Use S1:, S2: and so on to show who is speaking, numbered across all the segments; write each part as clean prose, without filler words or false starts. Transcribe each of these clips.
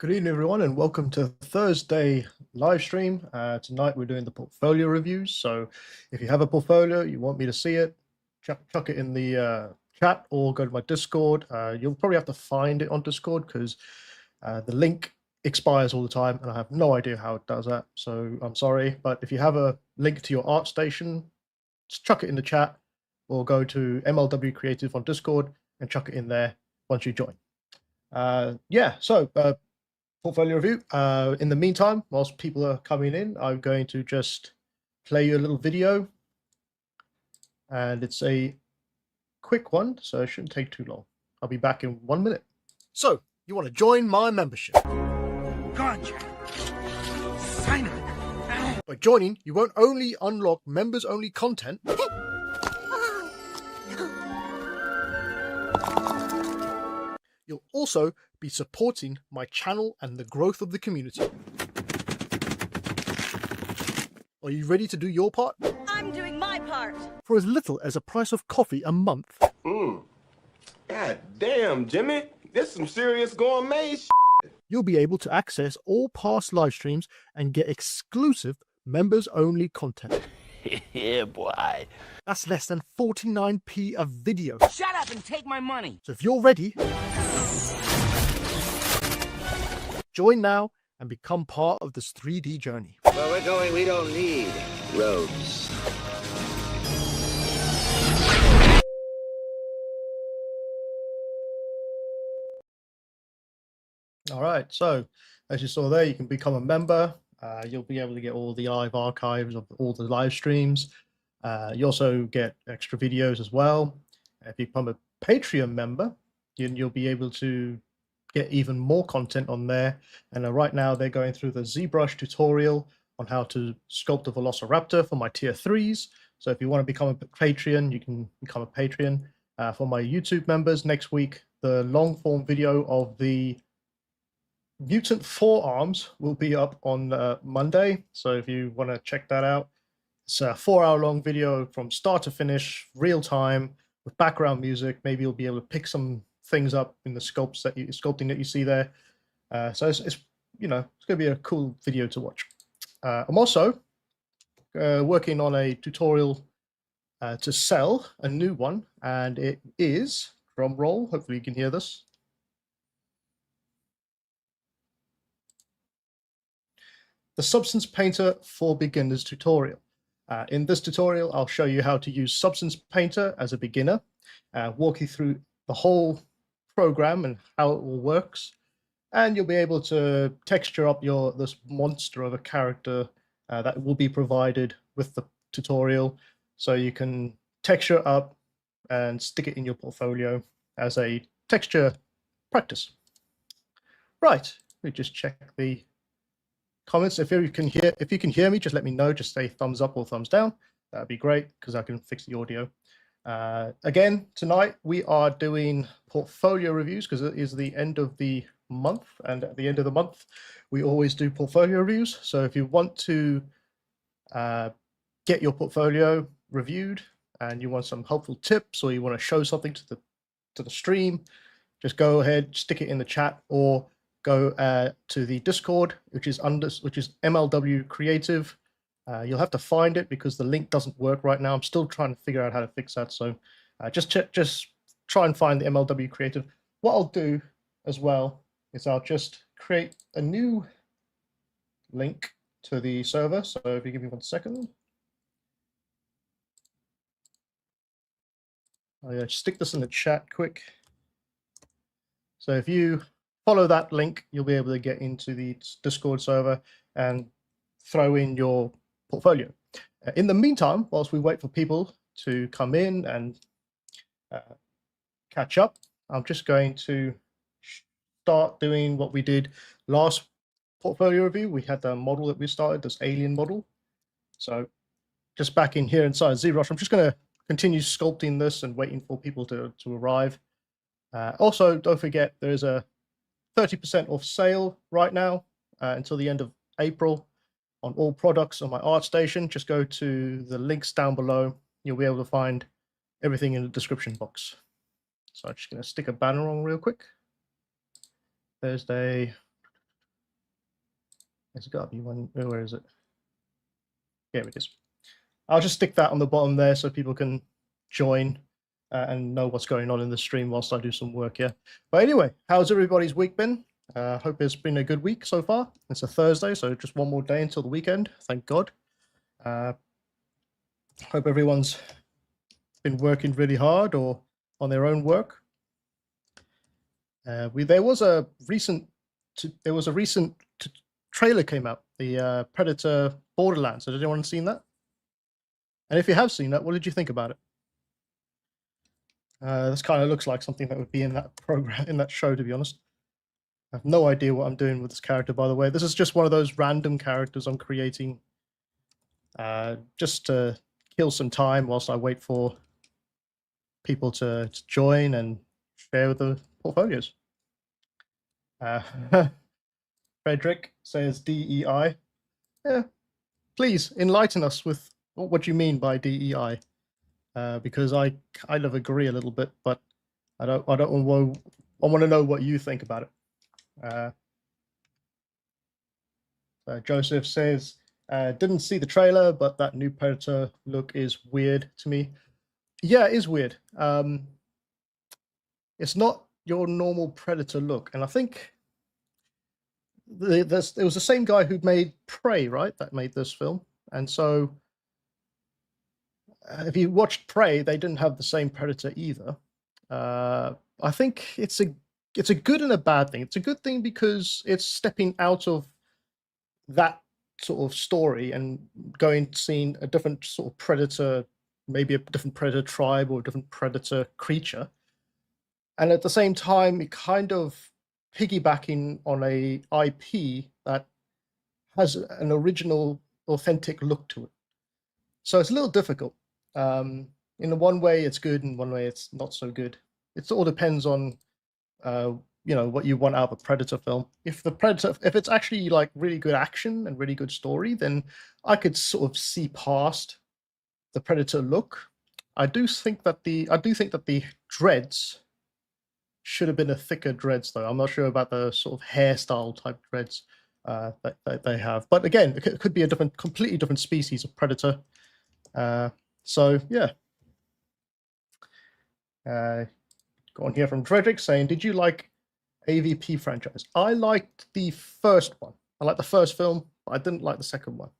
S1: Good evening, everyone, and welcome to Thursday live stream. Tonight we're doing the portfolio reviews. So if you have a portfolio, you want me to see it, chuck it in the chat or go to my Discord. You'll probably have to find it on Discord because the link expires all the time and I have no idea how it does that. So I'm sorry, but if you have a link to your ArtStation, just chuck it in the chat or go to MLW Creative on Discord and chuck it in there once you join. Portfolio review. In the meantime, whilst people are coming in, I'm going to just play you a little video, and it's a quick one, so it shouldn't take too long. I'll be back in 1 minute. So, you want to join my membership?
S2: Gotcha. Sign up.
S1: By joining, you won't only unlock members-only content, you'll also be supporting my channel and the growth of the community. Are you ready to do your part?
S3: I'm doing my part.
S1: For as little as a price of coffee a month.
S4: God damn, Jimmy. This some serious gourmet shit.
S1: You'll be able to access all past live streams and get exclusive members-only content.
S2: Yeah, boy.
S1: That's less than 49p a video.
S2: Shut up and take my money.
S1: So if you're ready, join now and become part of this 3D journey.
S5: Where we're going, we don't need roads.
S1: All right, so as you saw there, you can become a member. You'll be able to get all the live archives of all the live streams. You also get extra videos as well. If you become a Patreon member, you'll be able to get even more content on there. And right now they're going through the ZBrush tutorial on how to sculpt a Velociraptor for my tier 3s. So if you want to become a Patreon, you can become a Patreon. For my YouTube members, next week, the long form video of the mutant forearms will be up on Monday. So if you want to check that out, it's a 4-hour long video from start to finish, real time, with background music. Maybe you'll be able to pick some things up in the sculpting that you see there. So it's you know, it's going to be a cool video to watch. I'm also working on a tutorial to sell a new one, and it is, drum roll, hopefully you can hear this, the Substance Painter for Beginners tutorial. In this tutorial, I'll show you how to use Substance Painter as a beginner, walk you through the whole program and how it all works, and you'll be able to texture up this monster of a character that will be provided with the tutorial, so you can texture up and stick it in your portfolio as a texture practice. Right, let me just check the comments. If you can hear me, just let me know. Just say thumbs up or thumbs down. That'd be great because I can fix the audio. Again, tonight we are doing portfolio reviews because it is the end of the month, and at the end of the month we always do portfolio reviews. So if you want to get your portfolio reviewed and you want some helpful tips, or you want to show something to the stream, just go ahead, stick it in the chat, or go to the Discord, which is MLW Creative. You'll have to find it because the link doesn't work right now. I'm still trying to figure out how to fix that. So just try and find the MLW Creative. What I'll do as well is I'll just create a new link to the server. So if you give me 1 second. I'll stick this in the chat quick. So if you follow that link, you'll be able to get into the Discord server and throw in your portfolio. In the meantime, whilst we wait for people to come in and catch up, I'm just going to start doing what we did last portfolio review. We had the model that we started, this alien model. So just back in here inside ZBrush, I'm just going to continue sculpting this and waiting for people to arrive. Also, don't forget, there is a 30% off sale right now until the end of April on all products on my ArtStation. Just go to the links down below. You'll be able to find everything in the description box. So I'm just going to stick a banner on real quick. Thursday It's got to be one. Where is it? Here it is. I'll just stick that on the bottom there so people can join and know what's going on in the stream whilst I do some work here. But anyway, how's everybody's week been? Hope it's been a good week so far. It's a Thursday, so just one more day until the weekend. Thank God. Hope everyone's been working really hard or on their own work. There was a recent trailer came out, the Predator Borderlands. Has anyone seen that? And if you have seen that, what did you think about it? This kind of looks like something that would be in that program, in that show, to be honest. I have no idea what I'm doing with this character, by the way. This is just one of those random characters I'm creating just to kill some time whilst I wait for people to join and share with the portfolios. Frederick says DEI. Yeah, please enlighten us with what you mean by DEI, because I kind of agree a little bit, but I want to know what you think about it. Joseph says, didn't see the trailer, but that new Predator look is weird to me. Yeah, it is weird. It's not your normal Predator look, and I think it was the same guy who made Prey, right? That made this film, and so if you watched Prey, they didn't have the same Predator either. I think it's a good and a bad thing. It's a good thing because it's stepping out of that sort of story and going to seeing a different sort of Predator, maybe a different Predator tribe or a different Predator creature. And at the same time, it kind of piggybacking on a IP that has an original, authentic look to it. So it's a little difficult. In one way, it's good, and one way, it's not so good. It all depends on, what you want out of a Predator film. If it's actually like really good action and really good story, then I could sort of see past the Predator look. I do think that the dreads should have been a thicker dreads, though. I'm not sure about the sort of hairstyle type dreads that they have. But again, it could be a completely different species of Predator. So yeah. Got on here from Frederick saying, did you like AVP franchise? I liked the first one. I liked the first film, but I didn't like the second one,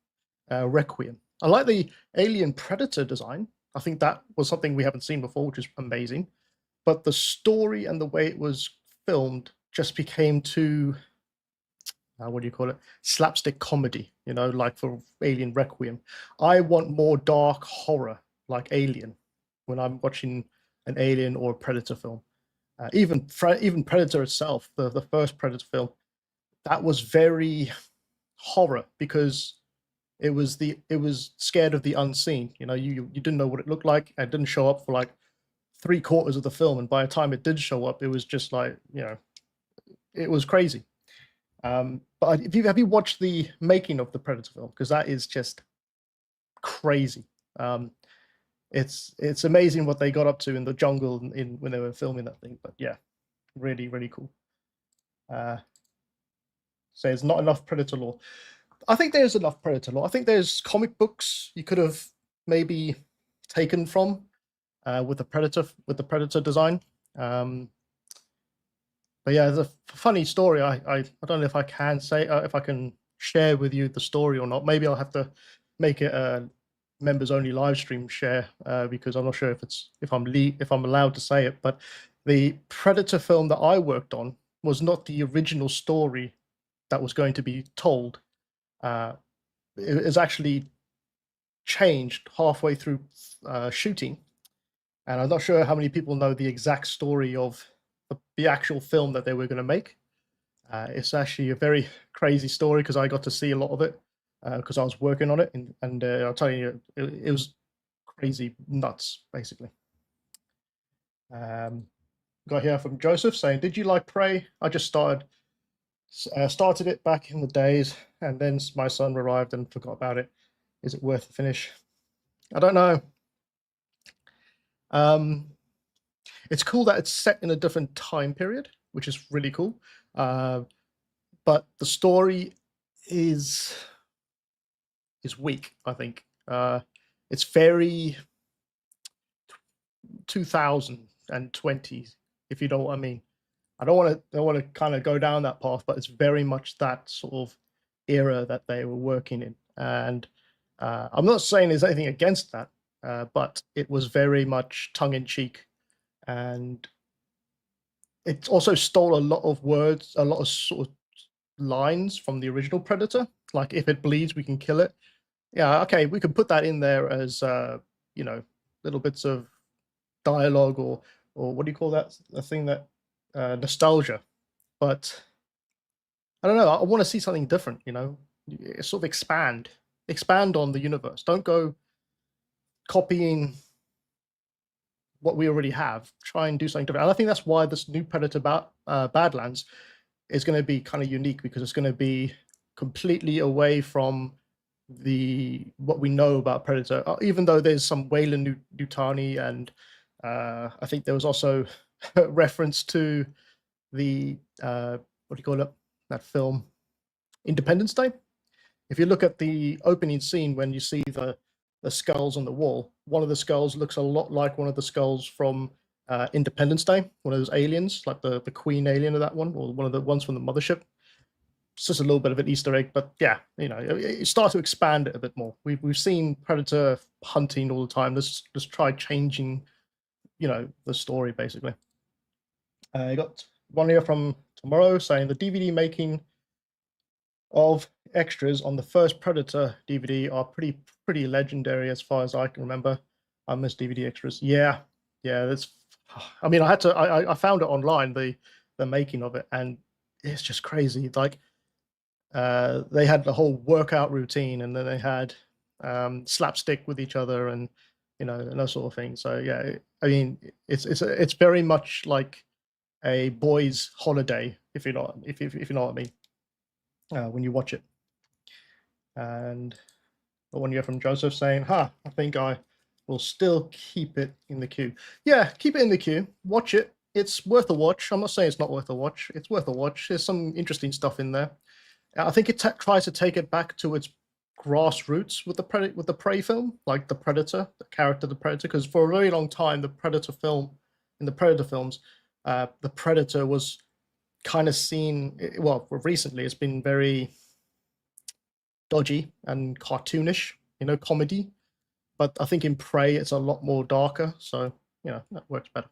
S1: Requiem. I like the Alien Predator design. I think that was something we haven't seen before, which is amazing. But the story and the way it was filmed just became too, what do you call it? Slapstick comedy, like for Alien Requiem. I want more dark horror like Alien when I'm watching an Alien or a Predator film. Even Predator itself, the first Predator film, that was very horror because it was scared of the unseen. You didn't know what it looked like. It didn't show up for like 3/4 of the film, and by the time it did show up, it was just like, it was crazy. But have you watched the making of the Predator film? Because that is just crazy. It's amazing what they got up to in the jungle when they were filming that thing. But yeah, really, really cool. Says not enough Predator lore. I think there's enough Predator lore. I think there's comic books you could have maybe taken from with the Predator design. But yeah, there's a funny story. I don't know if I can say if I can share with you the story or not. Maybe I'll have to make it a members only live stream share because I'm not sure if I'm allowed to say it. But the Predator film that I worked on was not the original story that was going to be told. It was actually changed halfway through shooting, and I'm not sure how many people know the exact story of the actual film that they were going to make. It's actually a very crazy story because I got to see a lot of it because I was working on it, and I'll tell you, it was crazy, nuts, basically. Got here from Joseph saying, "Did you like Prey? I just started it back in the days, and then my son arrived and forgot about it. Is it worth the finish? I don't know. It's cool that it's set in a different time period, which is really cool. But the story is weak, I think. It's very 2020, if you know what I mean. I don't want to kind of go down that path, but it's very much that sort of era that they were working in. And I'm not saying there's anything against that, but it was very much tongue in cheek, and it also stole a lot of words, a lot of sort of lines from the original Predator. Like, if it bleeds, we can kill it. Yeah, okay, we could put that in there as you know, little bits of dialogue, or what do you call that? The thing that nostalgia. But I don't know. I want to see something different. You know, sort of expand on the universe. Don't go copying what we already have. Try and do something different. And I think that's why this new Predator Badlands is going to be kind of unique, because it's going to be completely away from what we know about Predator. Even though there's some Wayland Nutani, and I think there was also a reference to the what do you call it? That film, Independence Day. If you look at the opening scene, when you see the skulls on the wall, one of the skulls looks a lot like one of the skulls from Independence Day, one of those aliens, like the Queen alien of that one, or one of the ones from the mothership. It's just a little bit of an Easter egg, but yeah, you know, it starts to expand it a bit more. We've seen Predator hunting all the time. Let's try changing, you know, the story basically. I got one here from Tomorrow saying the DVD making of extras on the first Predator DVD are pretty legendary as far as I can remember. I miss DVD extras. Yeah, that's. I mean, I found it online, the making of it, and it's just crazy. Like, they had the whole workout routine, and then they had slapstick with each other, and you know, and that sort of thing. So yeah, I mean, it's very much like a boys' holiday, if you know what I mean, when you watch it. And the one you have from Joseph saying, I think I will still keep it in the queue. Yeah, keep it in the queue. Watch it. It's worth a watch. I'm not saying it's not worth a watch. It's worth a watch. There's some interesting stuff in there. I think it tries to take it back to its grassroots with the Prey film, like the Predator, the character, the Predator, because for a very long time, the Predator films, the Predator was kind of seen, well, recently it's been very dodgy and cartoonish, you know, comedy. But I think in Prey it's a lot more darker, so you know, that works better.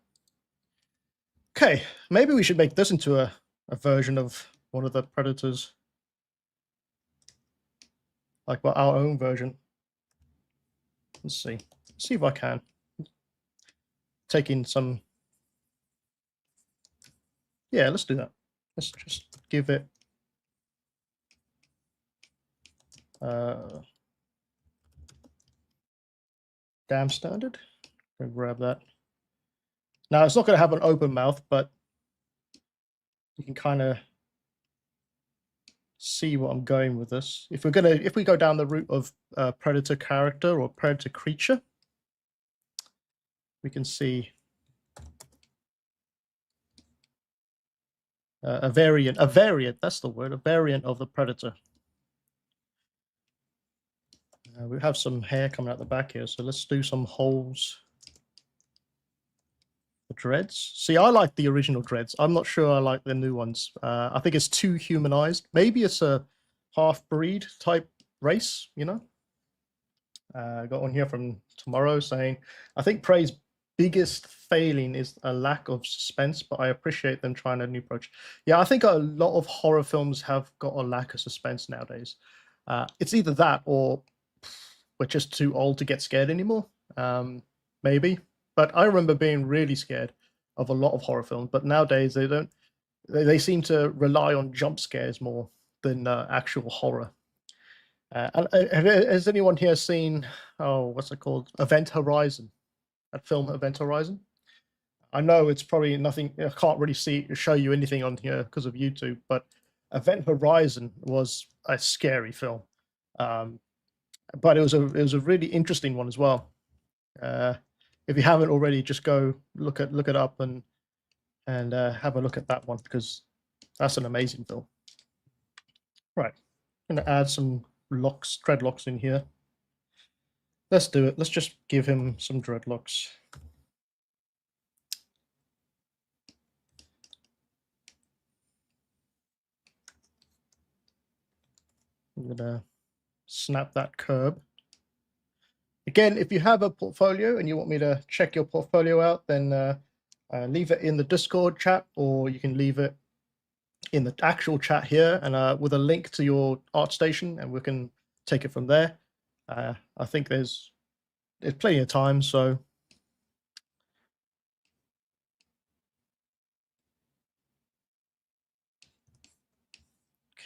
S1: Okay, maybe we should make this into a version of one of the Predators, like our own version. Let's see if I can take in some. Yeah, let's do that. Let's just give it damn standard. Go grab that. Now it's not going to have an open mouth, but you can kind of see what I'm going with this. If we go down the route of Predator character or Predator creature, we can see a variant. That's the word. A variant of the Predator. We have some hair coming out the back here, so let's do some holes. The dreads. See, I like the original dreads. I'm not sure I like the new ones. I think it's too humanized. Maybe it's a half-breed type race, you know? Got one here from Tomorrow saying, I think Prey's biggest failing is a lack of suspense, but I appreciate them trying a new approach. Yeah, I think a lot of horror films have got a lack of suspense nowadays. It's either that or we're just too old to get scared anymore. Maybe. But I remember being really scared of a lot of horror films, but nowadays they don't. They seem to rely on jump scares more than actual horror. Has anyone here seen, what's it called? Event Horizon, that film Event Horizon? I know it's probably nothing, I can't really show you anything on here because of YouTube, but Event Horizon was a scary film. But it was a really interesting one as well. If you haven't already, just go look it up and have a look at that one, because that's an amazing film. Right. gonna add some dreadlocks in here. Let's do it. Let's just give him some dreadlocks. I'm gonna snap that curb. Again, if you have a portfolio and you want me to check your portfolio out, then leave it in the Discord chat, or you can leave it in the actual chat here, and with a link to your ArtStation, and we can take it from there. I think there's plenty of time, so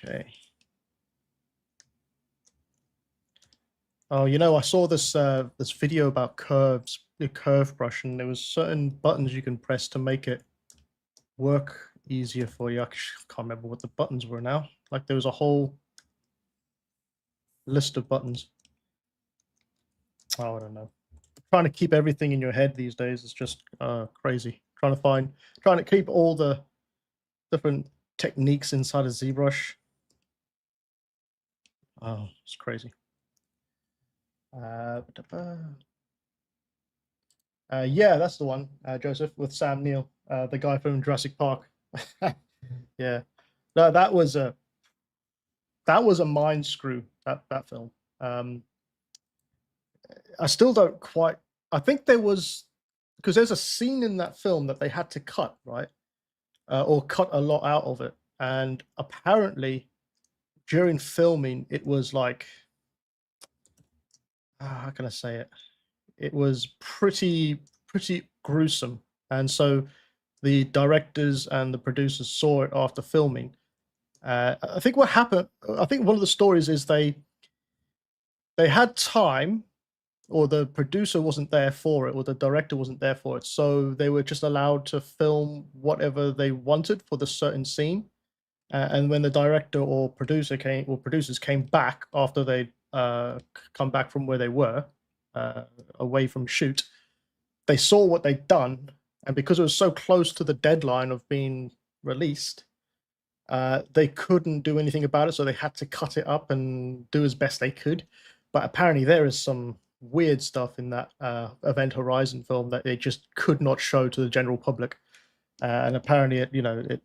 S1: okay. Oh, you know, I saw this this video about curves, the curve brush, and there was certain buttons you can press to make it work easier for you. I can't remember what the buttons were now. Like there was a whole list of buttons. Oh, I don't know. Trying to keep everything in your head these days is just crazy. Trying to keep all the different techniques inside of ZBrush. Oh, it's crazy. Yeah, that's the one, Joseph, with Sam Neill, the guy from Jurassic Park. Yeah, no, that was a mind screw. That film. I still don't quite. I think there was, because there's a scene in that film that they had to cut, right, or cut a lot out of it, and apparently during filming it was like, how can I say it? It was pretty gruesome, and so the directors and the producers saw it after filming. I think what happened, I think one of the stories is they had time, or the producer wasn't there for it, or the director wasn't there for it, so they were just allowed to film whatever they wanted for the certain scene. And when the director or producers came back after they come back from where they were, away from shoot, they saw what they'd done, and because it was so close to the deadline of being released, they couldn't do anything about it, so they had to cut it up and do as best they could. But apparently there is some weird stuff in that Event Horizon film that they just could not show to the general public, and apparently it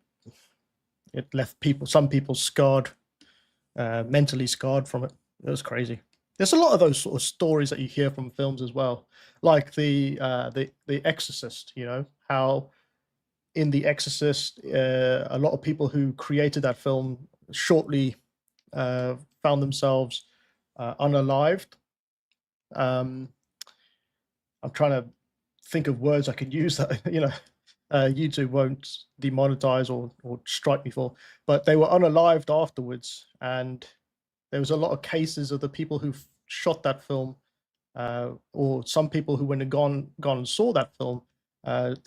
S1: left some people scarred, mentally scarred from it. It was crazy. There's a lot of those sort of stories that you hear from films as well, like the Exorcist. You know how in The Exorcist, a lot of people who created that film shortly found themselves unalived. I'm trying to think of words I could use that YouTube won't demonetize or strike me for, but they were unalived afterwards, and there was a lot of cases of the people who shot that film, or some people who went and gone and saw that film,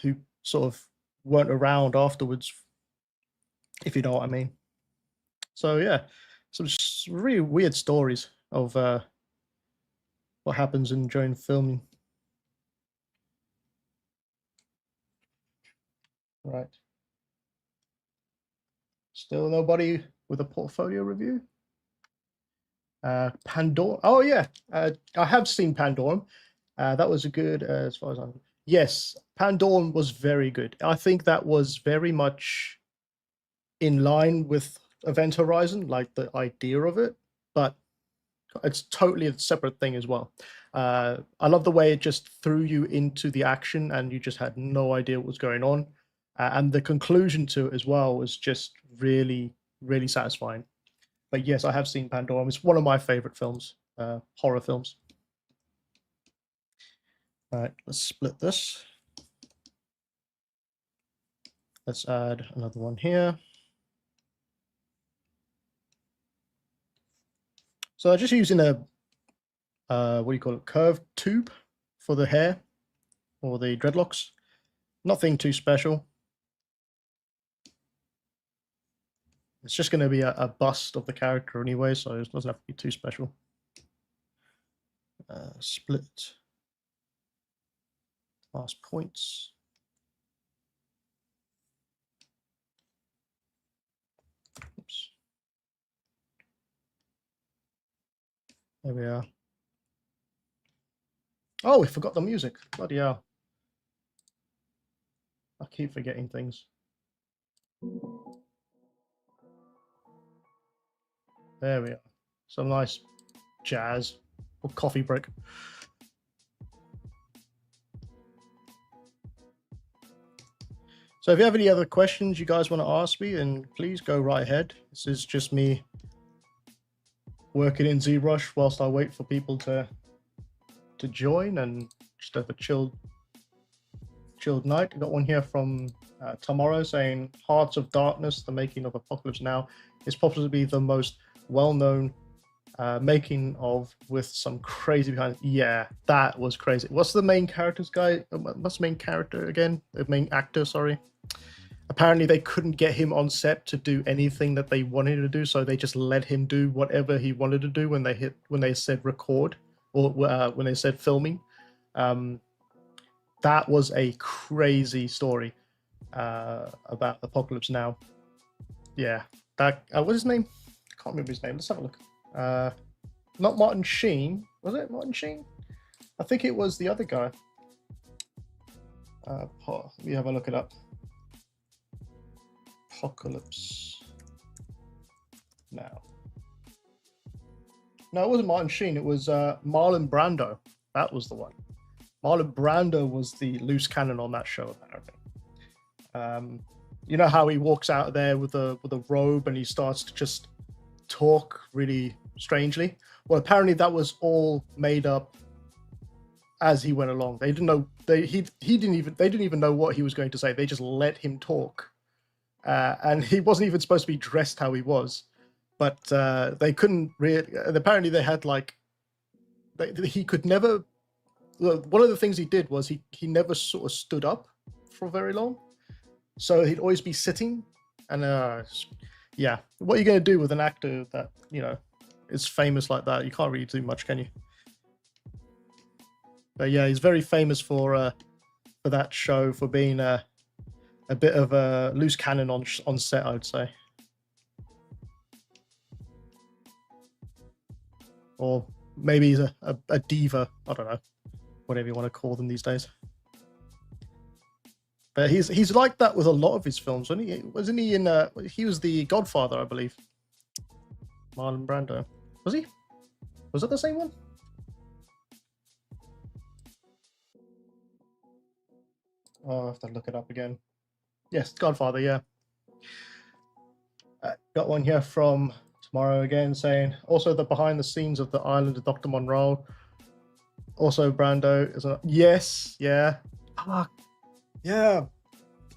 S1: who sort of weren't around afterwards, if you know what I mean. So yeah, some really weird stories of what happens during filming. Right. Still nobody with a portfolio review? Pandora. Oh yeah, I have seen Pandorum. That was a good, as far as I'm. Yes, Pandorum was very good. I think that was very much in line with Event Horizon, like the idea of it, but it's totally a separate thing as well. I love the way it just threw you into the action and you just had no idea what was going on. And the conclusion to it as well was just really satisfying. But yes, I have seen Pandora. It's one of my favorite films, horror films. All right, let's split this. Let's add another one here. So I'm just using a, what do you call it, curved tube for the hair or the dreadlocks. Nothing too special. It's just going to be a bust of the character anyway, so it doesn't have to be too special. Split. Last points. Oops. There we are. Oh, we forgot the music. Bloody hell. I keep forgetting things. There we are. Some nice jazz or coffee break. So if you have any other questions you guys want to ask me, then please go right ahead. This is just me working in ZBrush whilst I wait for people to join and just have a chilled night. I got one here from Tomorrow saying Hearts of Darkness, the making of Apocalypse Now, is possibly the most well-known making of with some crazy behind it. Yeah, that was crazy. What's the main character's guy? What's the main character again? The main actor, sorry. Apparently they couldn't get him on set to do anything that they wanted to do, so they just let him do whatever he wanted to do when they said record or when they said filming. That was a crazy story about Apocalypse Now. Yeah, that what's his name? I can't remember his name. Let's have a look. Not Martin Sheen, was it Martin Sheen? I think it was the other guy. Let me have a look it up. Apocalypse Now. No, it wasn't Martin Sheen. It was Marlon Brando. That was the one. Marlon Brando was the loose cannon on that show, apparently. You know how he walks out of there with a robe and he starts to just talk really strangely? Well, apparently that was all made up as he went along. They didn't know. They didn't even know what he was going to say. They just let him talk. And he wasn't even supposed to be dressed how he was, but they couldn't really. Apparently, they had he could never. One of the things he did was he never sort of stood up for very long, so he'd always be sitting. And yeah, what are you going to do with an actor that is famous like that? You can't really do much, can you? But yeah, he's very famous for that show, for being a bit of a loose cannon on set, I would say. Or maybe he's a diva. I don't know, whatever you want to call them these days. But he's like that with a lot of his films, wasn't he? Wasn't he in? He was the Godfather, I believe. Marlon Brando, was he? Was that the same one? Oh, I have to look it up again. Yes, Godfather, yeah. Got one here from Tomorrow again saying, also the behind the scenes of the Island of Dr. Monroe. Also Brando is yes, yeah. Yeah.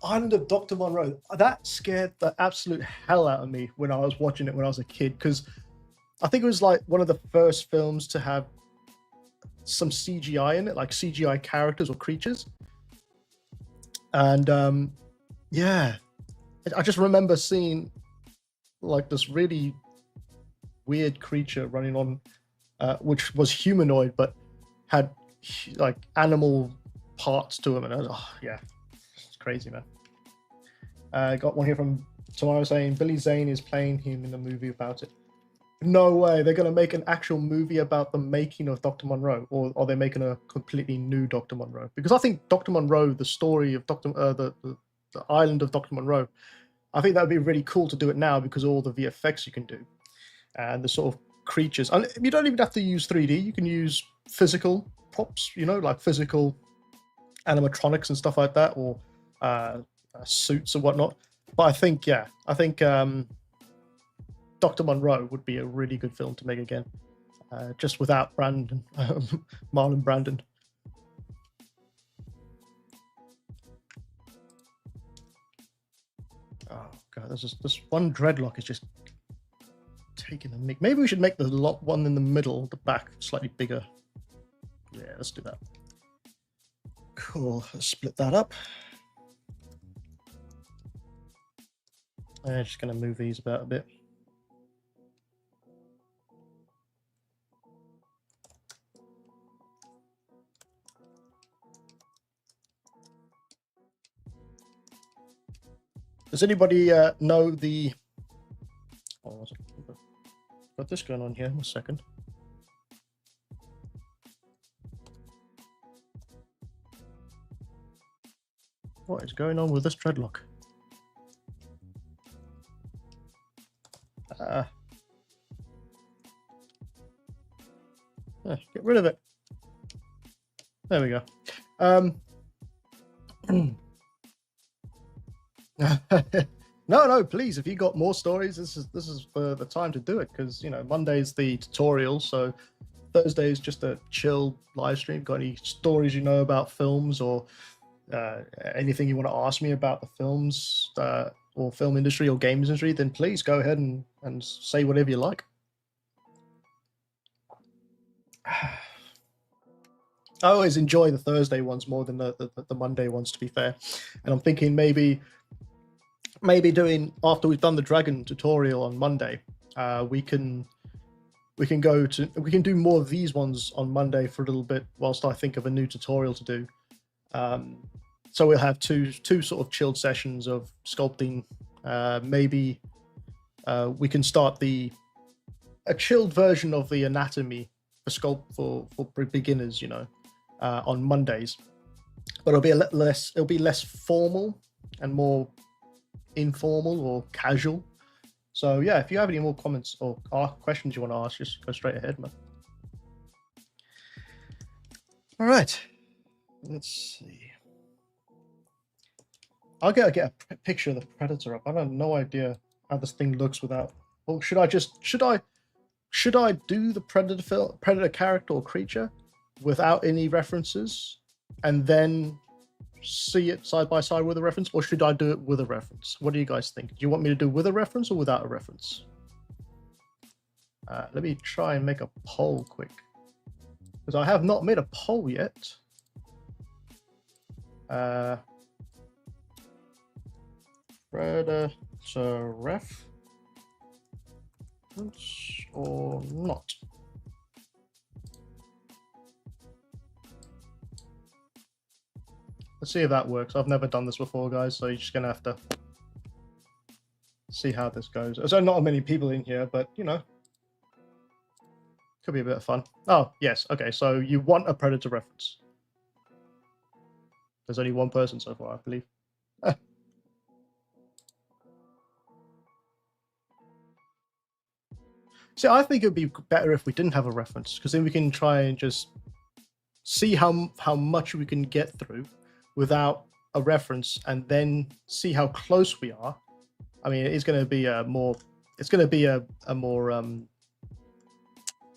S1: Island of Dr. Monroe. That scared the absolute hell out of me when I was watching it when I was a kid, because I think it was like one of the first films to have some CGI in it, like CGI characters or creatures. And yeah, I just remember seeing like this really weird creature running on, which was humanoid but had like animal parts to him, and I was, oh yeah, it's crazy, man. Got one here from Tomorrow saying Billy Zane is playing him in a movie about it. No way, they're going to make an actual movie about the making of Dr. Monroe, or are they making a completely new Dr. Monroe? Because I think Dr. Monroe, the story of the Island of Dr. Monroe, I think that would be really cool to do it now because of all the VFX you can do and the sort of creatures. And you don't even have to use 3D. You can use physical props, like physical animatronics and stuff like that, or suits and whatnot. But I think Dr. Monroe would be a really good film to make again, just without Marlon Brando. Oh god, this one dreadlock is just taking the mic. Maybe we should make the one in the middle, the back, slightly bigger. Yeah, let's do that. Cool. Let's split that up. I'm just going to move these about a bit. Does anybody know the... Oh, got this going on here. 1 second. What is going on with this dreadlock? Get rid of it. There we go. No, please. If you got more stories, this is the time to do it, because you know Monday's the tutorial, so Thursday is just a chill live stream. Got any stories you know about films, or anything you want to ask me about the films or film industry or games industry, then please go ahead and say whatever you like. I always enjoy the Thursday ones more than the Monday ones, to be fair. And I'm thinking maybe doing, after we've done the dragon tutorial on Monday, we can do more of these ones on Monday for a little bit whilst I think of a new tutorial to do. So we'll have two sort of chilled sessions of sculpting. Maybe we can start a chilled version of the anatomy for sculpt for beginners, you know, on Mondays, but it'll be less formal and more informal or casual. So yeah, if you have any more comments or questions you want to ask, just go straight ahead, man. All right, let's see. I'll get a picture of the predator up. I have no idea how this thing looks without. Or should I do the predator character or creature without any references and then see it side by side with a reference, or should I do it with a reference? What do you guys think? Do you want me to do with a reference or without a reference? Let me try and make a poll quick, because I have not made a poll yet. Predator reference or not? Let's see if that works. I've never done this before, guys, so you're just gonna have to see how this goes. There's not many people in here, but you know, could be a bit of fun. Oh yes, okay. So you want a predator reference? There's only one person so far, I believe. See, I think it would be better if we didn't have a reference, because then we can try and just see how much we can get through without a reference, and then see how close we are. I mean, it's going to be a more what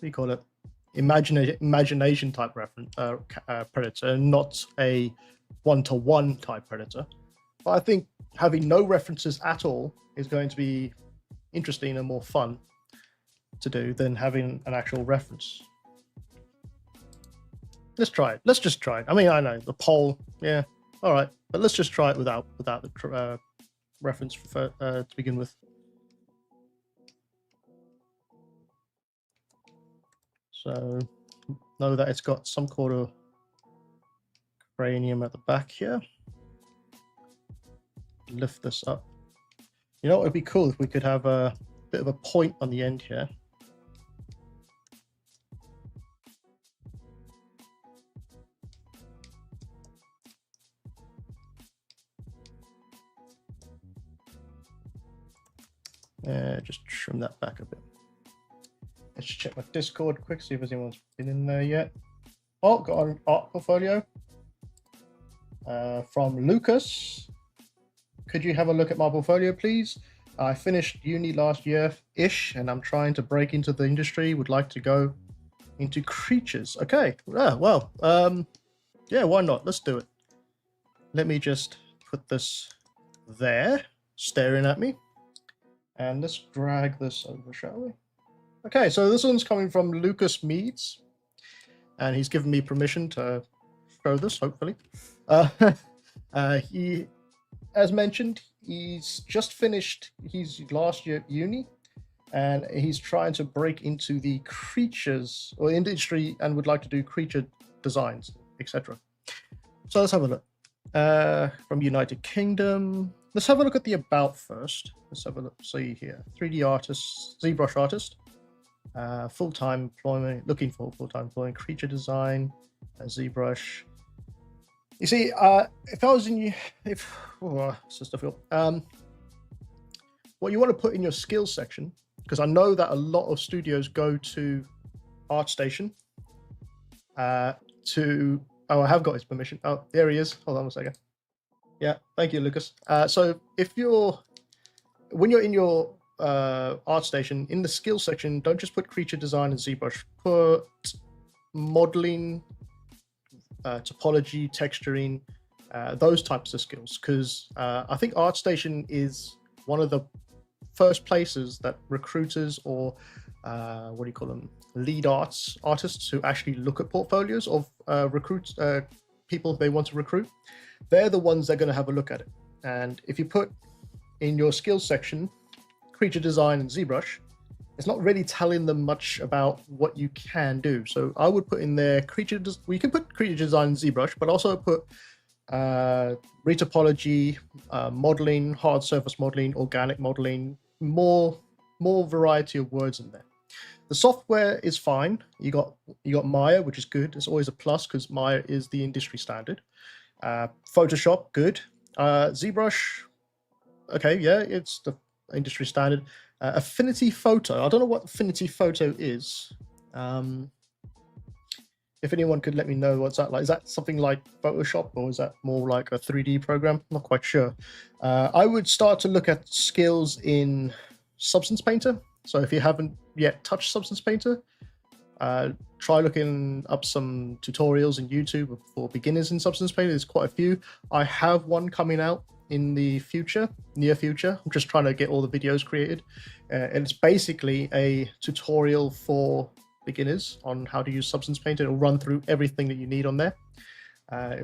S1: do you call it? Imagination type reference predator, and not a one-to-one type predator. But I think having no references at all is going to be interesting and more fun to do than having an actual reference. Let's try it. Let's just try it. I mean, I know the poll, yeah, all right, but let's just try it without the reference to begin with. So know that it's got some sort of cranium at the back here. Lift this up. You know, it'd be cool if we could have a bit of a point on the end here. Just trim that back a bit. Let's check my Discord quick, see if anyone's been in there yet. Oh, got an art portfolio from Lucas. Could you have a look at my portfolio, please? I finished uni last year-ish, and I'm trying to break into the industry. Would like to go into creatures. Okay, well, yeah, why not? Let's do it. Let me just put this there, staring at me. And let's drag this over, shall we? Okay, so this one's coming from Lucas Meads, and he's given me permission to show this, hopefully. He, as mentioned, he's just finished his last year at uni, and he's trying to break into the creatures or industry and would like to do creature designs, etc. So let's have a look. From United Kingdom. Let's have a look at the about first. Let's have a look. See here, 3D artist, ZBrush artist, full-time employment, looking for full-time employment, creature design, ZBrush. You see, if I was in you, if it's just difficult. What you want to put in your skills section, because I know that a lot of studios go to ArtStation to. Oh, I have got his permission. Oh, there he is. Hold on a second. Yeah, thank you, Lucas. So if when you're in your ArtStation, in the skills section, don't just put creature design and ZBrush. Put modeling, topology, texturing, those types of skills, because I think ArtStation is one of the first places that recruiters or what do you call them, lead artists who actually look at portfolios of people they want to recruit. They're the ones that are going to have a look at it. And if you put in your skills section creature design and ZBrush, it's not really telling them much about what you can do. So I would put in there you can put creature design and ZBrush, but also put retopology, modeling, hard surface modeling, organic modeling, more variety of words in there. The software is fine. You got Maya, which is good. It's always a plus because Maya is the industry standard. Photoshop, good. ZBrush, okay, yeah, it's the industry standard. Affinity Photo, I don't know what Affinity Photo is. If anyone could let me know what's that like. Is that something like Photoshop, or is that more like a 3D program? I'm not quite sure. I would start to look at skills in Substance Painter. So if you haven't yet touched Substance Painter, try looking up some tutorials in YouTube for beginners in Substance Painter. There's quite a few. I have one coming out in the near future. I'm just trying to get all the videos created. And it's basically a tutorial for beginners on how to use Substance Painter. It'll run through everything that you need on there.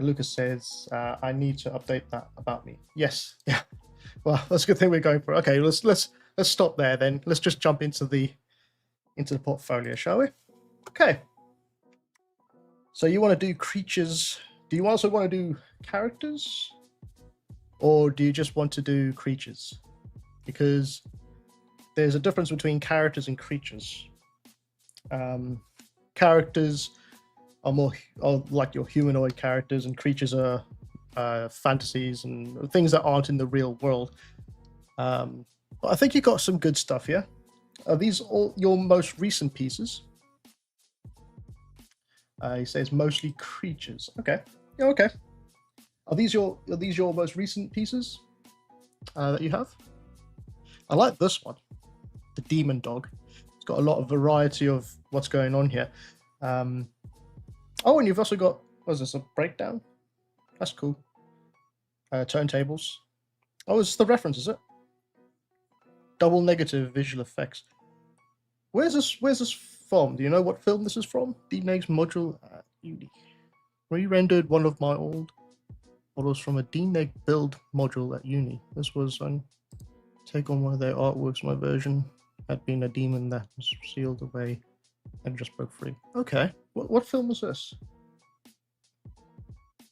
S1: Lucas says, I need to update that about me. Yes, yeah. Well, that's a good thing we're going for. Okay, let's stop there then. Let's just jump into the portfolio, shall we? Okay. So you want to do creatures. Do you also want to do characters? Or do you just want to do creatures? Because there's a difference between characters and creatures. Characters are like your humanoid characters, and creatures are fantasies and things that aren't in the real world. But I think you got some good stuff here. Are these all your most recent pieces? He says mostly creatures. Okay. Yeah, okay. Are these your most recent pieces that you have? I like this one, the demon dog. It's got a lot of variety of what's going on here. Oh, and you've also got, what is this, a breakdown? That's cool. Turntables. Oh, it's the reference, is it? Double negative visual effects. Where's this from? Do you know what film this is from? DNeg's module at uni. Re-rendered one of my old models from a DNeg build module at uni. This was on take on one of their artworks. My version had been a demon that was sealed away and just broke free. Okay, what film was this?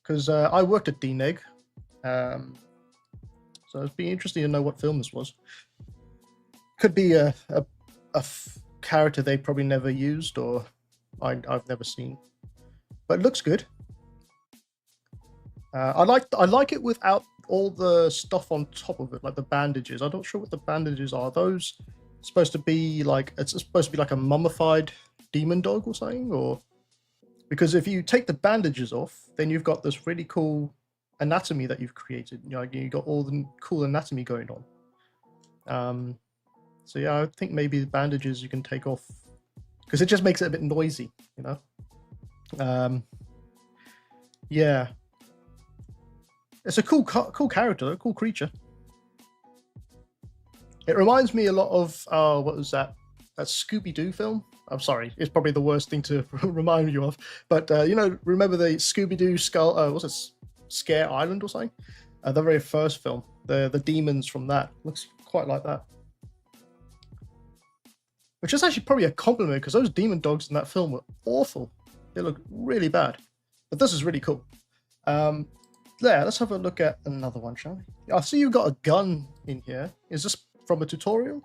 S1: Because I worked at DNeg, so it'd be interesting to know what film this was. Could be a character they probably never used, or I've never seen, but it looks good. I like it without all the stuff on top of it, like the bandages. I'm not sure what the bandages are. Are those supposed to be like, it's supposed to be like a mummified demon dog or something? Or because if you take the bandages off, then you've got this really cool anatomy that you've created. You know, you got all the cool anatomy going on. So yeah, I think maybe the bandages you can take off because it just makes it a bit noisy, you know. Yeah. It's a cool character, a cool creature. It reminds me a lot of what was that Scooby-Doo film? I'm sorry, it's probably the worst thing to remind you of. But you know, remember the Scooby-Doo skull? What's it, Scare Island or something? The very first film, the demons from that looks quite like that. Which is actually probably a compliment because those demon dogs in that film were awful. They look really bad. But this is really cool. There, let's have a look at another one, shall we? I see you've got a gun in here. Is this from a tutorial?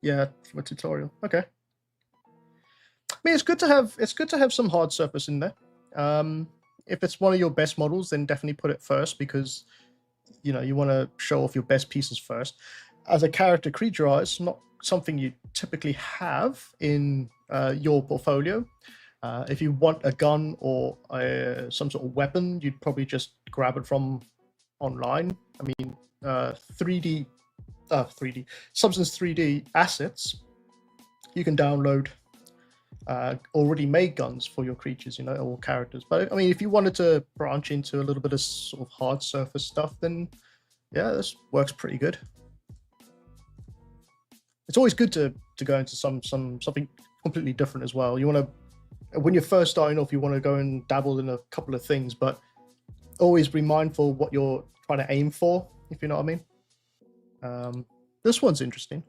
S1: Yeah, from a tutorial. Okay. I mean, it's good to have some hard surface in there. if it's one of your best models, then definitely put it first, because you want to show off your best pieces first. As a character creature art, it's not something you typically have in your portfolio. If you want a gun or some sort of weapon, you'd probably just grab it from online. I mean, 3D Substance 3D assets, you can download already made guns for your creatures, or characters. But I mean, if you wanted to branch into a little bit of sort of hard surface stuff, then yeah, this works pretty good. It's always good to go into something completely different as well. You want to, when you're first starting off, you want to go and dabble in a couple of things, but always be mindful what you're trying to aim for, if you know what I mean. This one's interesting.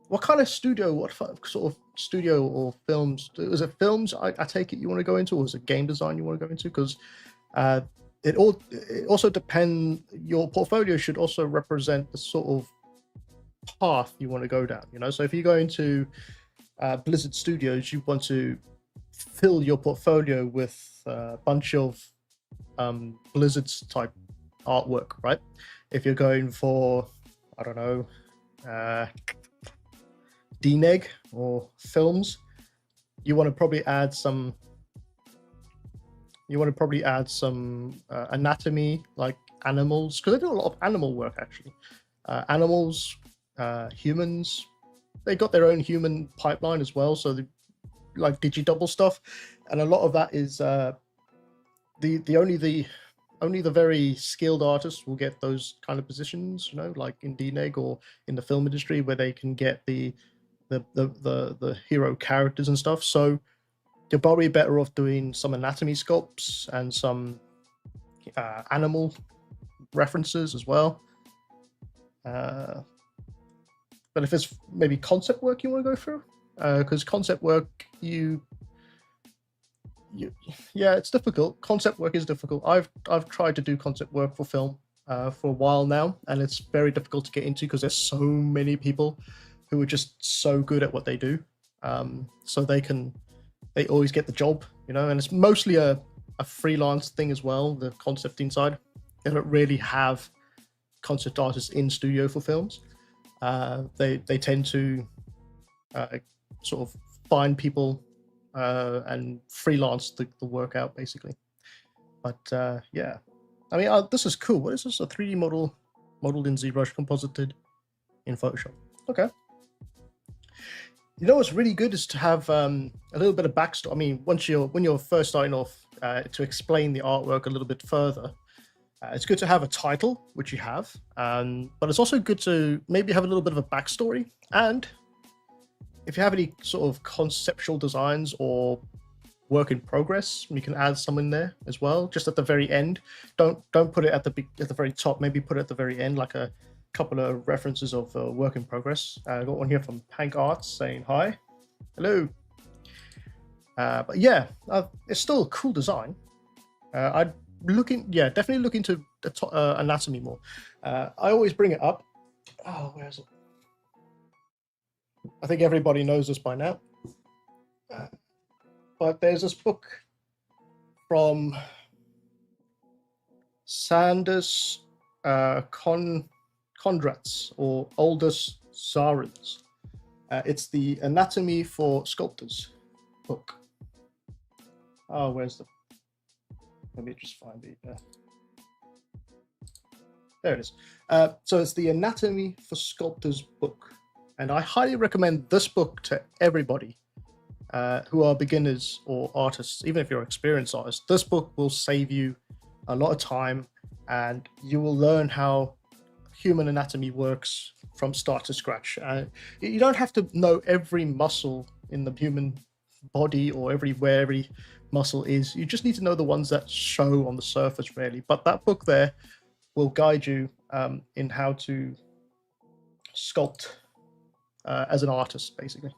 S1: What kind of studio, what sort of studio or films? Is it films, I take it, you want to go into, or is it game design you want to go into? Because it also depends, your portfolio should also represent the sort of path you want to go down, So if you go into Blizzard Studios, you want to fill your portfolio with a bunch of Blizzard's type artwork, right? If you're going for, I don't know, DNEG or films, you want to probably add some anatomy, like animals, because they do a lot of animal work actually. Animals, humans, they got their own human pipeline as well, so they like digi-double stuff, and a lot of that is only the very skilled artists will get those kind of positions, like in DNEG or in the film industry, where they can get the hero characters and stuff. So you're probably better off doing some anatomy sculpts and some animal references as well. But if it's maybe concept work you want to go through, because concept work, yeah, it's difficult. Concept work is difficult. I've tried to do concept work for film for a while now, and it's very difficult to get into because there's so many people who are just so good at what they do. So they always get the job, and it's mostly a freelance thing as well, the concepting side. They don't really have concept artists in studio for films. They tend to sort of find people and freelance the work out, basically. But yeah, I mean, this is cool. What is this? A 3D model modeled in ZBrush, composited in Photoshop. Okay. What's really good is to have a little bit of backstory. I mean, when you're first starting off, to explain the artwork a little bit further, it's good to have a title, which you have, but it's also good to maybe have a little bit of a backstory. And if you have any sort of conceptual designs or work in progress, you can add some in there as well, just at the very end. Don't put it at the very top. Maybe put it at the very end, like a couple of references of work in progress. I got one here from Pank Arts saying hi, hello. But yeah, it's still a cool design. Definitely look into anatomy more. I always bring it up. Oh, where is it? I think everybody knows this by now. But there's this book from Sanders Kondrats or Aldous Zarens. It's the Anatomy for Sculptors book. Oh, where's the... Let me just find it. There it is. So it's the Anatomy for Sculptors book. And I highly recommend this book to everybody who are beginners or artists, even if you're an experienced artist. This book will save you a lot of time, and you will learn how human anatomy works from start to scratch. You don't have to know every muscle in the human body or where every muscle is. You just need to know the ones that show on the surface, really. But that book there will guide you in how to sculpt as an artist, basically.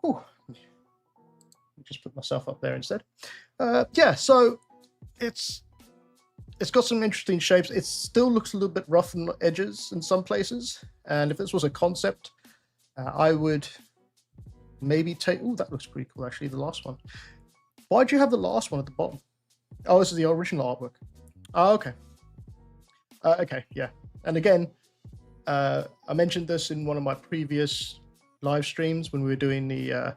S1: Whew. Just put myself up there instead. Yeah, so it's got some interesting shapes. It still looks a little bit rough on the edges in some places. And if this was a concept, I would maybe take... Oh, that looks pretty cool, actually, the last one. Why do you have the last one at the bottom? Oh, this is the original artwork. Oh, okay. Okay, yeah. And again, I mentioned this in one of my previous live streams when we were doing the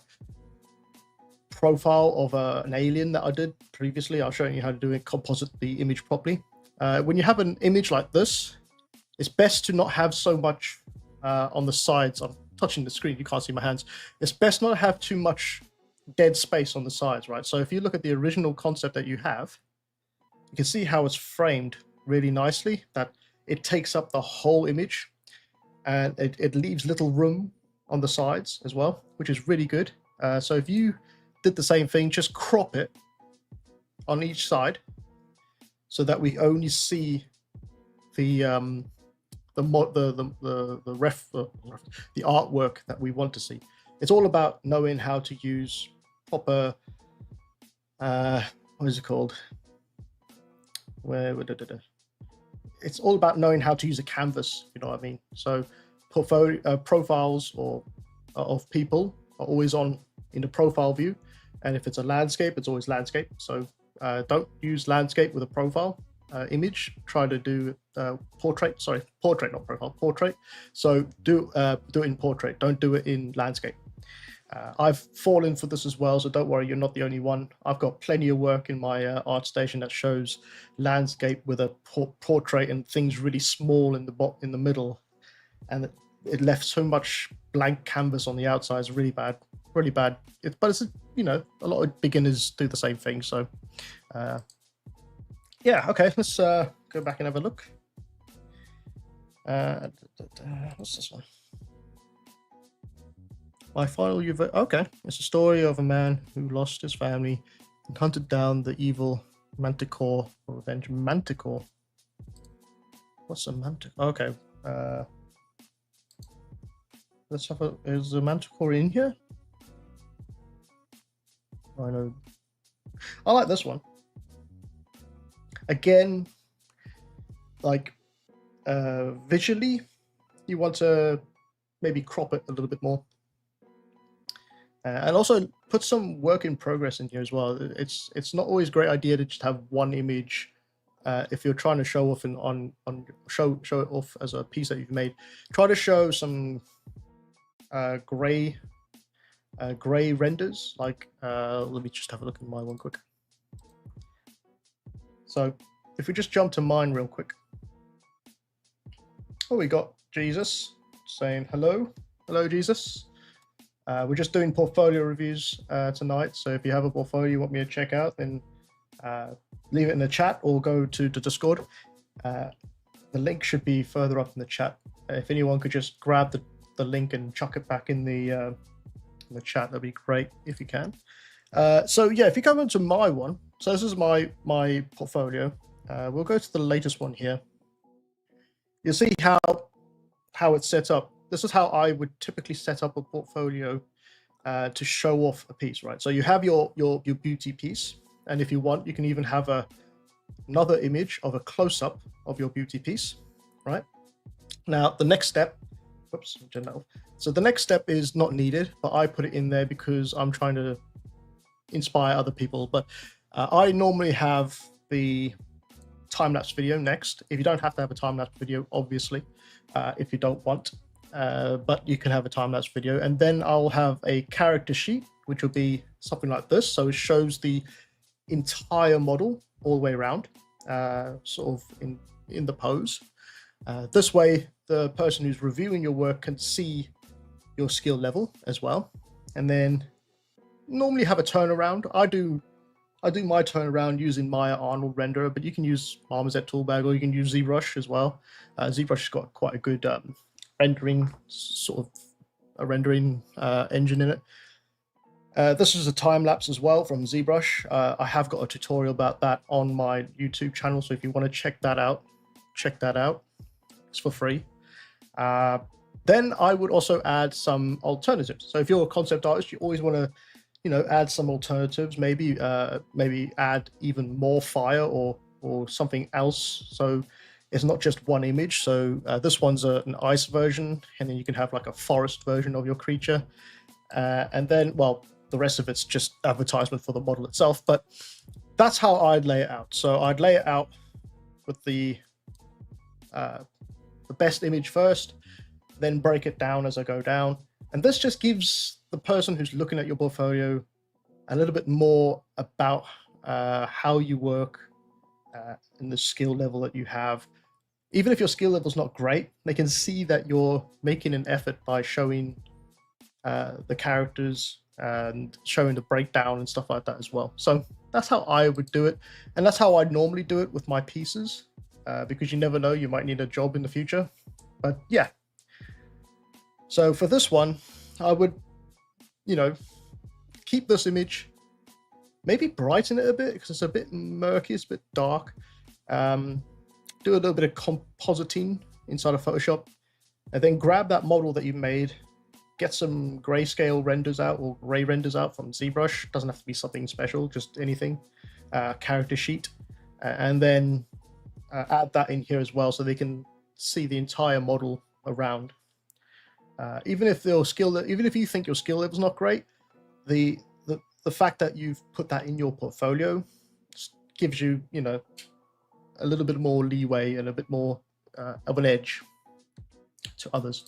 S1: profile of an alien that I did previously. I was showing you how to do it, composite the image properly. When you have an image like this, it's best to not have so much on the sides. I'm touching the screen, you can't see my hands. It's best not to have too much dead space on the sides, right? So if you look at the original concept that you have, you can see how it's framed really nicely, that it takes up the whole image and it leaves little room on the sides as well, which is really good. So if you did the same thing, just crop it on each side so that we only see the artwork that we want to see. It's all about knowing how to use proper what is it called? It's all about knowing how to use a canvas, you know what I mean? So portfolio profiles of people are always on in the profile view, and if it's a landscape, it's always landscape. So don't use landscape with a profile image. Try to do portrait, not profile, portrait. So do it in portrait, don't do it in landscape. I've fallen for this as well, so don't worry, you're not the only one. I've got plenty of work in my art station that shows landscape with a portrait and things really small in the middle, and it left so much blank canvas on the outside. It's really bad, really bad. But it's, you know, a lot of beginners do the same thing. So yeah, okay, let's go back and have a look. What's this one? My final okay, it's a story of a man who lost his family and hunted down the evil manticore for revenge. Manticore? What's a manticore? Okay, let's have a. Is the manticore in here? I know. I like this one. Again, like visually, you want to maybe crop it a little bit more. And also put some work in progress in here as well. It's not always a great idea to just have one image if you're trying to show off show it off as a piece that you've made. Try to show some gray renders. Like let me just have a look at my one quick. So if we just jump to mine real quick. Oh, we got Jesus saying hello, Jesus. We're just doing portfolio reviews tonight, so if you have a portfolio you want me to check out, then leave it in the chat or go to the Discord. The link should be further up in the chat. If anyone could just grab the link and chuck it back in the chat, that'd be great if you can. So yeah, if you come into my one, so this is my portfolio. We'll go to the latest one here. You'll see how it's set up. This is how I would typically set up a portfolio to show off a piece, right? So you have your beauty piece, and if you want, you can even have another image of a close-up of your beauty piece, right? Now, the next step, whoops, so the next step is not needed, but I put it in there because I'm trying to inspire other people. But I normally have the time-lapse video next. If you don't have to have a time-lapse video, obviously, if you don't want. But you can have a time-lapse video, and then I'll have a character sheet, which will be something like this. So it shows the entire model all the way around, sort of in the pose. This way, the person who's reviewing your work can see your skill level as well. And then normally have a turnaround. I do my turnaround using Maya Arnold renderer, but you can use Marmoset Toolbag, or you can use ZBrush as well. ZBrush has got quite a good rendering engine in it. This is a time lapse as well from ZBrush. I have got a tutorial about that on my YouTube channel, so if you want to check that out. It's for free. Then I would also add some alternatives. So if you're a concept artist, you always want to, you know, add some alternatives. Maybe add even more fire or something else. So it's not just one image. So this one's an ice version, and then you can have like a forest version of your creature. And then, well, the rest of it's just advertisement for the model itself. But that's how I'd lay it out. So I'd lay it out with the best image first, then break it down as I go down. And this just gives the person who's looking at your portfolio a little bit more about how you work and the skill level that you have. Even if your skill level is not great, they can see that you're making an effort by showing the characters and showing the breakdown and stuff like that as well. So that's how I would do it. And that's how I normally do it with my pieces, because you never know, you might need a job in the future. But yeah. So for this one, I would, keep this image, maybe brighten it a bit because it's a bit murky, it's a bit dark. Do a little bit of compositing inside of Photoshop, and then grab that model that you made, get some grayscale renders out or ray renders out from ZBrush. Doesn't have to be something special, just anything, character sheet, and then add that in here as well so they can see the entire model around. Even if you think your skill level is not great, the fact that you've put that in your portfolio gives you, a little bit more leeway and a bit more of an edge to others.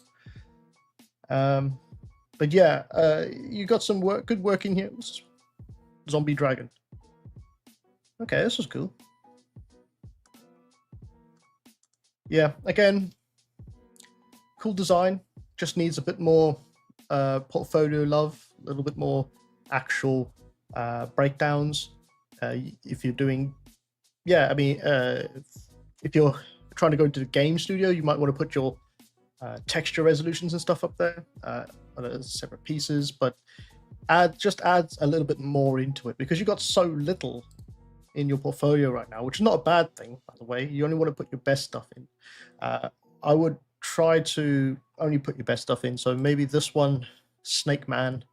S1: But yeah, you got some good work in here. Zombie dragon. Okay, this was cool. Yeah, again, cool design. Just needs a bit more portfolio love, a little bit more actual breakdowns. If you're doing, if you're trying to go into the game studio, you might want to put your texture resolutions and stuff up there on separate pieces, but just adds a little bit more into it because you got so little in your portfolio right now, which is not a bad thing, by the way. You only want to put your best stuff in. I would try to only put your best stuff in. So maybe this one, Snake Man.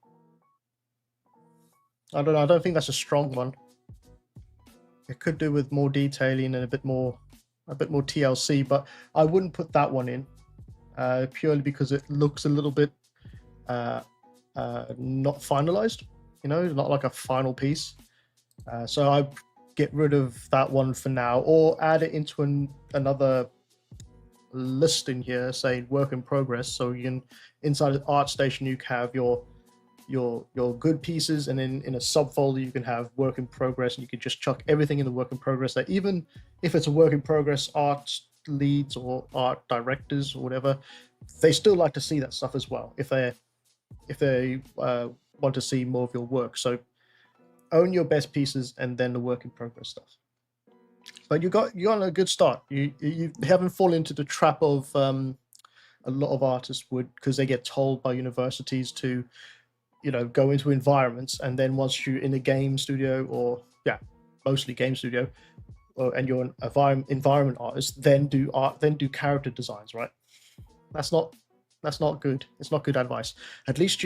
S1: I don't know. I don't think that's a strong one. It could do with more detailing and a bit more TLC, but I wouldn't put that one in purely because it looks a little bit not finalized. Not like a final piece. So I get rid of that one for now, or add it into another list in here saying work in progress. So you can, inside of ArtStation, you can have your good pieces, and then in a subfolder you can have work in progress, and you can just chuck everything in the work in progress there. Even if it's a work in progress, art leads or art directors or whatever, they still like to see that stuff as well if they want to see more of your work. So own your best pieces and then the work in progress stuff. But you got a good start. You haven't fallen into the trap of a lot of artists would, because they get told by universities to go into environments, and then once you're in a game studio, or mostly game studio, and you're an environment artist, then do character designs, right? That's not good. It's not good advice. At least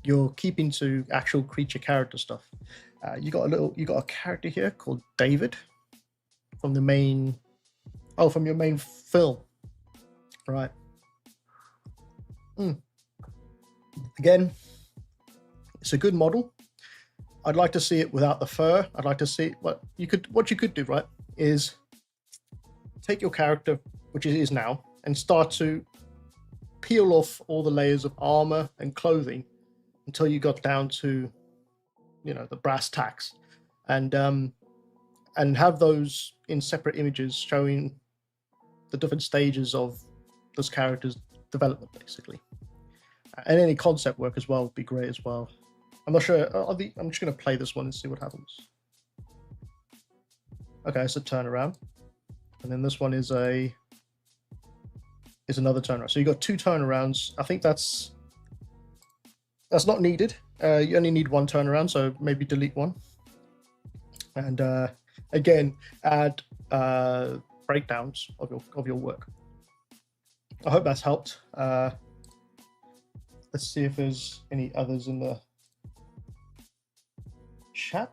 S1: you're keeping to actual creature character stuff. You got a character here called David from your main film, right? Again, it's a good model. I'd like to see it without the fur. I'd like to see what you could do, right, is take your character, which it is now, and start to peel off all the layers of armor and clothing until you got down to the brass tacks, and have those in separate images showing the different stages of this character's development, basically. And any concept work as well would be great as well. I'm not sure. I'm just going to play this one and see what happens. Okay, it's a turnaround, and then this one is another turnaround. So you got two turnarounds. I think that's not needed. You only need one turnaround, so maybe delete one. And again, add breakdowns of your work. I hope that's helped. Let's see if there's any others in the chat.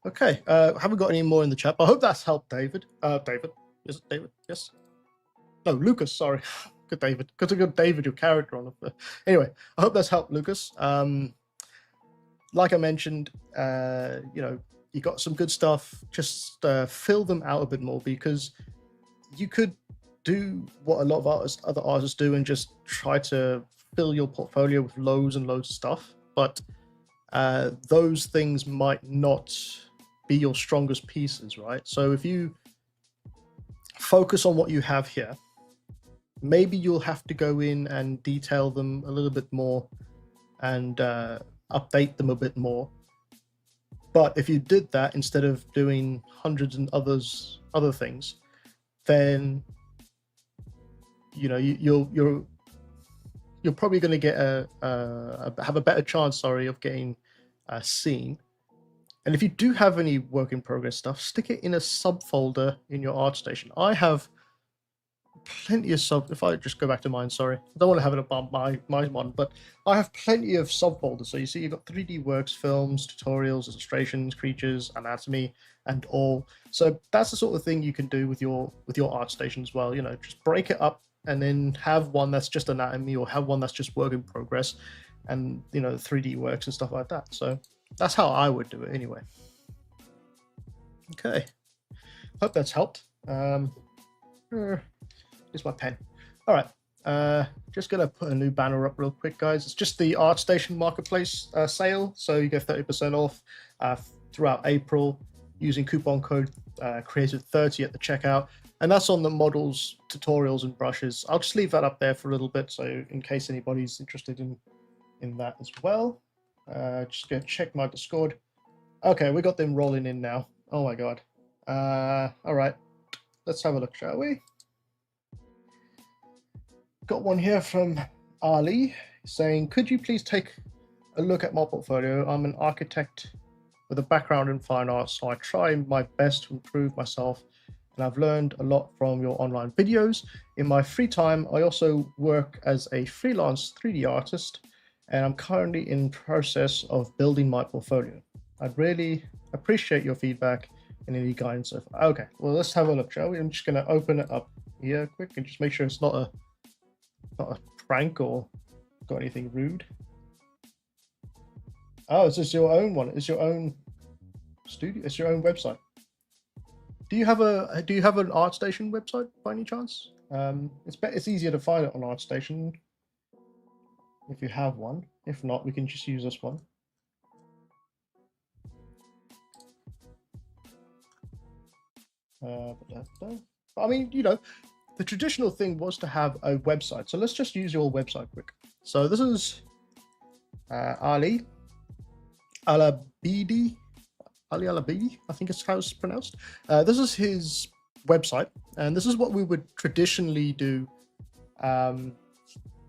S1: Okay, haven't got any more in the chat, but I hope that's helped, David. David, is it David? Yes. No, Lucas, sorry. Good David. Good to good David, your character on it. Anyway, I hope that's helped, Lucas. Like I mentioned, you got some good stuff. Just fill them out a bit more, because you could do what a lot of other artists do and just try to fill your portfolio with loads and loads of stuff. But those things might not be your strongest pieces, right? So if you focus on what you have here, maybe you'll have to go in and detail them a little bit more and update them a bit more. But if you did that instead of doing hundreds and other things, then you're probably going to get have a better chance, of getting seen. And if you do have any work in progress stuff, stick it in a subfolder in your ArtStation. I have plenty of if I just go back to mine, sorry, I don't want to have it above my one, but I have plenty of subfolders. So you see, you've got 3D works, films, tutorials, illustrations, creatures, anatomy, and all. So that's the sort of thing you can do with your ArtStation as well. Just break it up and then have one that's just anatomy, or have one that's just work in progress, and 3D works and stuff like that. So that's how I would do it anyway. Okay, hope that's helped. Here's my pen. All right, just gonna put a new banner up real quick, guys. It's just the ArtStation Marketplace sale, so you get 30% off throughout April using coupon code Creative30 at the checkout, and that's on the models, tutorials, and brushes. I'll just leave that up there for a little bit, so in case anybody's interested in that as well. Just gonna check my Discord. Okay, we got them rolling in now. Oh my god. All right, let's have a look, shall we? Got one here from Ali saying, could you please take a look at my portfolio? I'm an architect with a background in fine arts, so I try my best to improve myself, and I've learned a lot from your online videos. In my free time, I also work as a freelance 3D artist, and I'm currently in process of building my portfolio. I'd really appreciate your feedback and any guidance. Okay, well, let's have a look, shall we? I'm just going to open it up here quick and just make sure it's not a prank or got anything rude. Oh, it's just your own one. It's your own studio. It's your own website. Do you have an ArtStation website by any chance? It's easier to find it on ArtStation if you have one. If not, we can just use this one. I mean, the traditional thing was to have a website. So let's just use your website quick. So this is Ali Alabidi, I think it's how it's pronounced. This is his website, and this is what we would traditionally do.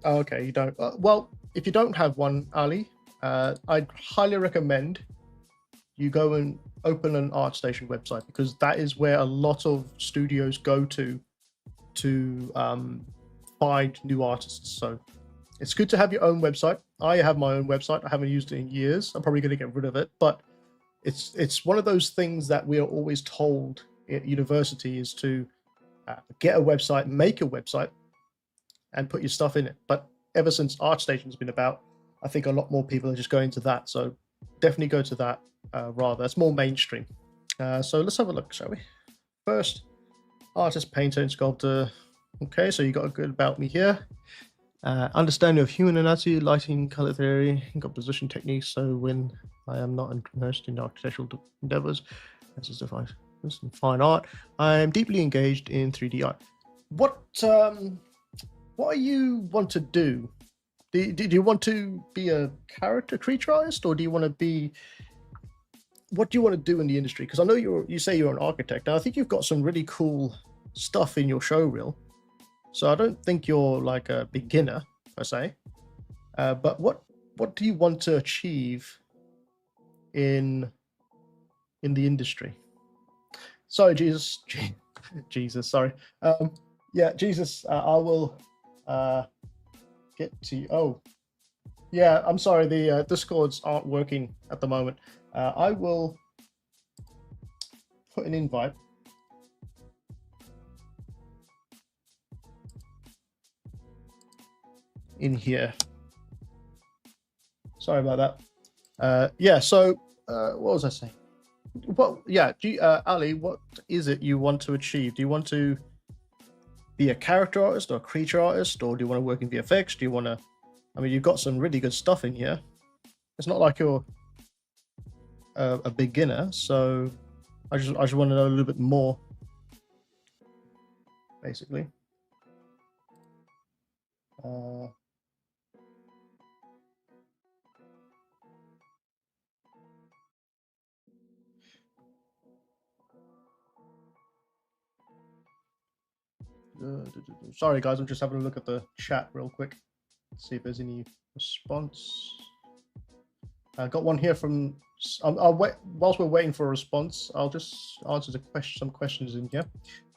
S1: Okay, you don't. Well, if you don't have one, Ali, I'd highly recommend you go and open an ArtStation website, because that is where a lot of studios go to find new artists. So it's good to have your own website. I have my own website. I haven't used it in years. I'm probably going to get rid of it, but it's one of those things that we are always told at university is to get a website, make a website, and put your stuff in it. But ever since ArtStation's been about, I think a lot more people are just going to that. So definitely go to that rather. It's more mainstream. So let's have a look, shall we? First, artist, painter, and sculptor. Okay, so you got a good about me here. Understanding of human anatomy, lighting, color theory, and composition techniques. So when I am not immersed in architectural endeavors, as is defined in fine art, I am deeply engaged in 3D art. What do you want to do? Do you want to be a creature artist, or do you want to be? What do you want to do in the industry? Because I know you say you're an architect, and I think you've got some really cool stuff in your show reel. So I don't think you're like a beginner per se. But what do you want to achieve in the industry? Sorry, Jesus. Jesus, sorry. Yeah, Jesus, I will get to you. Oh, yeah, I'm sorry. The Discords aren't working at the moment. I will put an invite. in here. Sorry about that. Yeah, so what was I saying? Well, yeah, Ali, what is it you want to achieve? Do you want to be a character artist or a creature artist, or do you want to work in VFX? Do you want to? I mean, you've got some really good stuff in here. It's not like you're a beginner, so I just want to know a little bit more, basically. Sorry, guys, I'm just having a look at the chat real quick. See if there's any response. I got one here from. I'll wait whilst we're waiting for a response. I'll just answer some questions in here.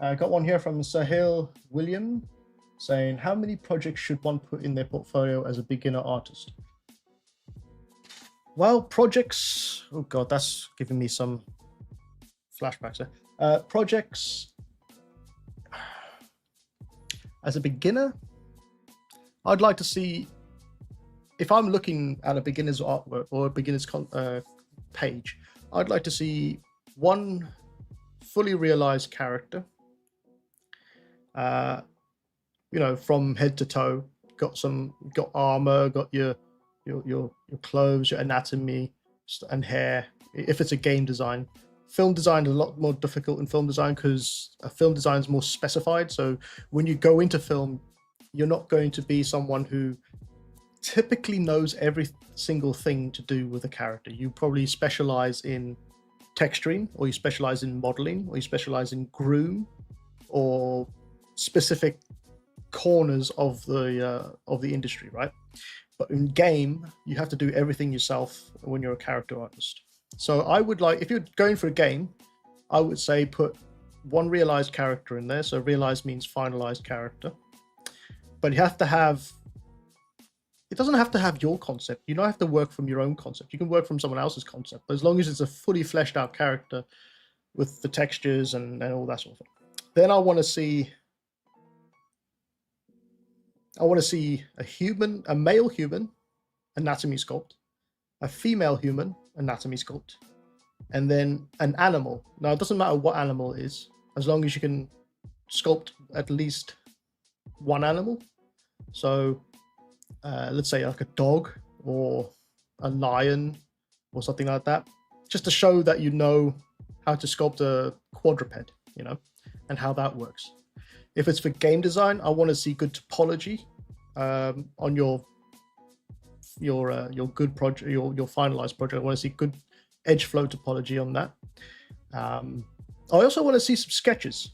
S1: I got one here from Sahil William, saying, "How many projects should one put in their portfolio as a beginner artist?" Well, projects. Oh God, that's giving me some flashbacks there. Projects. As a beginner, I'd like to see, if I'm looking at a beginner's artwork or a beginner's page, I'd like to see one fully realized character, you know, from head to toe. Got armor, got your clothes, your anatomy and hair. If it's a game design. Film design is a lot more difficult in film design because film design is more specified. So when you go into film, you're not going to be someone who typically knows every single thing to do with a character. You probably specialize in texturing, or you specialize in modeling, or you specialize in groom, or specific corners of the industry, right? But in game, you have to do everything yourself when you're a character artist. So I would like, if you're going for a game, I would say put one realized character in there. So realized means finalized character. But you have to have, it doesn't have to have your concept. You don't have to work from your own concept. You can work from someone else's concept, but as long as it's a fully fleshed out character with the textures and all that sort of thing. Then I want to see a male human anatomy sculpt, a female human anatomy sculpt, and then an animal. Now, it doesn't matter what animal it is, as long as you can sculpt at least one animal. So let's say like a dog or a lion or something like that, just to show that you know how to sculpt a quadruped, you know, and how that works. If it's for game design, I want to see good topology on your good project, your finalized project. I want to see good edge flow topology on that. I also want to see some sketches.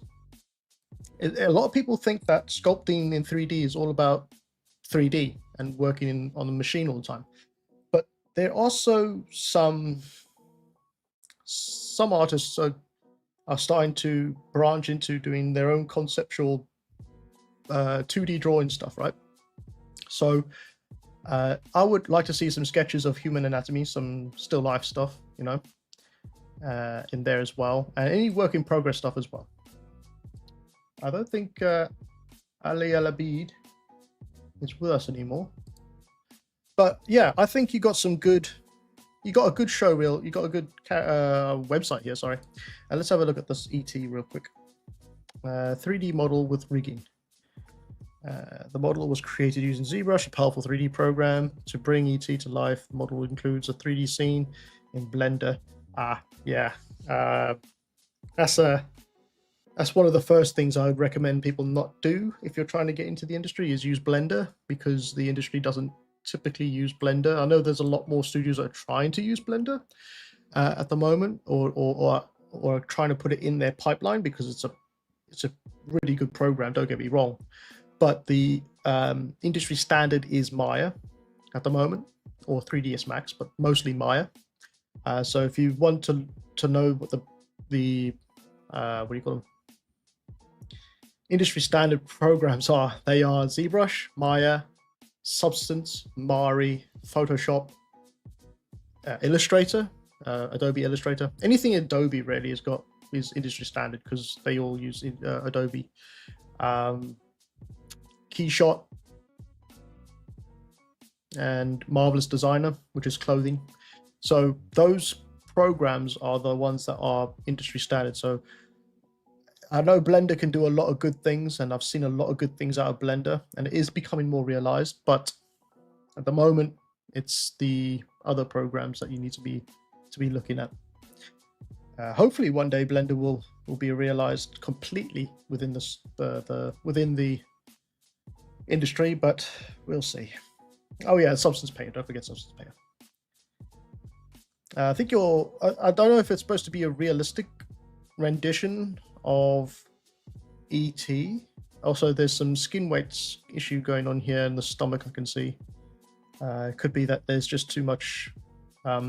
S1: A lot of people think that sculpting in 3D is all about 3D and working on the machine all the time, but there are also some artists are starting to branch into doing their own conceptual 2D drawing stuff, right? So I would like to see some sketches of human anatomy, some still life stuff, you know, in there as well, and any work in progress stuff as well. I don't think Ali Al Abid is with us anymore, but yeah, I think you got a good show reel. You got a good website here. Sorry, and let's have a look at this ET real quick. 3D model with rigging. The model was created using ZBrush, a powerful 3D program to bring ET to life. The model includes a 3D scene in Blender. That's one of the first things I would recommend people not do if you're trying to get into the industry, is use Blender, because the industry doesn't typically use Blender. I know there's a lot more studios that are trying to use Blender at the moment, or trying to put it in their pipeline, because it's a really good program, don't get me wrong. But the industry standard is Maya at the moment, or 3ds Max, but mostly Maya. So if you want to know what the what do you call them, industry standard programs are, they are ZBrush, Maya, Substance, Mari, Photoshop, Illustrator, Adobe Illustrator. Anything Adobe really is industry standard, because they all use Adobe. Keyshot, and Marvelous Designer, which is clothing. So those programs are the ones that are industry standard. So I know Blender can do a lot of good things, and I've seen a lot of good things out of Blender, and it is becoming more realized. But at the moment, it's the other programs that you need to be looking at. Hopefully, one day Blender will be realized completely within within the industry, but we'll see. Oh yeah, Substance Painter. Don't forget Substance Painter. I think I don't know if it's supposed to be a realistic rendition of ET. Also, there's some skin weights issue going on here in the stomach, I can see. It could be that there's just too much, what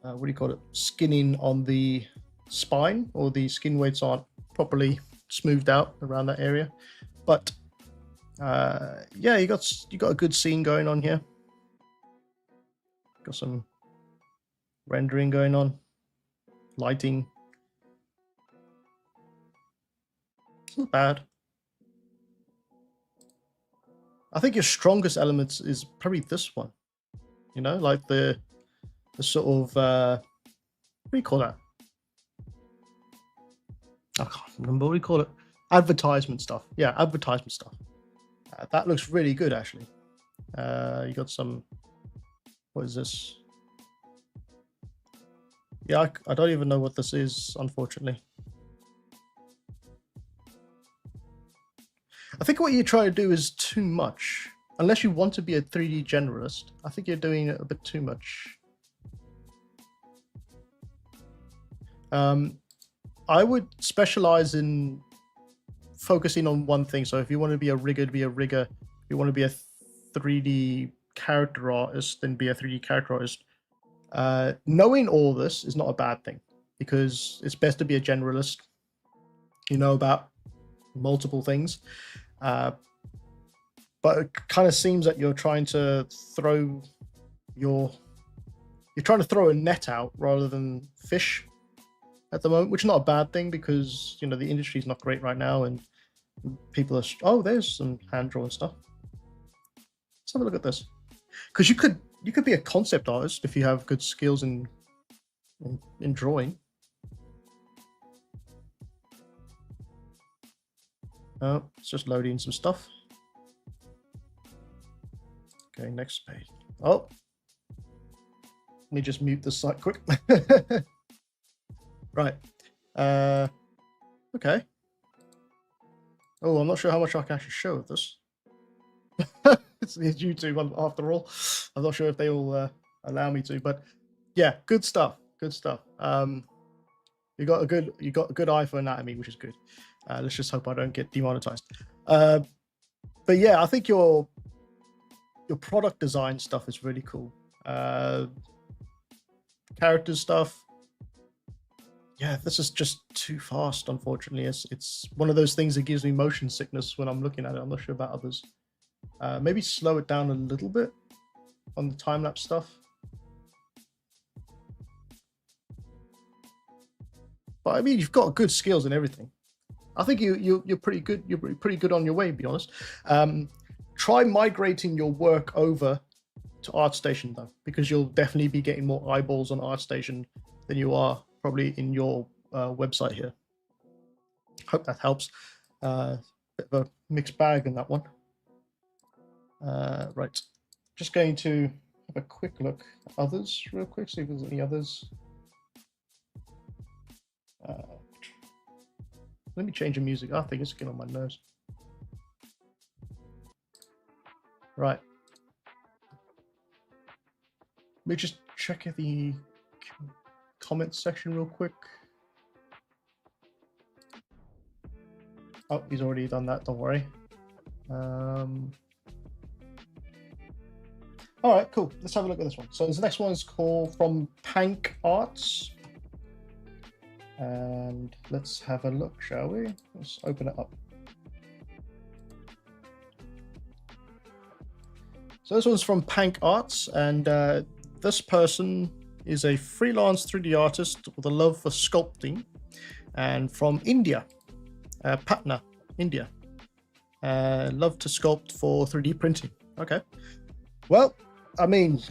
S1: do you call it, skinning on the spine, or the skin weights aren't properly smoothed out around that area. But yeah, you got a good scene going on here. Got some rendering going on, lighting. It's not bad. I think your strongest elements is probably this one. You know, like the sort of what do you call that? I can't remember what we call it. Advertisement stuff. Yeah, advertisement stuff. That looks really good, actually. You got some. What is this? Yeah, I don't even know what this is, unfortunately. I think what you try to do is too much. Unless you want to be a 3D generalist, I think you're doing it a bit too much. I would specialize in focusing on one thing. So if you want to be a rigger, be a rigger. If you want to be a 3D character artist, then be a 3D character artist. Knowing all this is not a bad thing, because it's best to be a generalist. You know about multiple things. But it kind of seems that you're trying to throw a net out rather than fish at the moment, which is not a bad thing, because you know the industry is not great right now, and people are there's some hand drawn stuff. Let's have a look at this, because you could be a concept artist if you have good skills in drawing. Oh, it's just loading some stuff. Okay, next page. Oh, let me just mute this site quick. Right. Okay. Oh, I'm not sure how much I can actually show of this. It's YouTube after all. I'm not sure if they will allow me to, but yeah, good stuff. Good stuff. You got a good eye for anatomy, which is good. Let's just hope I don't get demonetized. But yeah, I think your product design stuff is really cool. Character stuff. Yeah, this is just too fast, unfortunately. It's one of those things that gives me motion sickness when I'm looking at it. I'm not sure about others. Maybe slow it down a little bit on the time-lapse stuff. But I mean, you've got good skills and everything. I think you're pretty good. You're pretty good on your way, to be honest. Try migrating your work over to ArtStation though, because you'll definitely be getting more eyeballs on ArtStation than you are probably in your website here. Hope that helps. Bit of a mixed bag in that one. Right, just going to have a quick look at others real quick, see if there's any others. Let me change the music. I think it's getting on my nerves. Right. Let me just check the comments section real quick. Oh, he's already done that, don't worry. All right, cool. Let's have a look at this one. So this next one is called From Pank Arts. And let's have a look, shall we? Let's open it up. So this one's from Pank Arts, and this person is a freelance 3D artist with a love for sculpting, and from India, Patna, India. Love to sculpt for 3D printing. Okay. Well, I mean,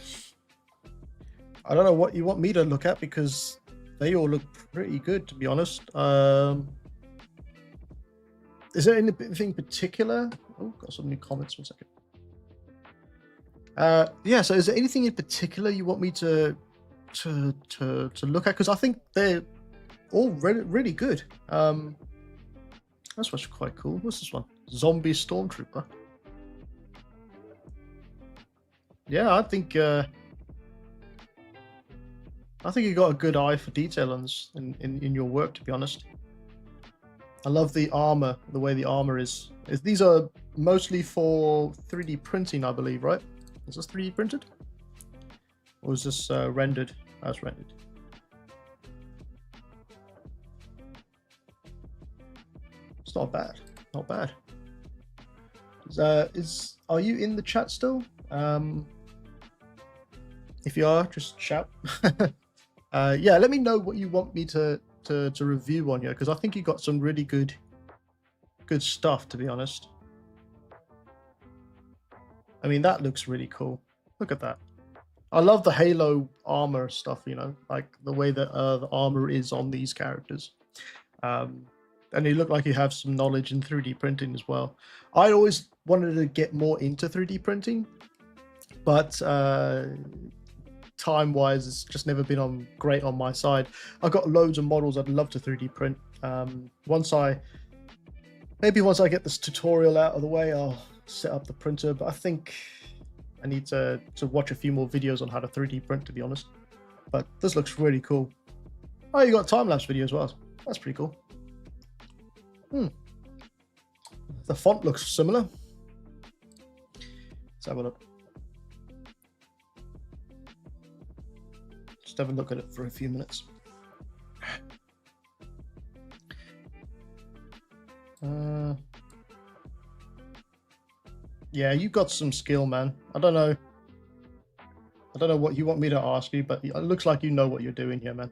S1: I don't know what you want me to look at because they all look pretty good, to be honest. Is there anything particular? Oh, got some new comments. 1 second. Yeah. So, is there anything in particular you want me to look at? Because I think they're all really good. That's what's quite cool. What's this one? Zombie Stormtrooper. Yeah, I think you got a good eye for detail on this in your work, to be honest. I love the armor, the way the armor is. These are mostly for 3D printing, I believe, right? Is this 3D printed? Or is this rendered? As rendered. It's not bad. Not bad. Are you in the chat still? If you are, just shout. Yeah, let me know what you want me to review on you, because I think you got some really good stuff, to be honest. I mean, that looks really cool. Look at that. I love the Halo armor stuff, you know, like the way that the armor is on these characters. And you look like you have some knowledge in 3D printing as well. I always wanted to get more into 3D printing, but time-wise, it's just never been great on my side. I've got loads of models I'd love to 3D print. Once I get this tutorial out of the way, I'll set up the printer. But I think I need to watch a few more videos on how to 3D print, to be honest. But this looks really cool. Oh, you got time-lapse video as well. That's pretty cool. The font looks similar. Let's have a look. Just have a look at it for a few minutes. Yeah, you got some skill, man. I don't know what you want me to ask you, but it looks like you know what you're doing here, man.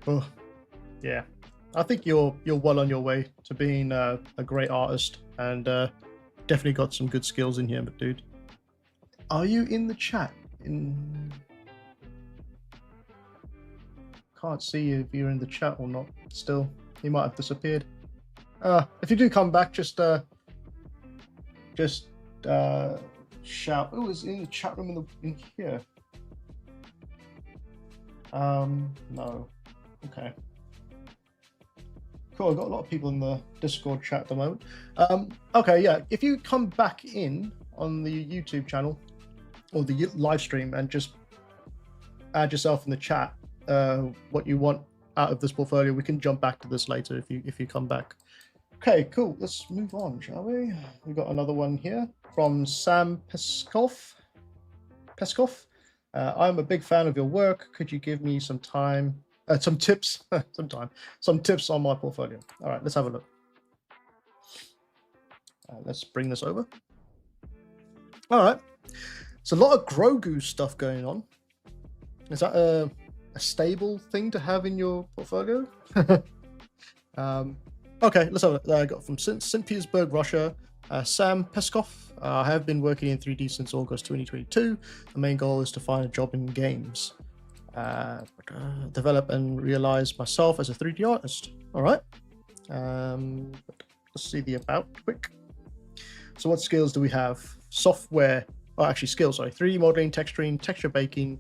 S1: Oh, yeah. I think you're well on your way to being a great artist, and definitely got some good skills in here, but dude. Are you in the chat? Can't see if you're in the chat or not. Still, you might have disappeared. If you do come back, just shout. Oh, it's in the chat room in here. No. Okay. Cool, I've got a lot of people in the Discord chat at the moment. Okay, yeah, if you come back in on the YouTube channel or the live stream and just add yourself in the chat, what you want out of this portfolio, we can jump back to this later if you come back. Okay, cool, let's move on, shall we? We've got another one here from Sam Peskov. I'm a big fan of your work. Could you give me some tips on my portfolio? All right, let's have a look. Let's bring this over. All right, it's a lot of Grogu stuff going on. Is that a stable thing to have in your portfolio? Okay, let's have a look. I got from St. Petersburg, Russia. Sam Peskov. I have been working in 3D since August 2022. The main goal is to find a job in games. Develop and realize myself as a 3D artist. All right. Let's see the about quick. So what skills do we have? Software, skills, sorry. 3D modeling, texturing, texture baking,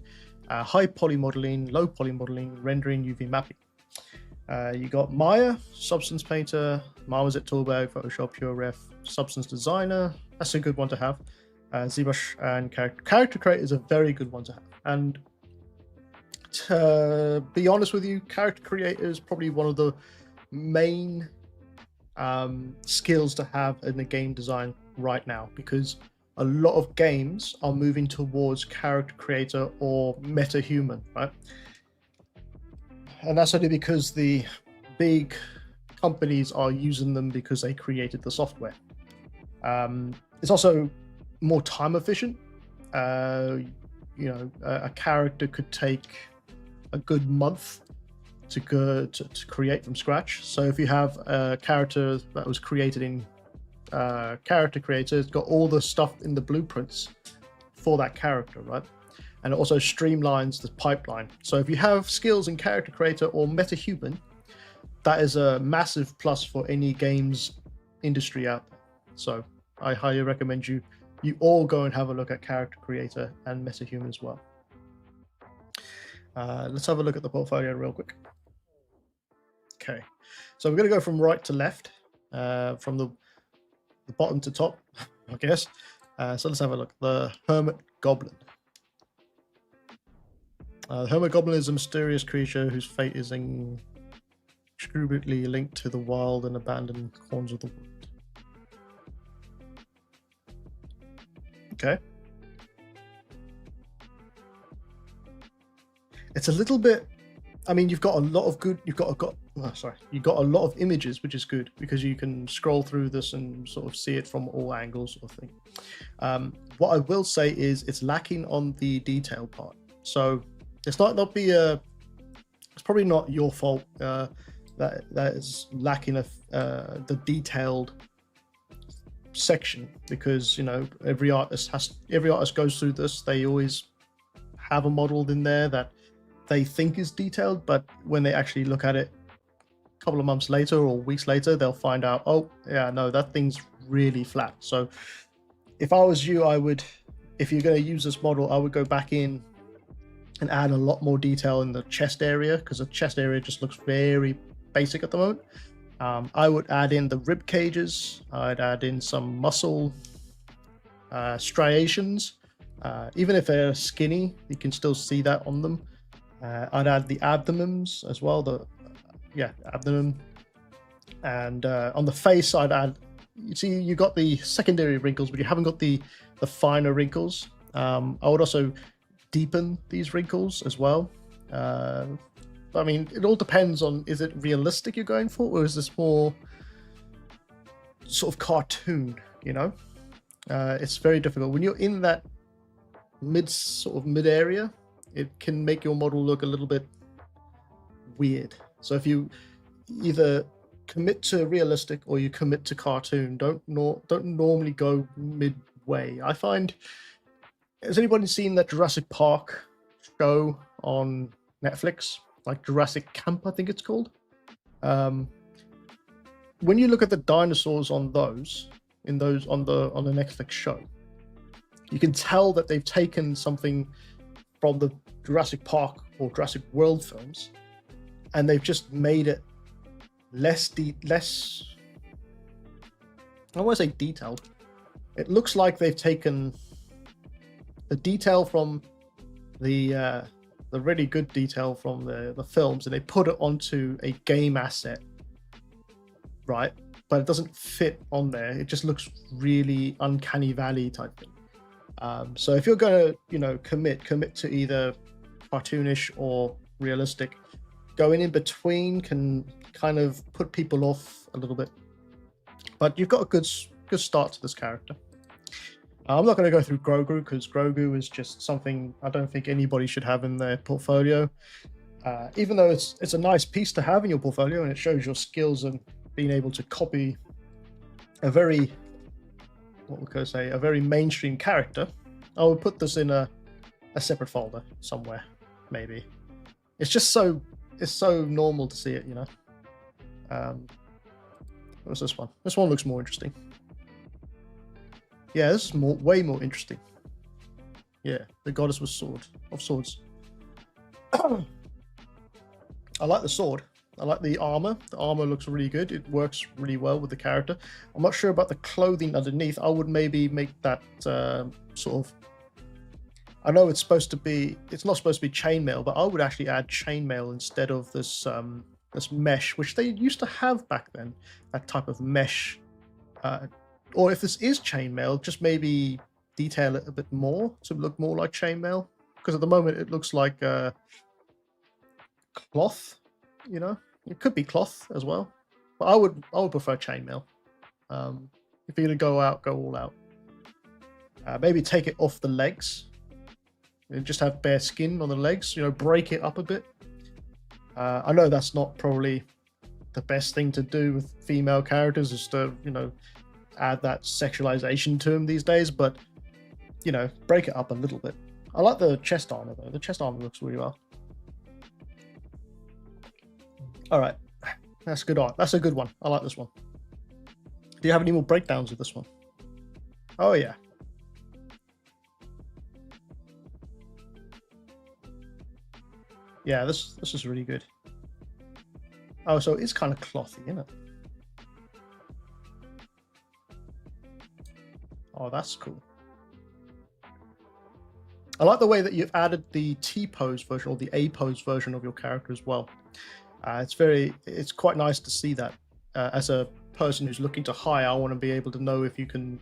S1: high poly modeling, low poly modeling, rendering, UV mapping. You got Maya, Substance Painter, Marmoset Toolbag, Photoshop, PureRef, Substance Designer. That's a good one to have. ZBrush and Character Creator is a very good one to have. And to be honest with you, Character Creator is probably one of the main skills to have in the game design right now, because a lot of games are moving towards Character Creator or MetaHuman, right? And that's only because the big companies are using them because they created the software. It's also more time efficient. A character could take a good month to create from scratch. So if you have a character that was created in Character Creator, it's got all the stuff in the blueprints for that character, right? And it also streamlines the pipeline. So if you have skills in Character Creator or MetaHuman, that is a massive plus for any games industry out there. So I highly recommend you all go and have a look at Character Creator and MetaHuman as well. Let's have a look at the portfolio real quick. Okay, so we're going to go from right to left, from the bottom to top, I guess. So let's have a look. The Hermit Goblin. The Hermit Goblin is a mysterious creature whose fate is inextricably linked to the wild and abandoned corners of the world. Okay. It's a little bit. I mean, you've got a lot of good. You've got a lot of images, which is good because you can scroll through this and sort of see it from all angles, sort of thing. What I will say is it's lacking on the detail part. So it's not be a. It's probably not your fault that is lacking the detailed section, because every artist goes through this. They always have a model in there that they think is detailed, but when they actually look at it a couple of months later or weeks later, they'll find out, oh yeah, no, that thing's really flat. So if I was you, if you're going to use this model, I would go back in and add a lot more detail in the chest area, because the chest area just looks very basic at the moment. I would add in the rib cages. I'd add in some muscle striations. Even if they're skinny, you can still see that on them. I'd add the abdomens as well. Abdomen. And on the face, I'd add. You see, you got the secondary wrinkles, but you haven't got the finer wrinkles. I would also deepen these wrinkles as well. I mean, it all depends on, is it realistic you're going for, or is this more sort of cartoon? It's very difficult when you're in that mid area. It can make your model look a little bit weird. So if you either commit to realistic or you commit to cartoon, don't normally go midway. I find, has anybody seen that Jurassic Park show on Netflix, like Jurassic Camp, I think it's called? When you look at the dinosaurs on the Netflix show, you can tell that they've taken something from the Jurassic Park or Jurassic World films, and they've just made it less. I want to say detailed. It looks like they've taken the detail from the really good detail from the films, and they put it onto a game asset, right? But it doesn't fit on there. It just looks really uncanny valley type thing. So if you're going to, commit to either cartoonish or realistic, going in between can kind of put people off a little bit. But you've got a good start to this character. I'm not going to go through Grogu, because Grogu is just something I don't think anybody should have in their portfolio. Even though it's a nice piece to have in your portfolio, and it shows your skills and being able to copy a very mainstream character, I would put this in a separate folder somewhere, maybe. It's so normal to see it, What's this one? This one looks more interesting. Yeah, this is way more interesting. Yeah, the goddess of swords. I like the sword. I like the armor. The armor looks really good. It works really well with the character. I'm not sure about the clothing underneath. I would maybe make that sort of. I know it's not supposed to be chainmail, but I would actually add chainmail instead of this mesh, which they used to have back then. That type of mesh, or if this is chainmail, just maybe detail it a bit more to look more like chainmail. Because at the moment it looks like cloth. It could be cloth as well, but I would prefer chainmail. If you're gonna go all out. Maybe take it off the legs and just have bare skin on the legs. Break it up a bit. I know that's not probably the best thing to do with female characters, is to, you know, add that sexualization to them these days, but, you know, break it up a little bit. I like the chest armor though. The chest armor looks really well. All right, that's good art. That's a good one. I like this one. Do you have any more breakdowns of this one? Oh yeah. Yeah, this is really good. Oh, so it's kind of clothy, isn't it? Oh, that's cool. I like the way that you've added the T-pose version or the A-pose version of your character as well. It's quite nice to see that. As a person who's looking to hire, I want to be able to know if you can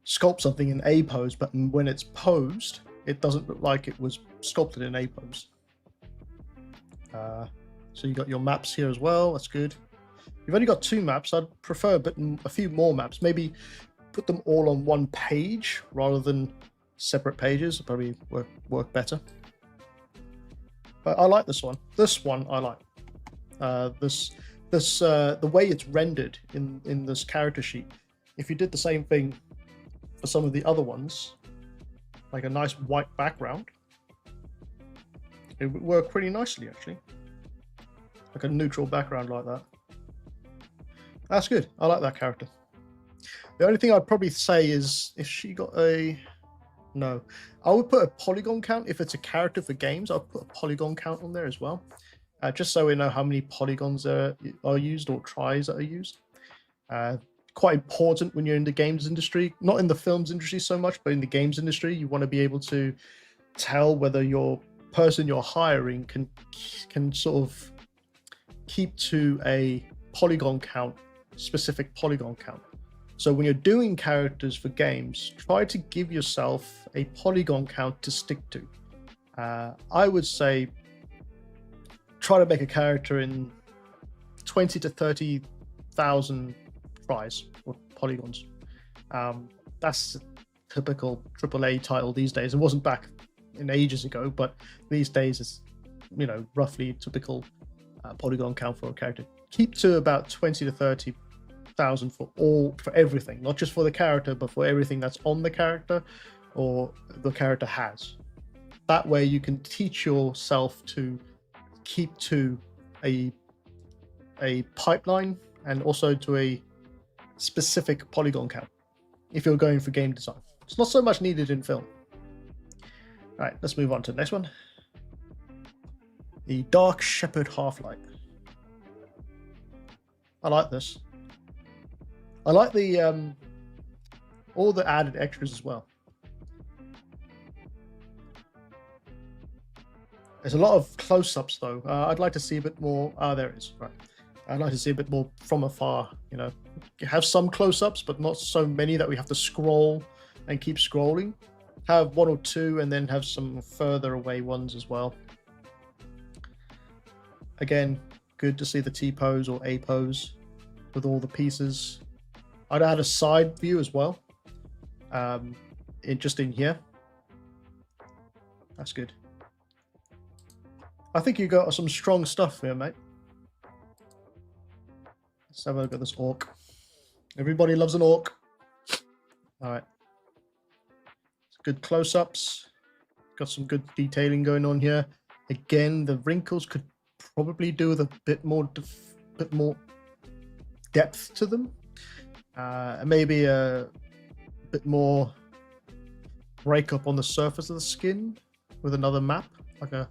S1: sculpt something in A-pose, but when it's posed, it doesn't look like it was sculpted in A-pose. So you got your maps here as well. That's good. You've only got 2 maps. I'd prefer a few more maps. Maybe put them all on one page rather than separate pages. It'd probably work better. But I like this one. This one I like. The way it's rendered in this character sheet. If you did the same thing for some of the other ones, like a nice white background, it would work pretty nicely actually. Like a neutral background like that. That's good. I like that character. The only thing I'd probably say is if she got a... No. I would put a polygon count. If it's a character for games, I'll put a polygon count on there as well. Just so we know how many polygons are used or tries that are used. Quite important when you're in the games industry. Not in the films industry so much, but in the games industry, you want to be able to tell whether your person you're hiring can sort of keep to a polygon count, specific polygon count. So when you're doing characters for games, try to give yourself a polygon count to stick to. I would say try to make a character in 20 to 30,000 tries or polygons. That's a typical AAA title these days. It wasn't back in ages ago, but these days it's, you know, roughly typical polygon count for a character. Keep to about 20 to 30,000 for everything, not just for the character, but for everything that's on the character or the character has. That way you can teach yourself to keep to a pipeline and also to a specific polygon count if you're going for game design. It's not so much needed in film. All right, let's move on to the next one. The Dark Shepherd Half-Light. I like this. I like the all the added extras as well. There's a lot of close-ups though. I'd like to see a bit more. There it is. Right. I'd like to see a bit more from afar. You know, you have some close-ups, but not so many that we have to scroll and keep scrolling. Have 1 or 2, and then have some further away ones as well. Again, good to see the T-pose or A-pose with all the pieces. I'd add a side view as well. Just in here. That's good. I think you got some strong stuff here, mate. Let's have a look at this orc. Everybody loves an orc. All right. Good close-ups. Got some good detailing going on here. Again, the wrinkles could probably do with a bit more depth to them. Maybe a bit more breakup on the surface of the skin with another map, like a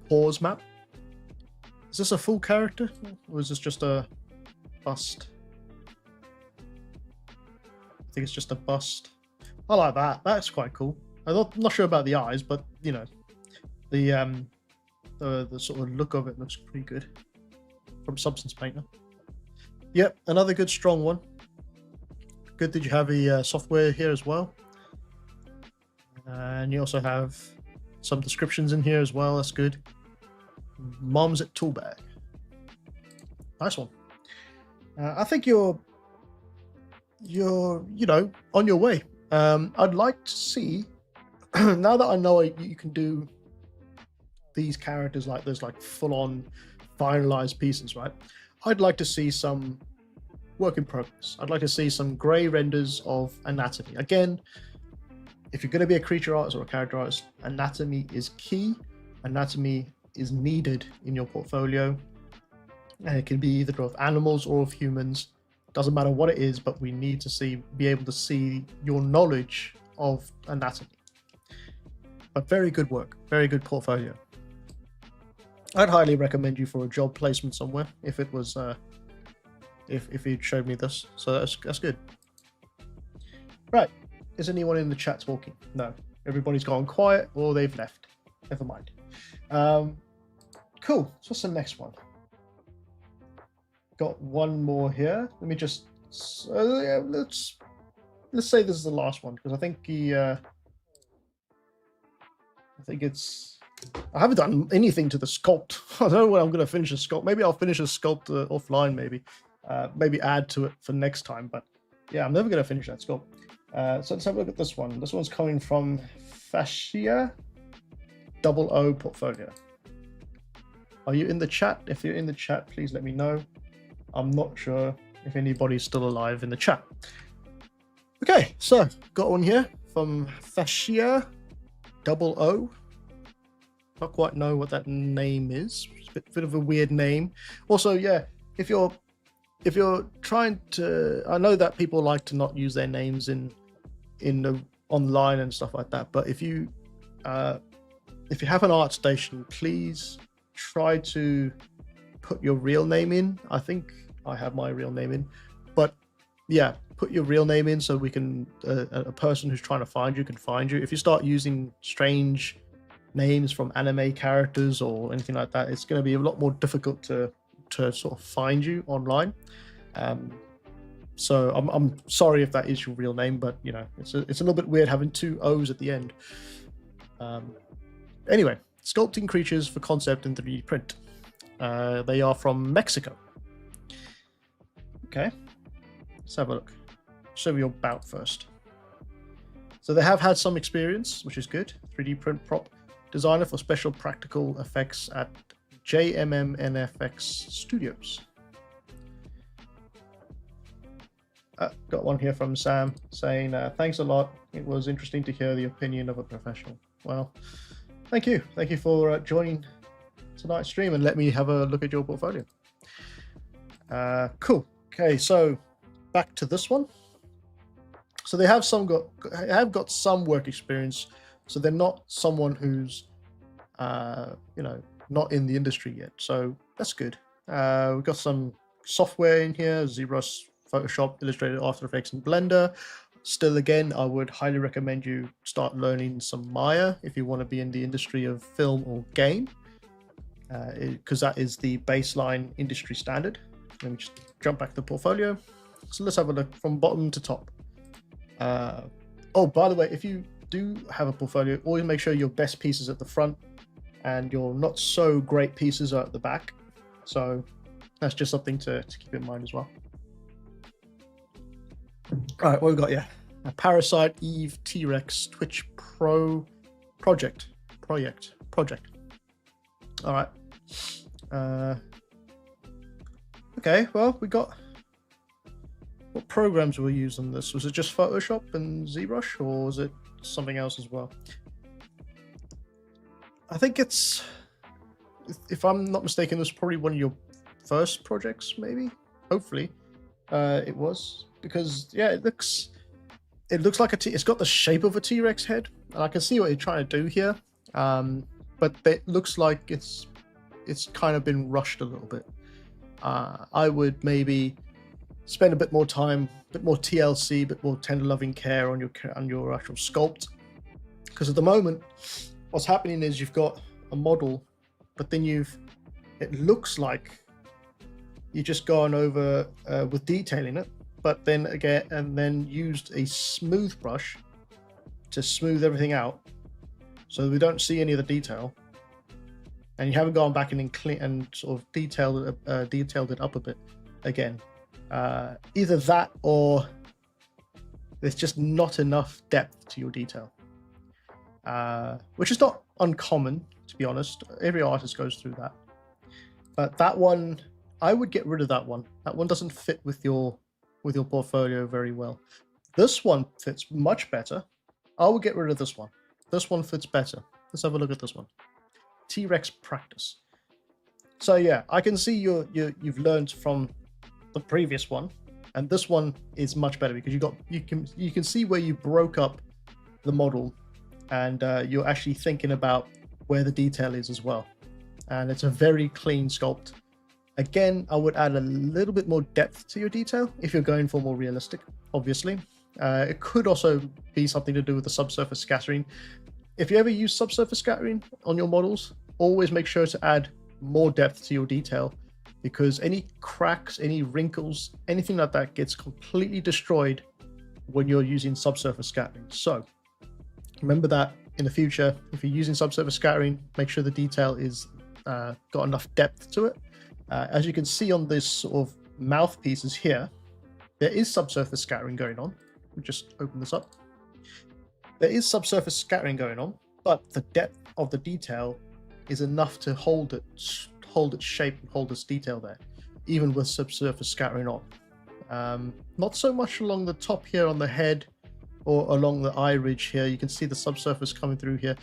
S1: pause map. Is this a full character or is this just a bust? I think it's just a bust. I like that. That's quite cool. I'm not sure about the eyes, but you know, the sort of look of it looks pretty good from Substance Painter. Yep, another good strong one. Good that you have the software here as well, and you also have some descriptions in here as well. That's good. Mom's at Toolbag. Nice one. I think you're you know, on your way. I'd like to see, now that I know you can do these characters like this, like full-on finalized pieces, right? I'd like to see some work in progress. I'd like to see some gray renders of anatomy. Again, if you're going to be a creature artist or a character artist, anatomy is key. Anatomy is needed in your portfolio. And it can be either of animals or of humans. Doesn't matter what it is, but we need to be able to see your knowledge of anatomy. But very good work, very good portfolio. I'd highly recommend you for a job placement somewhere if it was if you'd showed me this. So that's good. Right. Is anyone in the chat talking? No. Everybody's gone quiet or they've left. Never mind. Cool. So what's the next one? Got one more here. Let me just yeah, let's say this is the last one because I think I haven't done anything to the sculpt. I don't know when I'm going to finish the sculpt. Maybe I'll finish the sculpt offline. Maybe add to it for next time. But yeah, I'm never going to finish that sculpt. So let's have a look at this one. This one's coming from Fascia 00 Portfolio. Are you in the chat? If you're in the chat, please let me know. I'm not sure if anybody's still alive in the chat. Okay, so got one here from Fascia 00. Not quite know what that name is. It's a bit of a weird name. Also, yeah, if you're trying to, I know that people like to not use their names in the online and stuff like that. But if you have an art station, please try to put your real name in. I think I have my real name in, but yeah, put your real name in so we can a person who's trying to find you can find you. If you start using strange names from anime characters or anything like that, it's going to be a lot more difficult to sort of find you online. So I'm sorry if that is your real name, but you know it's a little bit weird having two O's at the end. Anyway, sculpting creatures for concept in 3D print. They are from Mexico. Okay, let's have a look. Show me your about first. So they have had some experience, which is good. 3D print prop designer for special practical effects at JMMNFX Studios. Got one here from Sam saying, thanks a lot. It was interesting to hear the opinion of a professional. Well, thank you. Thank you for joining tonight's stream and let me have a look at your portfolio. Cool. Okay, so back to this one. So they have got some work experience. So they're not someone who's, not in the industry yet. So that's good. We've got some software in here: ZBrush, Photoshop, Illustrator, After Effects, and Blender. Still, again, I would highly recommend you start learning some Maya if you want to be in the industry of film or game, because that is the baseline industry standard. Let me just jump back to the portfolio. So let's have a look from bottom to top. Oh, by the way, if you do have a portfolio, always make sure your best pieces at the front and your not so great pieces are at the back. So that's just something to keep in mind as well. All right, what we've got here? A Parasite Eve T-Rex Twitch Pro project. All right. Okay, well, we got... What programs were used on this? Was it just Photoshop and ZBrush, or was it something else as well? I think it's, if I'm not mistaken, it was probably one of your first projects, maybe. Hopefully, it was, because yeah, it looks like it's got the shape of a T-Rex head, and I can see what you're trying to do here. But it looks like it's kind of been rushed a little bit. I would maybe spend a bit more time, a bit more TLC, a bit more tender loving care on your actual sculpt, because at the moment what's happening is you've got a model, but then it looks like you're just going over with detailing it, but then again, and then used a smooth brush to smooth everything out so we don't see any of the detail, and you haven't gone back and sort of detailed it up a bit again. Either that or there's just not enough depth to your detail, which is not uncommon, to be honest. Every artist goes through that. But that one, I would get rid of that one. That one doesn't fit with your portfolio very well. This one fits much better. I will get rid of this one. This one fits better. Let's have a look at this one. T-Rex practice. So yeah, I can see you've learned from the previous one, and this one is much better because you can see where you broke up the model, and you're actually thinking about where the detail is as well. And it's a very clean sculpt. Again, I would add a little bit more depth to your detail if you're going for more realistic, obviously. It could also be something to do with the subsurface scattering. If you ever use subsurface scattering on your models, always make sure to add more depth to your detail, because any cracks, any wrinkles, anything like that gets completely destroyed when you're using subsurface scattering. So remember that in the future, if you're using subsurface scattering, make sure the detail is got enough depth to it. As you can see on this sort of mouthpieces here, there is subsurface scattering going on. We'll just open this up. There is subsurface scattering going on, but the depth of the detail is enough to hold its shape and hold its detail there, even with subsurface scattering on. Not so much along the top here on the head or along the eye ridge here. You can see the subsurface coming through here.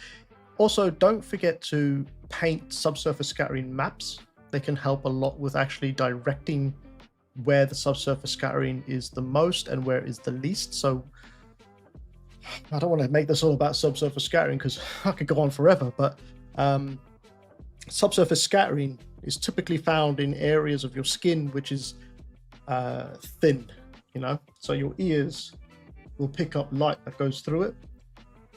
S1: Also, don't forget to paint subsurface scattering maps. They can help a lot with actually directing where the subsurface scattering is the most and where it is the least. So I don't want to make this all about subsurface scattering because I could go on forever, but subsurface scattering is typically found in areas of your skin which is thin, you know, so your ears will pick up light that goes through it.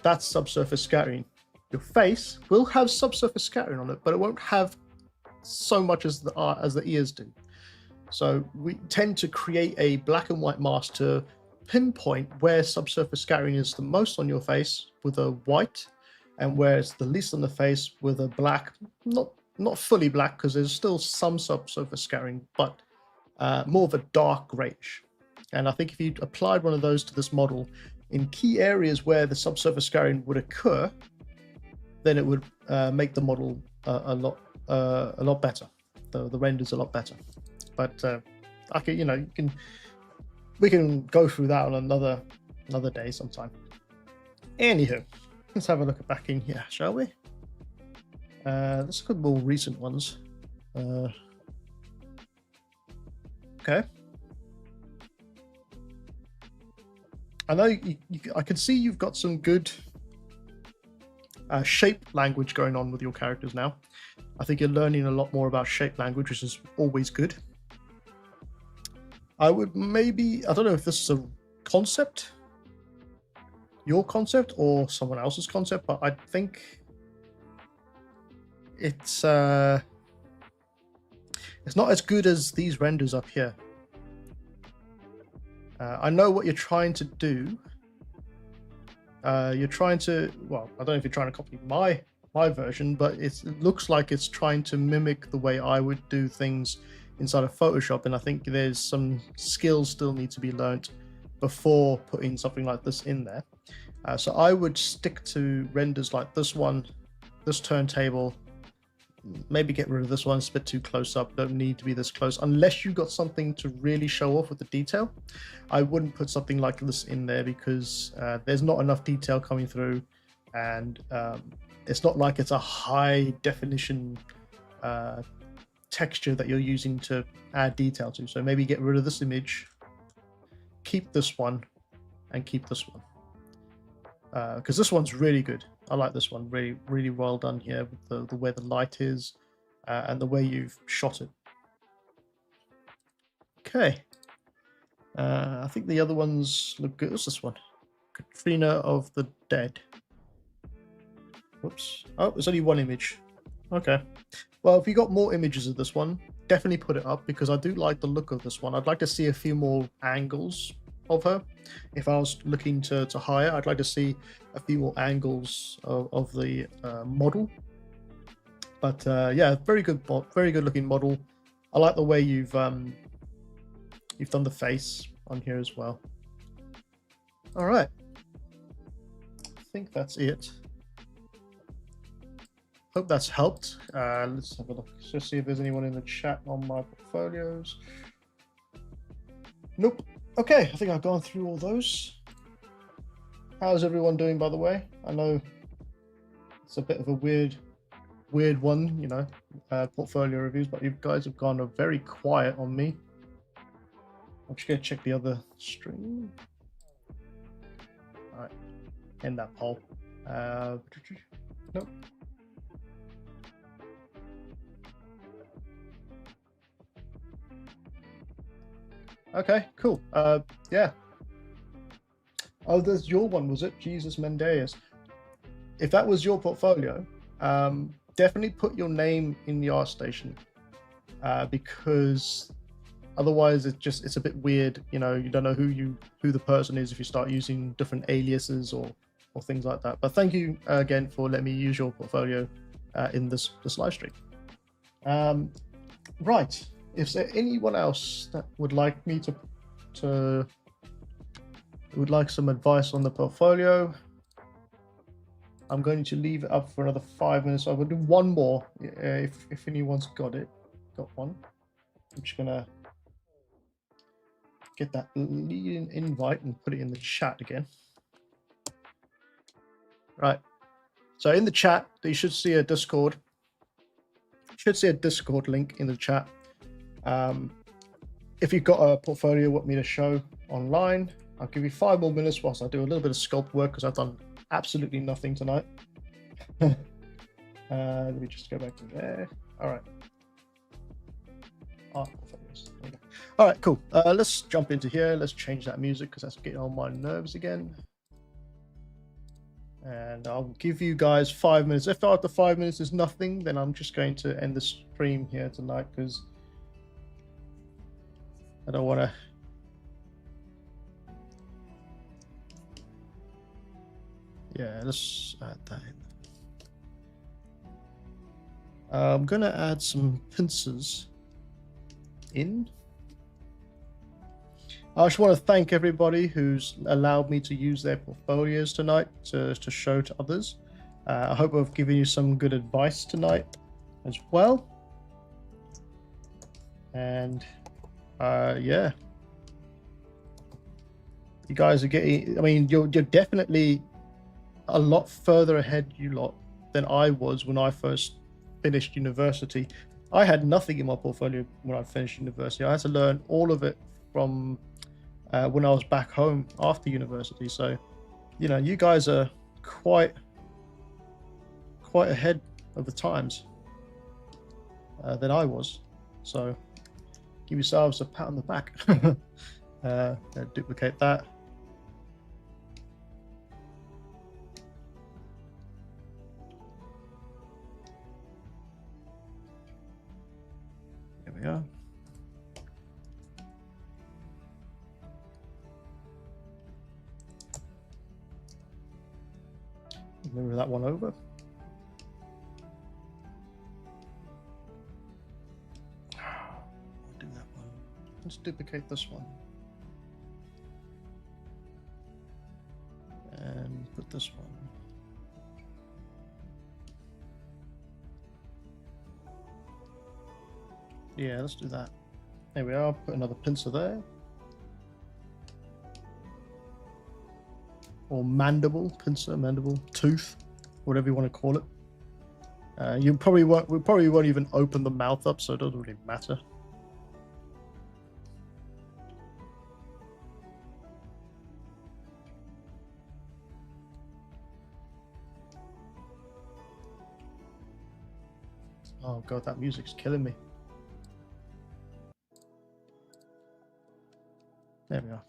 S1: That's subsurface scattering. Your face will have subsurface scattering on it, but it won't have so much as the ears do. So we tend to create a black and white mask to pinpoint where subsurface scattering is the most on your face with a white, and where it's the least on the face with a black, not fully black because there's still some subsurface scattering, but more of a dark grayish. And I think if you applied one of those to this model in key areas where the subsurface scattering would occur, then it would make the model a lot better. The render's a lot better. But I can, we can go through that on another day sometime. Anywho, let's have a look back in here, shall we? Let's look at more recent ones. Okay. I know I can see you've got some good shape language going on with your characters now. I think you're learning a lot more about shape language, which is always good. I would maybe, I don't know if this is a concept, your concept or someone else's concept, but I think it's not as good as these renders up here. I know what you're trying to do. You're trying to, well, I don't know if you're trying to copy my version, but it looks like it's trying to mimic the way I would do things inside of Photoshop, and I think there's some skills still need to be learnt before putting something like this in there. So I would stick to renders like this one, this turntable. Maybe get rid of this one, it's a bit too close up, don't need to be this close unless you got something to really show off with the detail. I wouldn't put something like this in there because there's not enough detail coming through, and it's not like it's a high definition texture that you're using to add detail to. So maybe get rid of this image, keep this one, and keep this one, because this one's really good. I like this one, really, really well done here with the way the light is and the way you've shot it. Okay, I think the other ones look good. What's this one? Katrina of the Dead. Whoops. Oh, there's only one image. Okay. Well, if you got more images of this one, definitely put it up because I do like the look of this one. I'd like to see a few more angles of her. If I was looking to hire, I'd like to see a few more angles of the model. But yeah, very good looking model. I like the way you've done the face on here as well. All right, I think that's it. hope that's helped. Let's have a look. Just see if there's anyone in the chat on my portfolios. Nope. Okay, I think I've gone through all those. How's everyone doing, by the way? I know it's a bit of a weird one, you know, portfolio reviews, but you guys have gone very quiet on me. I'm just gonna check the other stream. All right, end that poll. Nope. Okay, cool. Yeah. Oh, there's your one, was it? Jesus Mendeus. If that was your portfolio, definitely put your name in the art station, because otherwise it's a bit weird. You know, you don't know who the person is if you start using different aliases or things like that. But thank you again for letting me use your portfolio in this live stream. Right. Is there anyone else that would like me to would like some advice on the portfolio? I'm going to leave it up for another 5 minutes. I will do one more if anyone's got one. I'm just gonna get that lead-in invite and put it in the chat again. Right. So in the chat, you should see a Discord. You should see a Discord link in the chat. If you've got a portfolio you want me to show online, I'll give you 5 more minutes whilst I do a little bit of sculpt work because I've done absolutely nothing tonight. Let me just go back to there. All right. Art portfolios. There you go. All right, cool. Let's jump into here. Let's change that music because that's getting on my nerves again. And I'll give you guys 5 minutes. If after 5 minutes is nothing, then I'm just going to end the stream here tonight because I don't want to. Yeah, let's add that in. I'm going to add some pincers in. I just want to thank everybody who's allowed me to use their portfolios tonight to show to others. I hope I've given you some good advice tonight as well. And yeah, you guys are getting, I mean, you're definitely a lot further ahead, you lot, than I was when I first finished university. I had nothing in my portfolio when I finished university. I had to learn all of it from when I was back home after university. So, you know, you guys are quite ahead of the times than I was. So give yourselves a pat on the back. Duplicate that. There we are. Move that one over. I'll do that one. Let's duplicate this one. And put this one. Yeah, let's do that. There we are. Put another pincer there. Or mandible, pincer, mandible, tooth, whatever you want to call it. We probably won't even open the mouth up, so it doesn't really matter. Oh god, that music's killing me. There we are.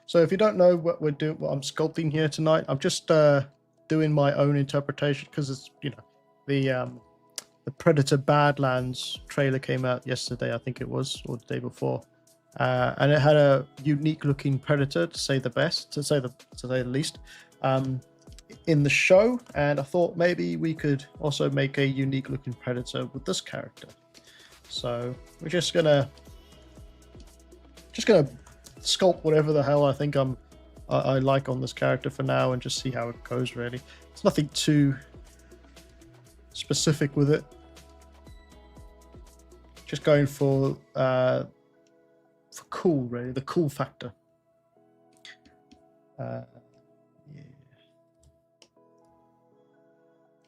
S1: So if you don't know what we're doing, what I'm sculpting here tonight, I'm just doing my own interpretation because it's, you know, the Predator Badlands trailer came out yesterday, I think it was, or the day before, and it had a unique looking Predator, to say the least, in the show, and I thought maybe we could also make a unique looking Predator with this character. So we're just gonna sculpt whatever the hell I think I'm I like on this character for now, and just see how it goes. Really, it's nothing too specific with it. Just going for cool, really, the cool factor. Yeah.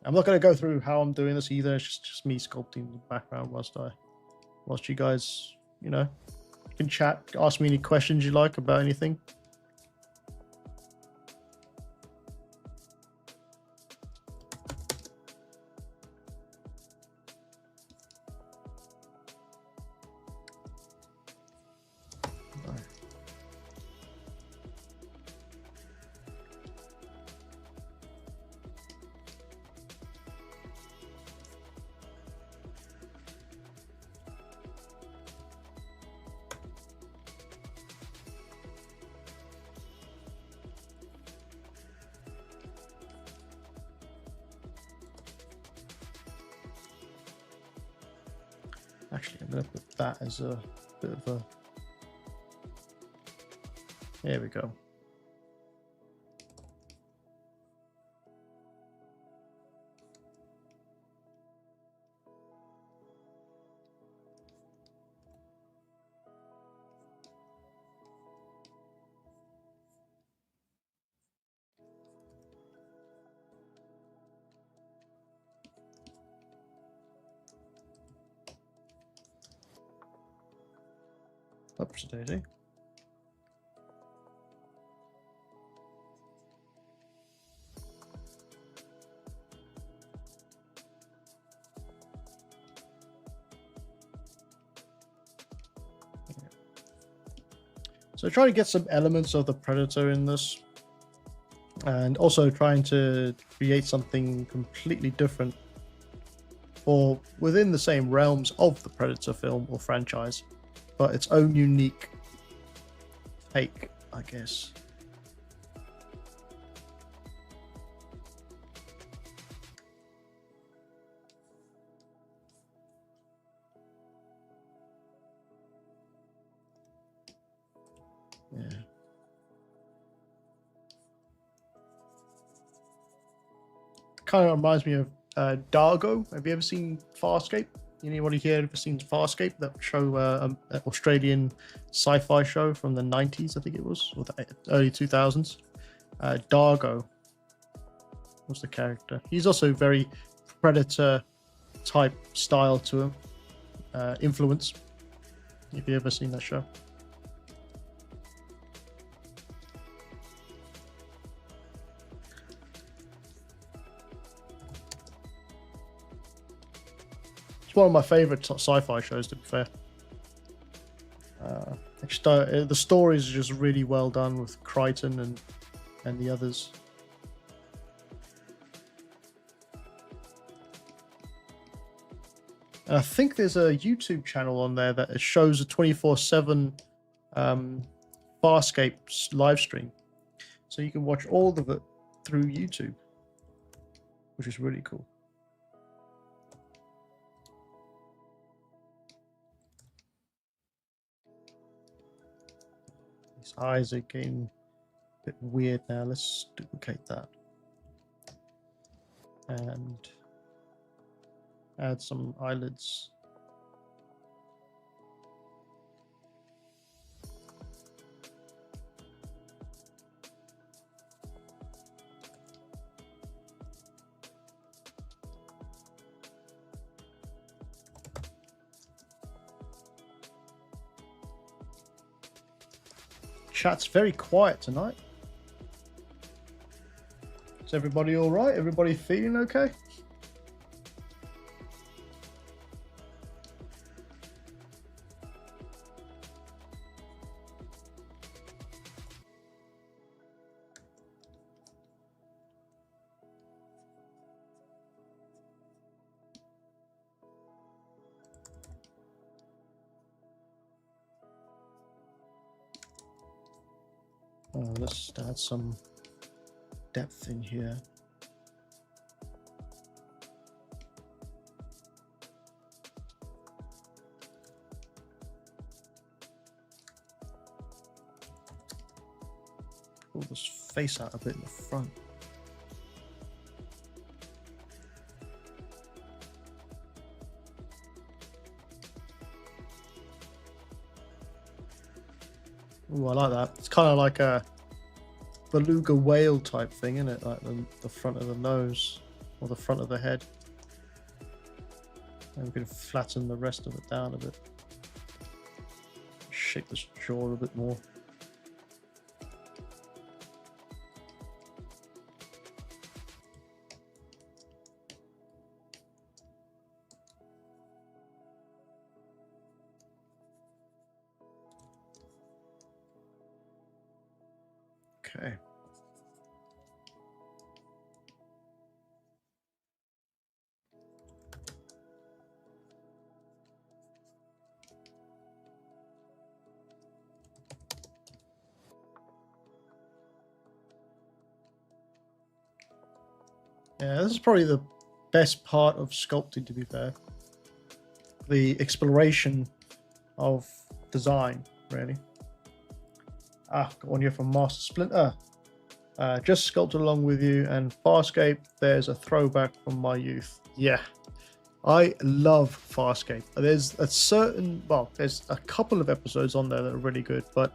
S1: I'm not going to go through how I'm doing this either. It's just me sculpting the background whilst you guys, you know, can chat, ask me any questions you like about anything. Actually, I'm going to put that as a bit of a... There we go. Oops, daisy. So trying to get some elements of the Predator in this, and also trying to create something completely different or within the same realms of the Predator film or franchise, but its own unique take, I guess. Yeah. Kind of reminds me of Dargo. Have you ever seen Farscape? Anybody here ever seen Farscape? That show, an Australian sci-fi show from the 90s, I think it was, or the early 2000s. Dargo was the character. He's also very Predator type style to him, influence. If you ever seen that show. It's one of my favorite sci-fi shows, to be fair. The stories are just really well done with Crichton and the others. And I think there's a YouTube channel on there that shows a 24/7 Farscape live stream, so you can watch all of it through YouTube, which is really cool. His eyes are getting a bit weird now. Let's duplicate that and add some eyelids. Chat's very quiet tonight. Is everybody all right? Everybody feeling okay? Let's add some depth in here. pull this face out a bit in the front. Ooh, I like that. It's kind of like a beluga whale type thing, isn't it? Like the front of the nose or the front of the head. And we can flatten the rest of it down a bit. Shake this jaw a bit more. Okay. Yeah, this is probably the best part of sculpting, to be fair. The exploration of design, really. Got one here from Master Splinter. Just sculpted along with you, and Farscape, there's a throwback from my youth. Yeah, I love Farscape. There's a couple of episodes on there that are really good, but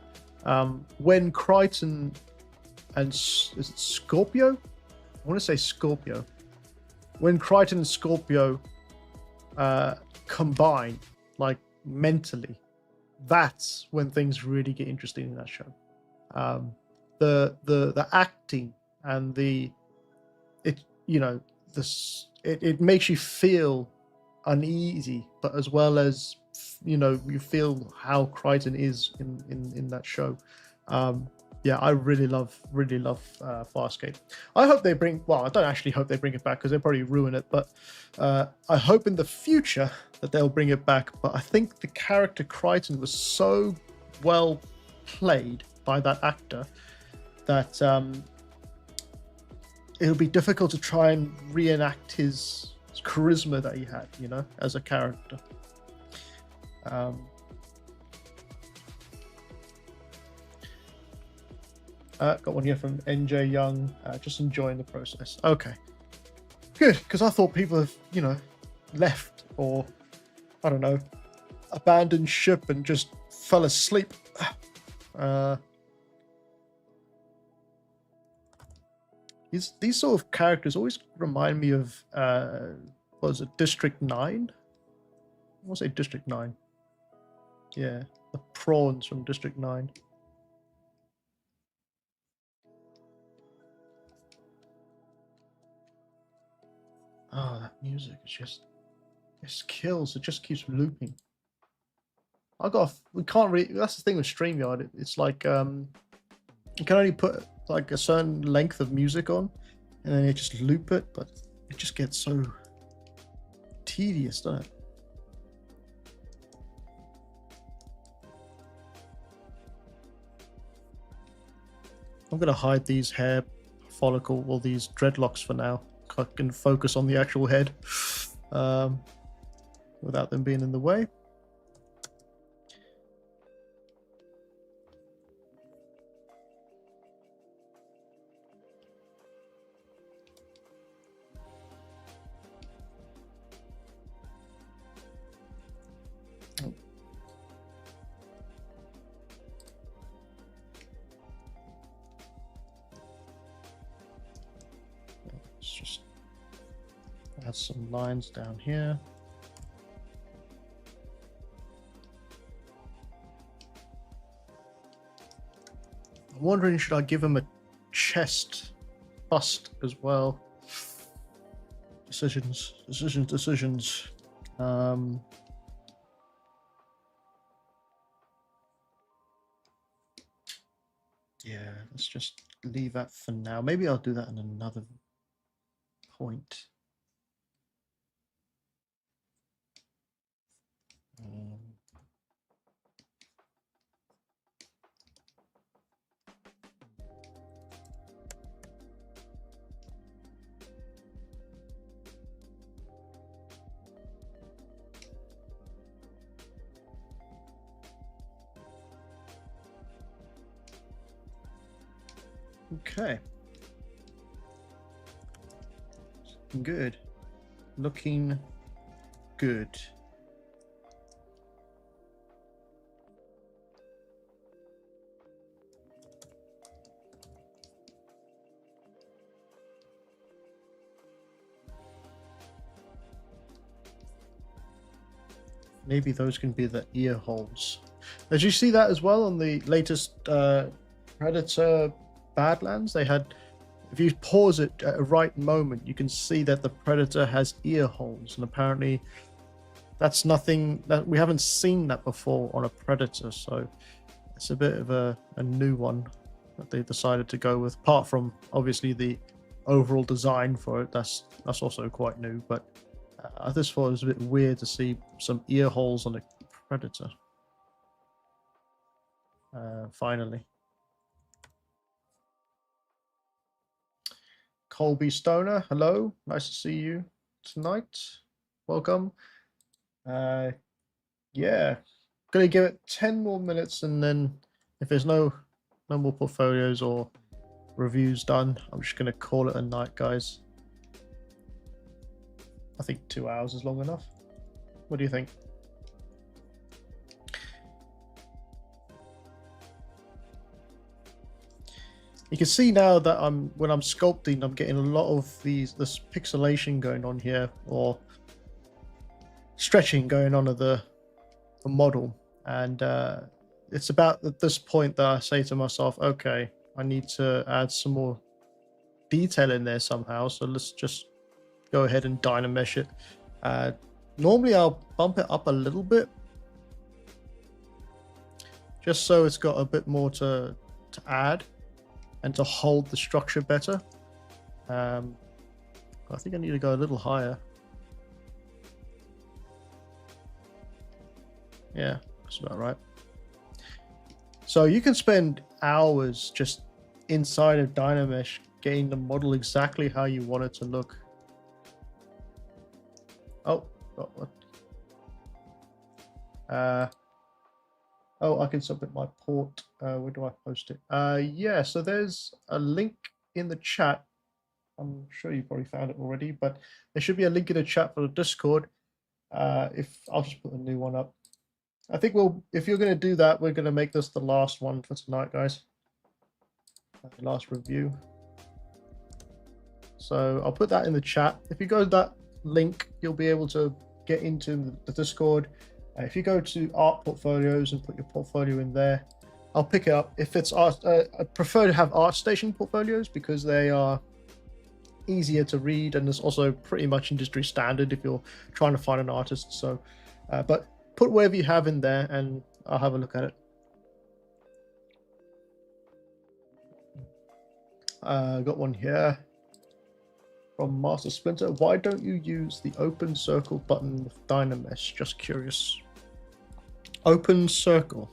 S1: when Crichton and is it Scorpio? I want to say Scorpio. When Crichton and Scorpio combine, like mentally, that's when things really get interesting in that show. The acting and it makes you feel uneasy, but as well as you feel how Crichton is in that show. Yeah, I really love Farscape. I hope they bring. Well, I don't actually hope they bring it back because they'll probably ruin it. But I hope in the future that they'll bring it back. But I think the character Crichton was so well played by that actor that it'll be difficult to try and reenact his charisma that he had, as a character. Got one here from NJ Young. Just enjoying the process. Okay, good, because I thought people have, left or, I don't know, abandoned ship and just fell asleep. These sort of characters always remind me of, what was it, District 9? I want to say District 9. Yeah, the prawns from District 9. Oh, that music is just kills. It just keeps looping. We can't really. That's the thing with StreamYard. It's like you can only put like a certain length of music on, and then you just loop it. But it just gets so tedious, doesn't it? I'm gonna hide these hair follicle or these dreadlocks for now. I can focus on the actual head without them being in the way. Let's just add some lines down here. I'm wondering, should I give him a chest bust as well? Decisions. Yeah, let's just leave that for now. Maybe I'll do that in another point. Okay. Good. Looking good. Maybe those can be the ear holes. Did you see that as well on the latest Predator Badlands? They had, if you pause it at a right moment, you can see that the Predator has ear holes, and apparently that's nothing that we haven't seen that before on a Predator. So it's a bit of a new one that they decided to go with. Apart from obviously the overall design for it, that's also quite new. But I just thought it was a bit weird to see some ear holes on a Predator. Finally. Colby Stoner, hello. Nice to see you tonight. Welcome. Yeah. Gonna give it 10 more minutes, and then if there's no more portfolios or reviews done, I'm just gonna call it a night, guys. I think 2 hours is long enough. What do you think? You can see now that when I'm sculpting, I'm getting a lot of this pixelation going on here, or stretching going on of the model, and it's about at this point that I say to myself, okay, I need to add some more detail in there somehow. So let's just go ahead and dynamesh it. Normally I'll bump it up a little bit, just so it's got a bit more to add and to hold the structure better. I think I need to go a little higher. Yeah, that's about right. So you can spend hours just inside of Dynamesh getting the model exactly how you want it to look. Oh, what? Oh, I can submit my port. Where do I post it? Yeah, so there's a link in the chat. I'm sure you probably found it already, but there should be a link in the chat for the Discord. If I'll just put a new one up. I think if you're going to do that, we're going to make this the last one for tonight, guys. Last review. So I'll put that in the chat. If you go to that link, you'll be able to get into the Discord. If you go to art portfolios and put your portfolio in there, I'll pick it up. If it's art, I prefer to have ArtStation portfolios because they are easier to read, and it's also pretty much industry standard if you're trying to find an artist. So, but put whatever you have in there, and I'll have a look at it. Got one here from Master Splinter. Why don't you use the open circle button with Dynamesh? Just curious. Open circle.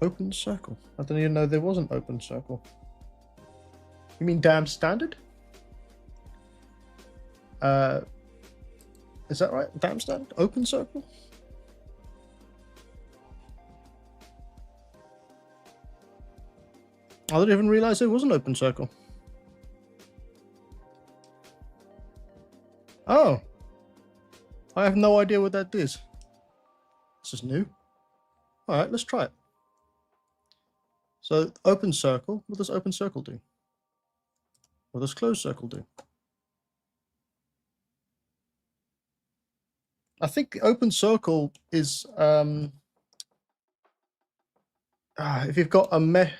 S1: Open circle. I didn't even know there was an open circle. You mean damn standard? Is that right? Damn standard? Open circle? I didn't even realize there was an open circle. Oh. I have no idea what that is. This is new. All right, let's try it. So open circle, what does open circle do? What does closed circle do? I think the open circle is if you've got a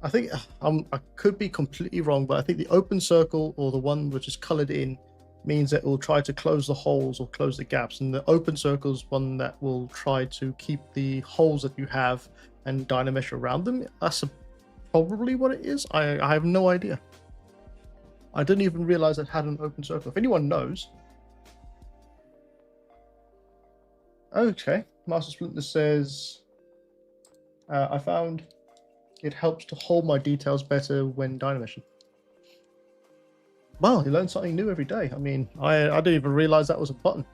S1: I think I could be completely wrong, but I think the open circle, or the one which is colored in, means that it will try to close the holes or close the gaps, and the open circle is one that will try to keep the holes that you have and Dynamesh around them. That's probably what it is. I have no idea. I didn't even realize it had an open circle. If anyone knows. Okay, Master Splinter says, I found it helps to hold my details better when Dynameshing. Wow, you learn something new every day. I mean, I didn't even realize that was a button.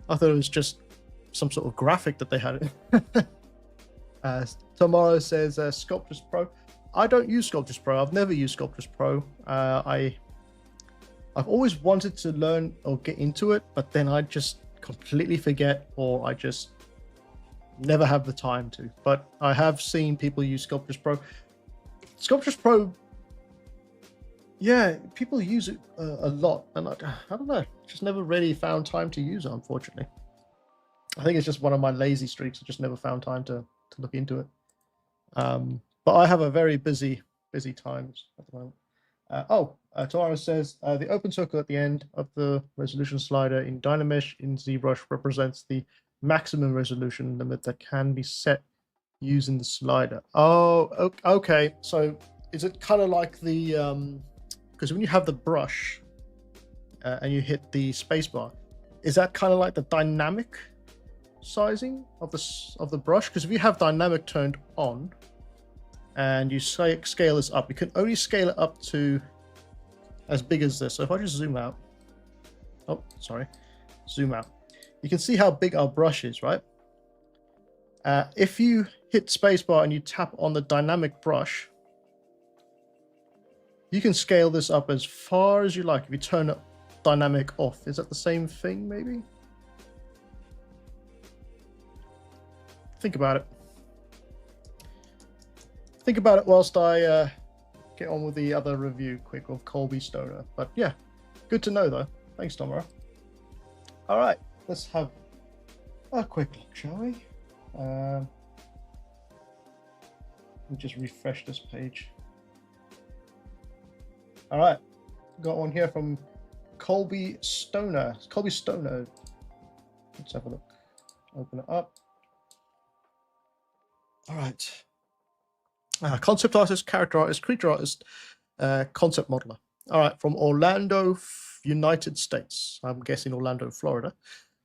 S1: I thought it was just some sort of graphic that they had. Tomorrow says Sculptris Pro. I don't use Sculptris Pro. I've never used Sculptris Pro. I've always wanted to learn or get into it, but then I just completely forget, or I just never have the time to. But I have seen people use Sculptris Pro. Sculptris Pro, yeah, people use it a lot, and I don't know, just never really found time to use it, unfortunately. I think it's just one of my lazy streaks. I just never found time to look into it. But I have a very busy times at the moment. Tara says the open circle at the end of the resolution slider in Dynamesh in ZBrush represents the maximum resolution limit that can be set using the slider. Oh, okay. So is it kind of like the because when you have the brush and you hit the spacebar, is that kind of like the dynamic sizing of the brush? Because if you have dynamic turned on and you scale this up, you can only scale it up to as big as this. So if I just zoom out, zoom out, you can see how big our brush is, right? If you hit spacebar and you tap on the dynamic brush, you can scale this up as far as you like. If you turn it dynamic off, is that the same thing? Maybe. Think about it. Think about it whilst I get on with the other review quick of Colby Stoner. But yeah, good to know though. Thanks, Tomara. All right, let's have a quick look, shall we? Let me just refresh this page. All right, got one here from Colby Stoner. Colby Stoner. Let's have a look. Open it up. All right. Concept artist, character artist, creature artist, concept modeler. All right, from Orlando, United States. I'm guessing Orlando, Florida.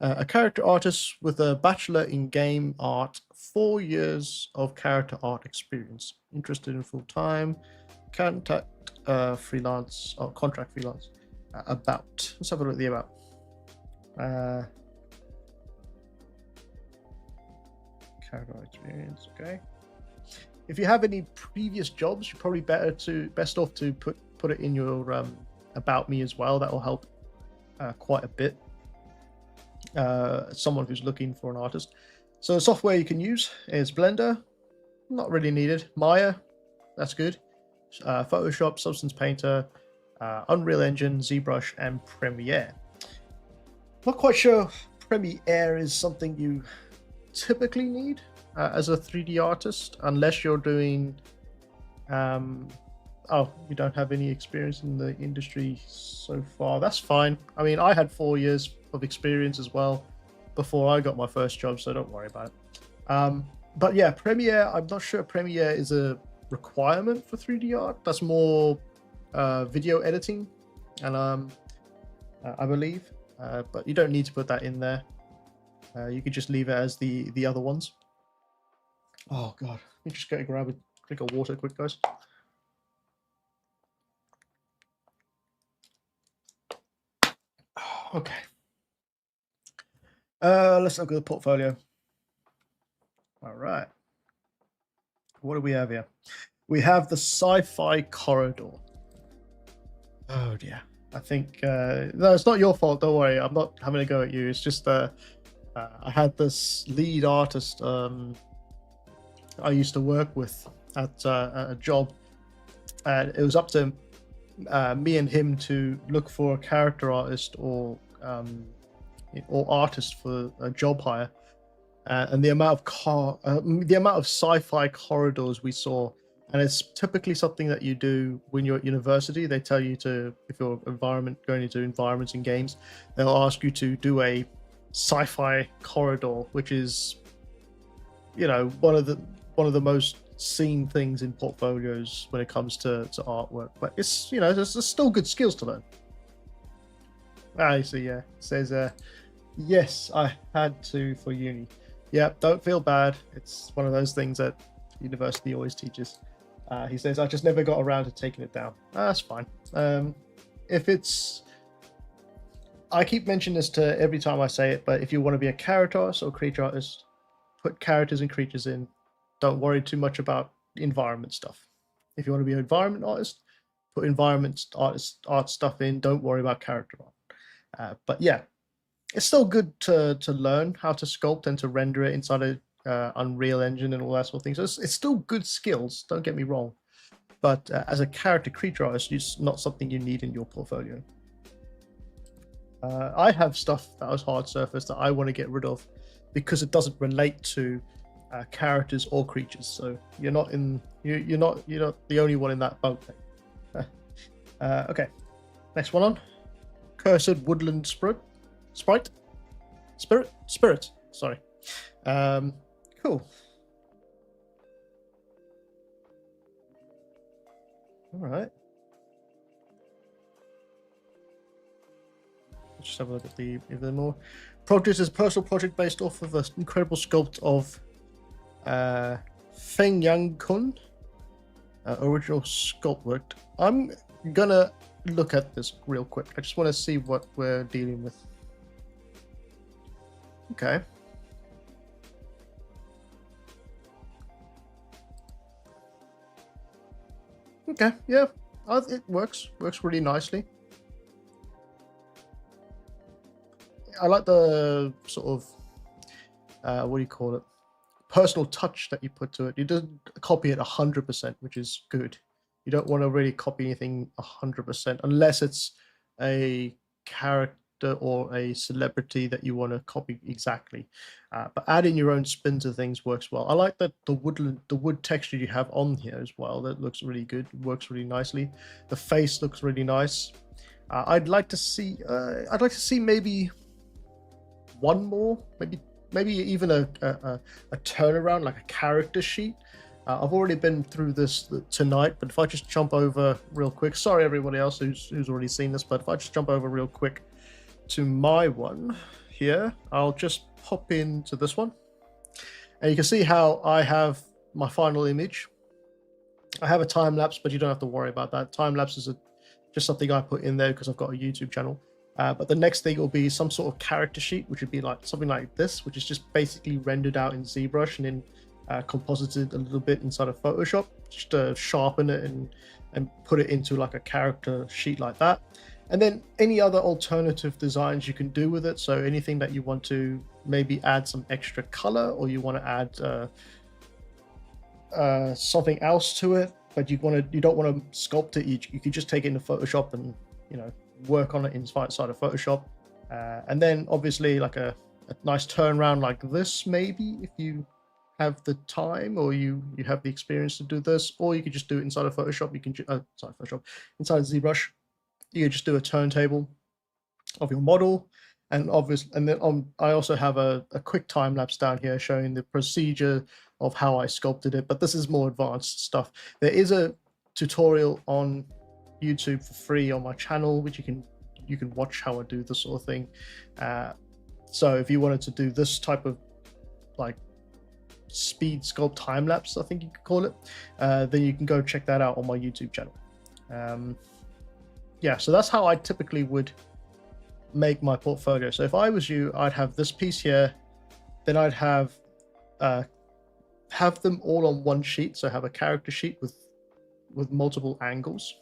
S1: A character artist with a bachelor in game art, 4 years of character art experience. Interested in full-time, contact freelance, or contract freelance. About. Let's have a look at the about. Character art experience, okay. If you have any previous jobs, you're probably best off to put it in your about me as well. That will help quite a bit. Someone who's looking for an artist. So the software you can use is Blender, not really needed. Maya, that's good. Photoshop, Substance Painter, Unreal Engine, ZBrush, and Premiere. Not quite sure Premiere is something you typically need as a 3D artist, unless you're doing you don't have any experience in the industry so far. That's fine. I mean, I had 4 years of experience as well before I got my first job, so don't worry about it. But yeah, Premiere, I'm not sure Premiere is a requirement for 3D art. That's more video editing, and I believe, but you don't need to put that in there. You could just leave it as the other ones. Oh god, let me just go grab a drink of water quick, guys. Okay. Let's look at the portfolio. All right. What do we have here? We have the Sci-Fi Corridor. Oh dear. I think no, it's not your fault. Don't worry. I'm not having a go at you. It's just I had this lead artist I used to work with at a job, and it was up to me and him to look for a character artist or artist for a job hire, and the amount of sci-fi corridors we saw, and it's typically something that you do when you're at university. They tell you to, if you're going into environments in games, they'll ask you to do a sci-fi corridor, which is, you know, one of the most seen things in portfolios when it comes to artwork. But it's, you know, there's still good skills to learn. I see. Yeah, it says yes, I had to for uni. Yeah, don't feel bad. It's one of those things that university always teaches. He says, I just never got around to taking it down. That's fine. If it's, I keep mentioning this to every time I say it, but if you want to be a character artist or creature artist, put characters and creatures in. don't worry too much about environment stuff. If you want to be an environment artist, put environment art stuff in. Don't worry about character art. But yeah, it's still good to learn how to sculpt and to render it inside a Unreal Engine and all that sort of thing. So it's still good skills. Don't get me wrong. But as a character creature artist, it's not something you need in your portfolio. I have stuff that was hard surface that I want to get rid of because it doesn't relate to characters or creatures. So you're not the only one in that boat. Okay, next one on. Cursed Woodland Spirit. Sorry. Cool. All right. Let's just have a look at the even more. Project is a personal project based off of an incredible sculpt of Feng Yang Kun. Original sculpt work. I'm gonna look at this real quick. I just want to see what we're dealing with. Okay. Okay, yeah, it works really nicely. I like the sort of what do you call it, personal touch that you put to it. You don't copy it 100%, which is good. You don't want to really copy anything 100% unless it's a character or a celebrity that you want to copy exactly. But adding your own spin to things works well. I like that the wood texture you have on here as well. That looks really good. It works really nicely. The face looks really nice. I'd like to see maybe one more, maybe even a turnaround, like a character sheet. I've already been through this tonight, but if I just jump over real quick, sorry everybody else who's already seen this, but if I just jump over real quick to my one here, I'll just pop into this one, and you can see how I have my final image. I have a time lapse, but you don't have to worry about that. Time lapse is just something I put in there because I've got a YouTube channel. But the next thing will be some sort of character sheet, which would be like something like this, which is just basically rendered out in ZBrush and then composited a little bit inside of Photoshop, just to sharpen it and put it into like a character sheet like that. And then any other alternative designs you can do with it. So anything that you want to maybe add some extra color, or you want to add something else to it, but you don't want to sculpt it. You can just take it into Photoshop and work on it inside of Photoshop. And then obviously like a nice turnaround like this, maybe if you have the time or you have the experience to do this, or you could just do it inside of Photoshop. You can inside of ZBrush. You could just do a turntable of your model, and then I also have a quick time lapse down here showing the procedure of how I sculpted it. But this is more advanced stuff. There is a tutorial on YouTube for free on my channel, which you can watch how I do this sort of thing. So if you wanted to do this type of like speed sculpt time lapse, I think you could call it, then you can go check that out on my YouTube channel. Yeah, so that's how I typically would make my portfolio. So if I was you, I'd have this piece here, then I'd have them all on one sheet. So have a character sheet with multiple angles,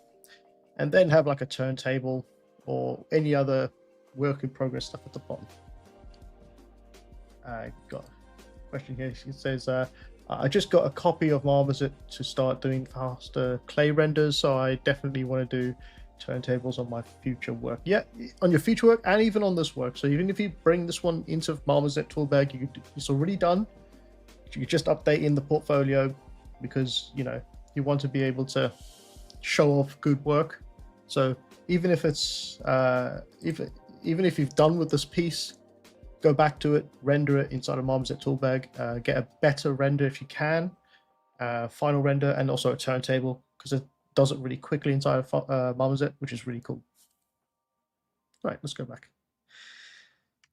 S1: and then have like a turntable or any other work in progress stuff at the bottom. I got a question here. It says, I just got a copy of Marmoset to start doing faster clay renders, so I definitely want to do turntables on my future work. Yeah, on your future work and even on this work. So even if you bring this one into Marmoset Toolbag, it's already done. You just update in the portfolio because you want to be able to show off good work. So even if it's even if you've done with this piece, go back to it, render it inside of Marmoset Toolbag, get a better render if you can, final render, and also a turntable, because it does it really quickly inside of Marmoset, which is really cool. Right, let's go back.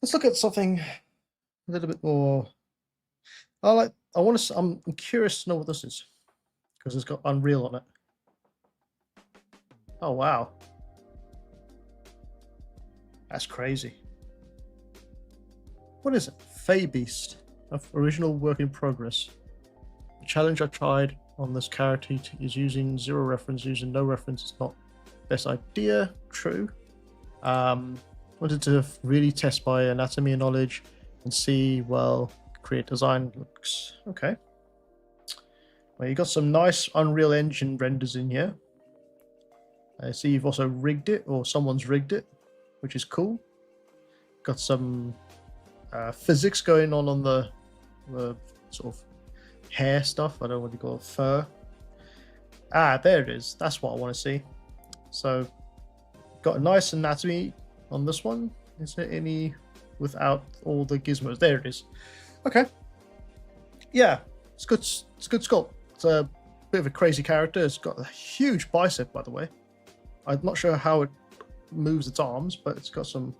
S1: Let's look at something a little bit more. I'm curious to know what this is, because it's got Unreal on it. Oh wow, that's crazy. What is it? Fey Beast, of original work in progress. challenge I tried on this character is using zero reference. Using no reference is not best idea. True. Wanted to really test my anatomy and knowledge and see, well, create design looks okay. Well, you got some nice Unreal Engine renders in here. I see you've also rigged it, or someone's rigged it, which is cool. Got some physics going on the sort of hair stuff. I don't know what you call it, fur. Ah, there it is. That's what I want to see. So, got a nice anatomy on this one. Is there any without all the gizmos? There it is. Okay. Yeah, it's good. It's a good sculpt. It's a bit of a crazy character. It's got a huge bicep, by the way. I'm not sure how it moves its arms, but it's got some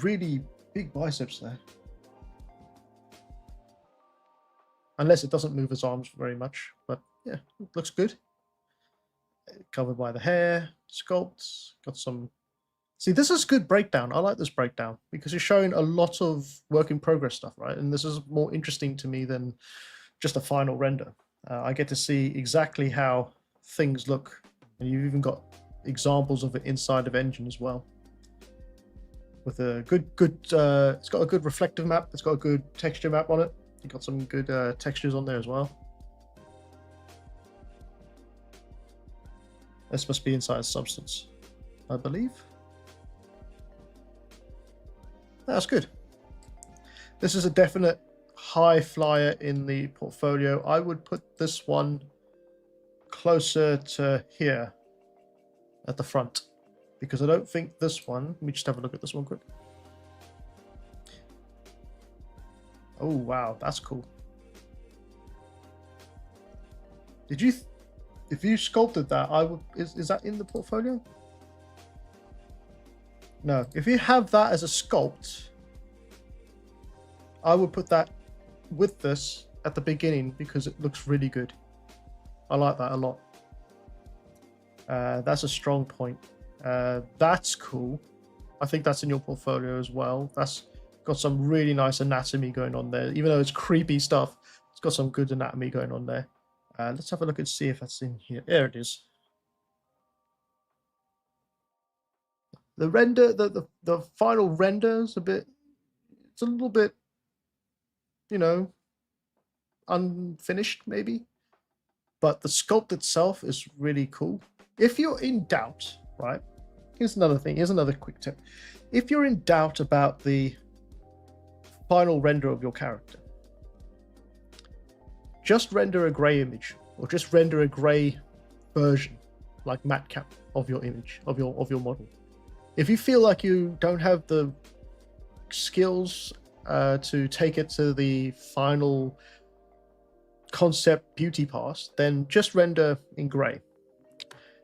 S1: really big biceps there. Unless it doesn't move its arms very much, but yeah, it looks good. Covered by the hair, sculpts, got some... See, this is good breakdown. I like this breakdown because you're showing a lot of work in progress stuff, right? And this is more interesting to me than just a final render. I get to see exactly how things look, and you've even got examples of it inside of Engine as well. With a it's got a good reflective map. It's got a good texture map on it. You got some good textures on there as well. This must be inside Substance, I believe. That's good. This is a definite high flyer in the portfolio. I would put this one closer to here at the front, because I don't think this one... Let me just have a look at this one quick. Oh, wow, that's cool. Did you... If you sculpted that, I would... Is that in the portfolio? No. If you have that as a sculpt, I would put that with this at the beginning because it looks really good. I like that a lot. That's a strong point. That's cool. I think that's in your portfolio as well. That's got some really nice anatomy going on there. Even though it's creepy stuff, it's got some good anatomy going on there. Let's have a look and see if that's in here. There it is. The render, the final render is it's a little bit, you know, unfinished maybe. But the sculpt itself is really cool. If you're in doubt, right? Here's another thing. Here's another quick tip. If you're in doubt about the final render of your character, just render a gray image, or just render a gray version, like matte cap of your image, of your model. If you feel like you don't have the skills to take it to the final concept beauty pass, then just render in gray.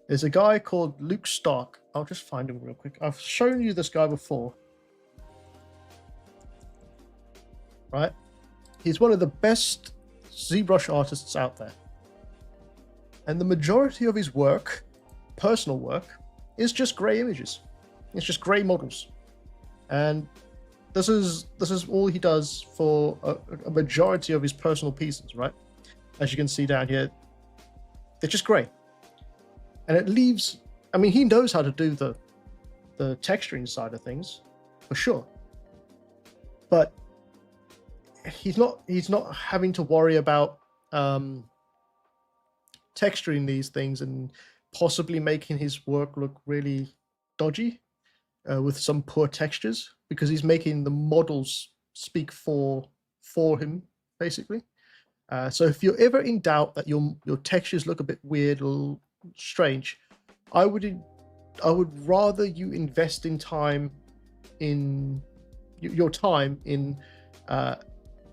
S1: There's a guy called Luke Stark. I'll just find him real quick. I've shown you this guy before. Right? He's one of the best ZBrush artists out there. And the majority of his work, personal work, is just gray images. It's just gray models. And this is all he does for a majority of his personal pieces, right? As you can see down here, they're just gray. And it leaves, I mean, he knows how to do the texturing side of things, for sure. But he's not having to worry about texturing these things and possibly making his work look really dodgy with some poor textures, because he's making the models speak for him, basically. So if you're ever in doubt that your textures look a bit weird or strange, I would rather you invest in time in your time in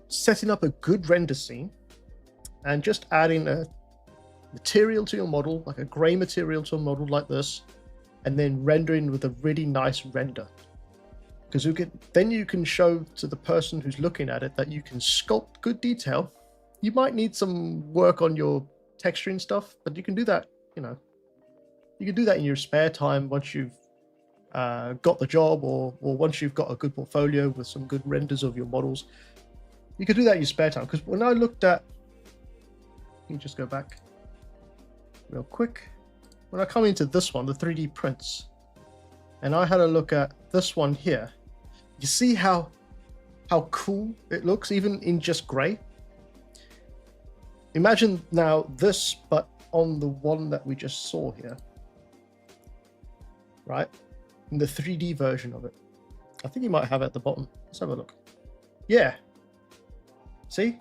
S1: setting up a good render scene and just adding a material to your model, like a gray material to a model like this, and then rendering with a really nice render, because then you can show to the person who's looking at it that you can sculpt good detail. You might need some work on your texturing stuff, but you can do that, you know, you can do that in your spare time once you've got the job, or once you've got a good portfolio with some good renders of your models. You could do that in your spare time, because when I looked at, let me just go back real quick. When I come into this one, the 3D prints, and I had a look at this one here, you see how cool it looks, even in just gray. Imagine now this, but on the one that we just saw here, right? In the 3D version of it. I think you might have it at the bottom. Let's have a look. Yeah. See?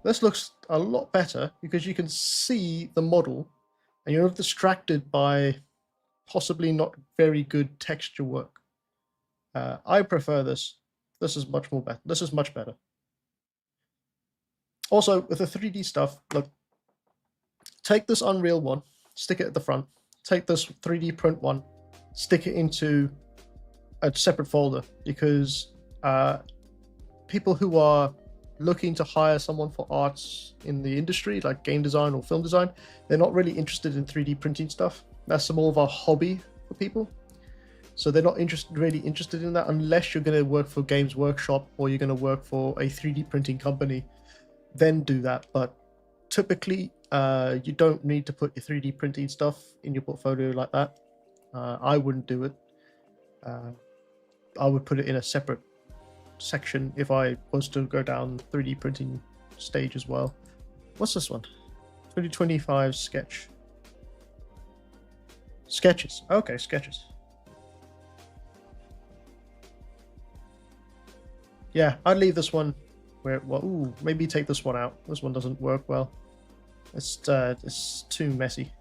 S1: This looks a lot better because you can see the model and you're not distracted by possibly not very good texture work. I prefer this. This is much more better. This is much better. Also, with the 3D stuff, look, take this Unreal one, stick it at the front, take this 3D print one, stick it into a separate folder, because people who are looking to hire someone for arts in the industry, like game design or film design, they're not really interested in 3D printing stuff. That's more of a hobby for people. So they're not really interested in that unless you're going to work for Games Workshop or you're going to work for a 3D printing company. Then do that. But typically, you don't need to put your 3D printing stuff in your portfolio like that. I wouldn't do it. I would put it in a separate section if I was to go down 3D printing stage as well. What's this one? 2025 sketch. Sketches. Okay, sketches. Yeah, I'd leave this one where, well, ooh, maybe take this one out. This one doesn't work well. It's too messy.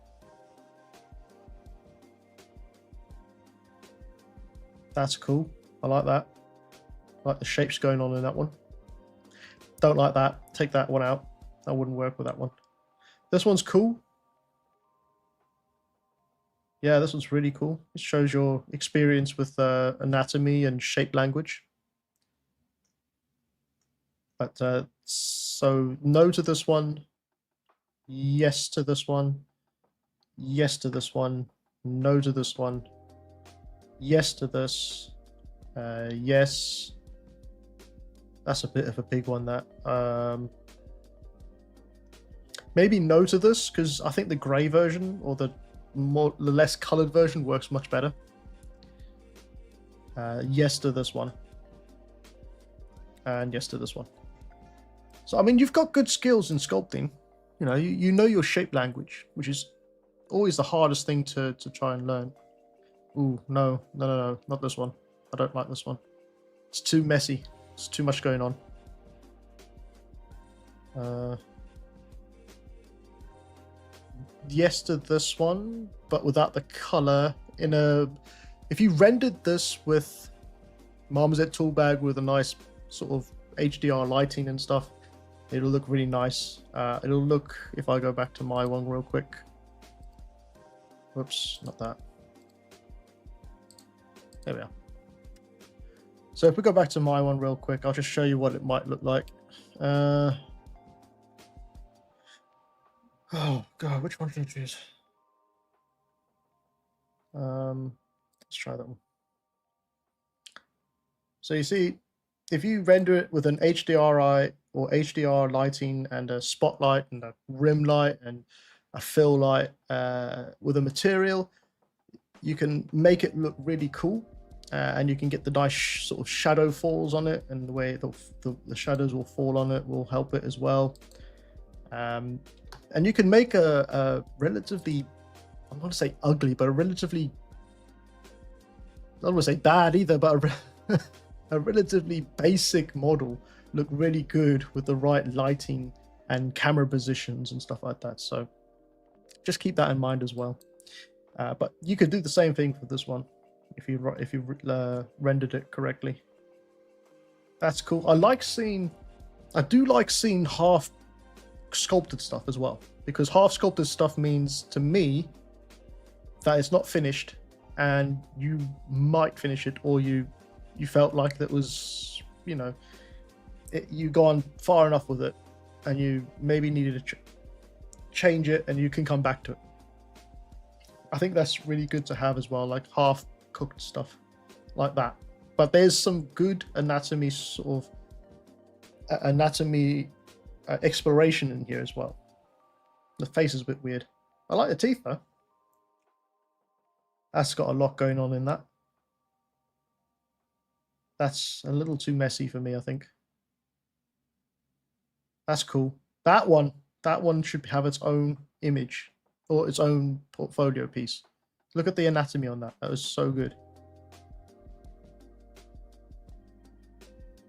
S1: That's cool. I like that. I like the shapes going on in that one. Don't like that. Take that one out. That wouldn't work with that one. This one's cool. Yeah, this one's really cool. It shows your experience with anatomy and shape language. But so no to this one, yes to this one, yes to this one, no to this one, yes to this, yes. That's a bit of a big one, that. Maybe no to this, because I think the grey version or the less coloured version works much better. Yes to this one. And yes to this one. So, I mean, you've got good skills in sculpting. You know, you know your shape language, which is always the hardest thing to try and learn. Ooh, no, not this one. I don't like this one. It's too messy. It's too much going on. Yes to this one, but without the color. If you rendered this with Marmoset Toolbag with a nice sort of HDR lighting and stuff, it'll look really nice. It'll look, if I go back to my one real quick. Whoops, not that. There we are. So if we go back to my one real quick, I'll just show you what it might look like. Oh God, which one should I choose? Let's try that one. So you see, if you render it with an HDRI or HDR lighting and a spotlight and a rim light and a fill light with a material, you can make it look really cool. And you can get the nice sort of shadow falls on it, and the way the shadows will fall on it will help it as well. And you can make a relatively, I don't want to say ugly, but a relatively, I don't want to say bad either, but a relatively basic model look really good with the right lighting and camera positions and stuff like that. So just keep that in mind as well. But you could do the same thing for this one if you rendered it correctly. That's cool. I do like seeing half sculpted stuff as well, because half sculpted stuff means to me that it's not finished and you might finish it, or you felt like that was, you know, you gone far enough with it and you maybe needed to change it and you can come back to it. I think that's really good to have as well, like half cooked stuff like that. But there's some good anatomy sort of anatomy exploration in here as well. The face is a bit weird. I like the teeth though. That's got a lot going on in that. That's a little too messy for me, I think. That's cool. That one should have its own image or its own portfolio piece. Look at the anatomy on that. That was so good.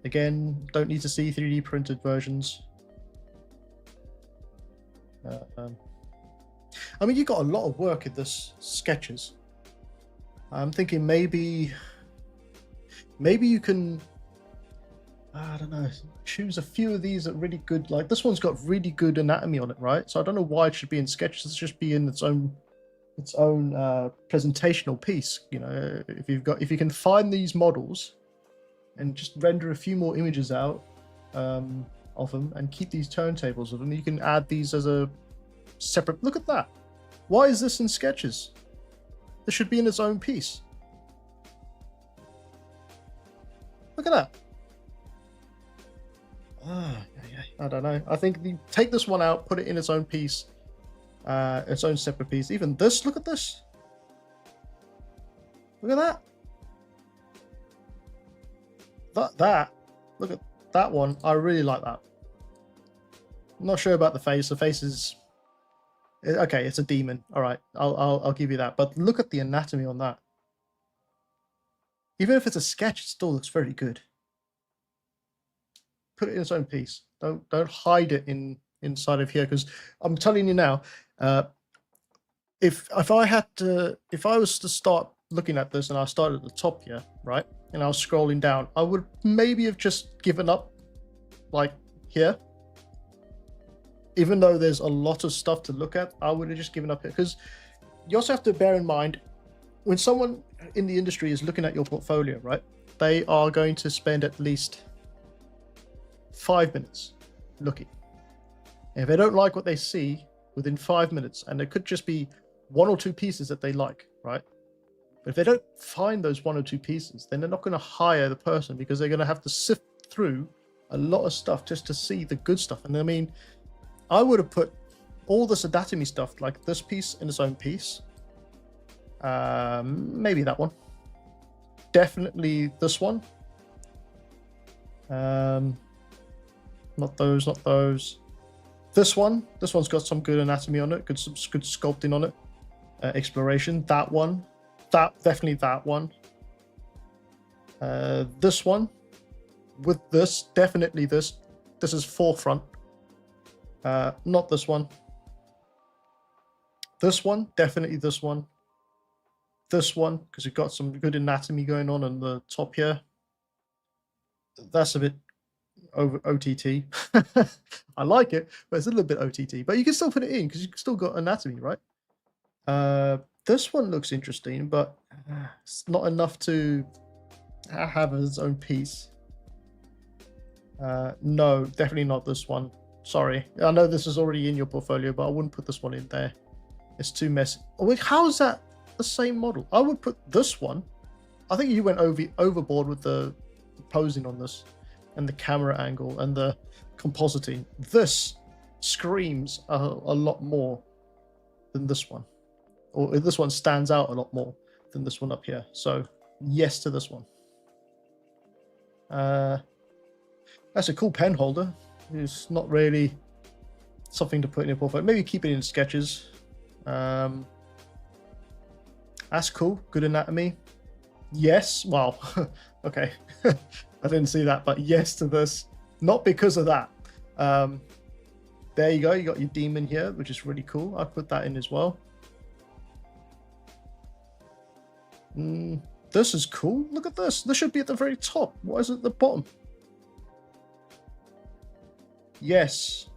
S1: Again, don't need to see 3D printed versions. I mean, you got a lot of work in this sketches. I'm thinking maybe you can, I don't know, choose a few of these that are really good. Like this one's got really good anatomy on it, right? So I don't know why it should be in sketches. It should just be in its own presentational piece. You know, if you can find these models and just render a few more images out of them and keep these turntables of them, you can add these as a separate. Look at that. Why is this in sketches? This should be in its own piece. Look at that. I don't know. I think you take this one out, put it in its own piece, its own separate piece. Even this, look at this. Look at that. Look at that one. I really like that. I'm not sure about the face. The face is okay. It's a demon. All right, I'll give you that. But look at the anatomy on that. Even if it's a sketch, it still looks very good. Put it in its own piece. Don't hide it inside of here, because I'm telling you now, if I was to start looking at this and I started at the top here, right, and I was scrolling down, I would maybe have just given up, like here. Even though there's a lot of stuff to look at, I would have just given up here, because you also have to bear in mind when someone in the industry is looking at your portfolio, right, they are going to spend at least 5 minutes looking. And if they don't like what they see within 5 minutes, and there could just be 1 or 2 pieces that they like, right? But if they don't find those 1 or 2 pieces, then they're not going to hire the person, because they're going to have to sift through a lot of stuff just to see the good stuff. And I mean, I would have put all this anatomy stuff, like this piece in its own piece. Maybe that one. Definitely this one. Not those, not those. This one's got some good anatomy on it, good sculpting on it. Exploration. That one. Definitely that one. This one. With this, definitely this. This is forefront. Not this one. This one, definitely this one. This one, because you've got some good anatomy going on the top here. That's a bit over OTT. I like it, but it's a little bit OTT. But you can still put it in because you've still got anatomy, right? This one looks interesting, but it's not enough to have its own piece. No, definitely not this one. Sorry. I know this is already in your portfolio, but I wouldn't put this one in there. It's too messy. Oh, wait, how is that the same model? I would put this one. I think you went overboard with the posing on this and the camera angle and the compositing. This screams a lot more than this one. Or this one stands out a lot more than this one up here. So yes to this one. That's a cool pen holder. It's not really something to put in your portfolio. Maybe keep it in sketches. That's cool. Good anatomy. Yes. Wow. Okay. I didn't see that, but yes to this. Not because of that. There you go. You got your demon here, which is really cool. I'll put that in as well. This is cool. Look at this. This should be at the very top. Why is it at the bottom? Yes.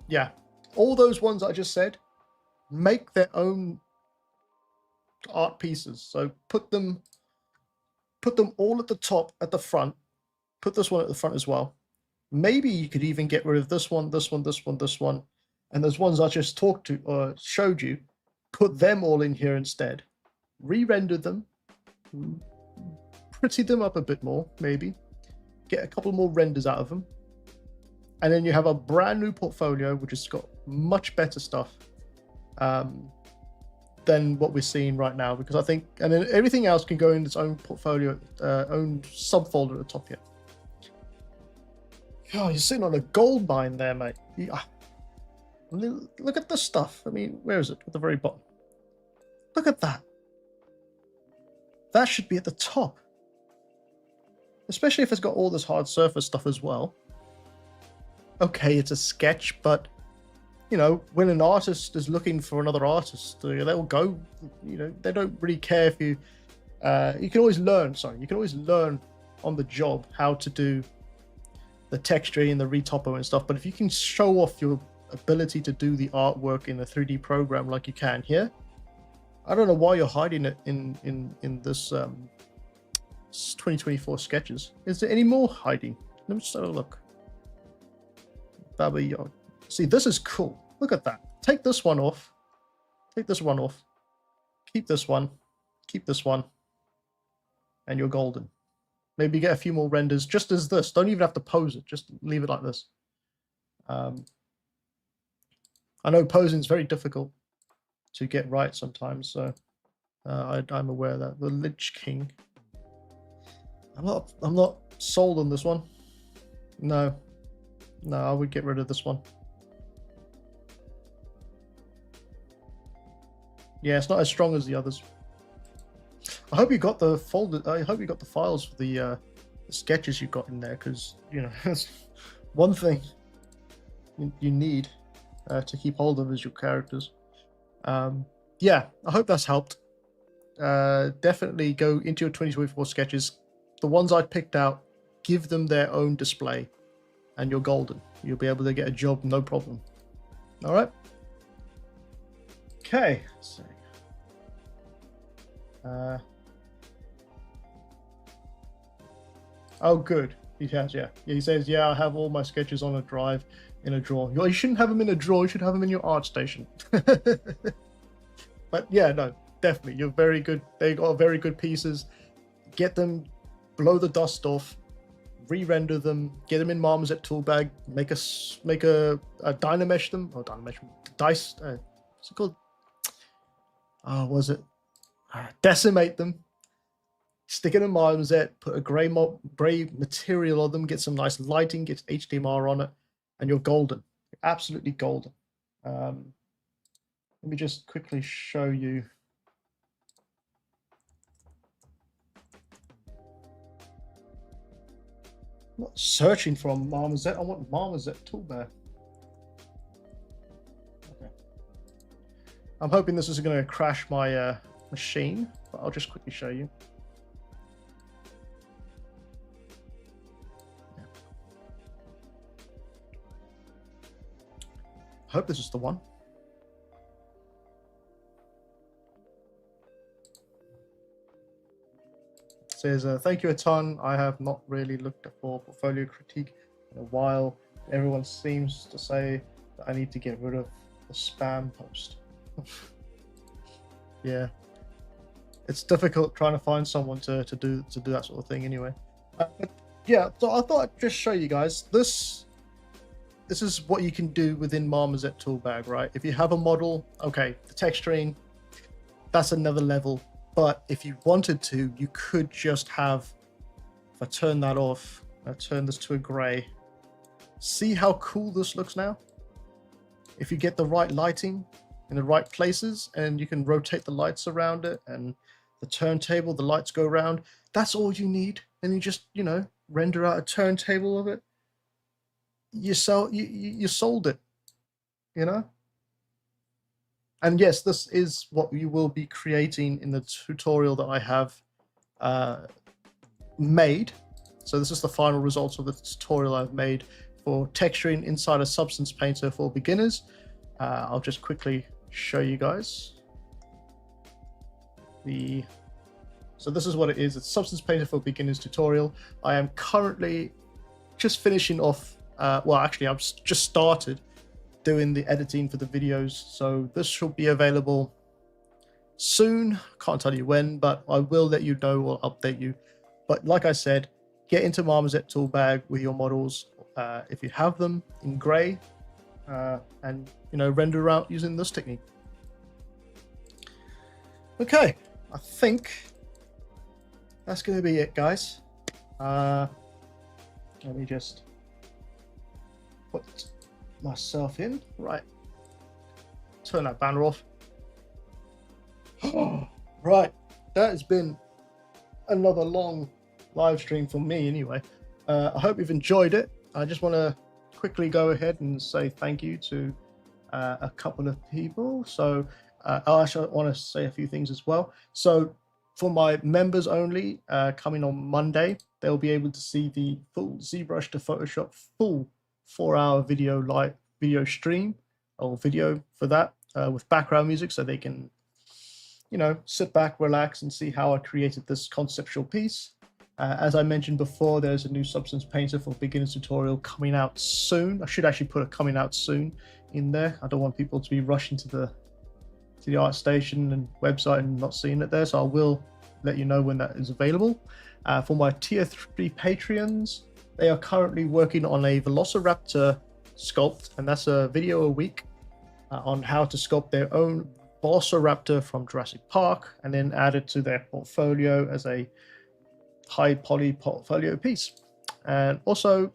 S1: Yeah. All those ones I just said, make their own art pieces. So put them all at the top, at the front. Put this one at the front as well. Maybe you could even get rid of this one, this one, this one, this one. And those ones I just talked to or showed you, put them all in here instead. Re-render them. Pretty them up a bit more, maybe. get a couple more renders out of them, and then you have a brand new portfolio which has got much better stuff than what we're seeing right now, because I think, and then everything else can go in its own portfolio, own subfolder at the top here. Oh, you're sitting on a gold mine there, mate. Yeah. Look at this stuff. I mean, where is it? At the very bottom. Look at that. That should be at the top. Especially if it's got all this hard surface stuff as well. Okay, it's a sketch, but you know, when an artist is looking for another artist, they'll go, you know, they don't really care if you, you can always learn, you can always learn on the job how to do the texturing and the retopo and stuff. But if you can show off your ability to do the artwork in a 3D program like you can here, I don't know why you're hiding it in this 2024 sketches. Is there any more hiding? Let me just have a look. Baba Yaga. See, this is cool. Look at that. Take this one off. Take this one off. Keep this one. Keep this one. And you're golden. Maybe get a few more renders just as this. Don't even have to pose it. Just leave it like this. I know posing is very difficult to get right sometimes, so I'm aware of that. The Lich King. I'm not sold on this one. No, I would get rid of this one. Yeah, it's not as strong as the others. I hope you got the folder. I hope you got the files for the sketches you got in there, because you know that's one thing you need to keep hold of as your characters. Yeah, I hope that's helped. Definitely go into your 2024 sketches. The ones I picked out, give them their own display, and you're golden. You'll be able to get a job, no problem. All right. Okay. Let's see. Oh, good. He has, yeah. He says, yeah, I have all my sketches on a drive in a drawer. You shouldn't have them in a drawer. You should have them in your art station. But yeah, no, definitely. You're very good. They got very good pieces. Get them, blow the dust off, re-render them, get them in Marmoset toolbag, make a dynamesh them, or dynamesh, dice, what's it called? Oh, was it? Decimate them, stick it in Marmoset, put a gray material on them, get some nice lighting, get HDMR on it, and you're golden. You're absolutely golden. Let me just quickly show you. I'm not searching for a Marmoset. I want Marmoset toolbar. Okay. I'm hoping this isn't going to crash my machine, but I'll just quickly show you. Yeah. I hope this is the one. It says, thank you a ton. I have not really looked for portfolio critique in a while. Everyone seems to say that I need to get rid of the spam post. Yeah. It's difficult trying to find someone to do that sort of thing anyway. But yeah, so I thought I'd just show you guys this is what you can do within Marmoset toolbag, right? If you have a model, okay, the texturing, that's another level. But if you wanted to, you could just have, if I turn that off, I turn this to a gray. See how cool this looks now? If you get the right lighting in the right places, and you can rotate the lights around it, and the turntable, the lights go around, that's all you need. And you just, you know, render out a turntable of it. You sold it, you know? And yes, this is what you will be creating in the tutorial that I have made. So this is the final results of the tutorial I've made for texturing inside a Substance Painter for beginners. I'll just quickly show you guys. So this is what it is. It's Substance Painter for beginners tutorial. I am currently just finishing off, well, actually I've just started doing the editing for the videos, so this should be available soon. Can't tell you when, but I will let you know or update you. But like I said, get into Marmoset tool bag with your models if you have them in gray, and render out using this technique. Okay, I think that's going to be it, guys. Let me just put myself in. Right, turn that banner off. Right, that has been another long live stream for me anyway. I hope you've enjoyed it. I just want to quickly go ahead and say thank you to a couple of people. So I actually want to say a few things as well. So for my members only, coming on Monday, they'll be able to see the full ZBrush to Photoshop full 4-hour video stream or video for that with background music, so they can sit back, relax, and see how I created this conceptual piece. As I mentioned before, there's a new Substance Painter for Beginners tutorial coming out soon. I should actually put a coming out soon in there. I don't want people to be rushing to the ArtStation and website and not seeing it there, so I will let you know when that is available. For my tier 3 Patreons, they are currently working on a Velociraptor sculpt, and that's a video a week on how to sculpt their own Velociraptor from Jurassic Park and then add it to their portfolio as a high poly portfolio piece. And also,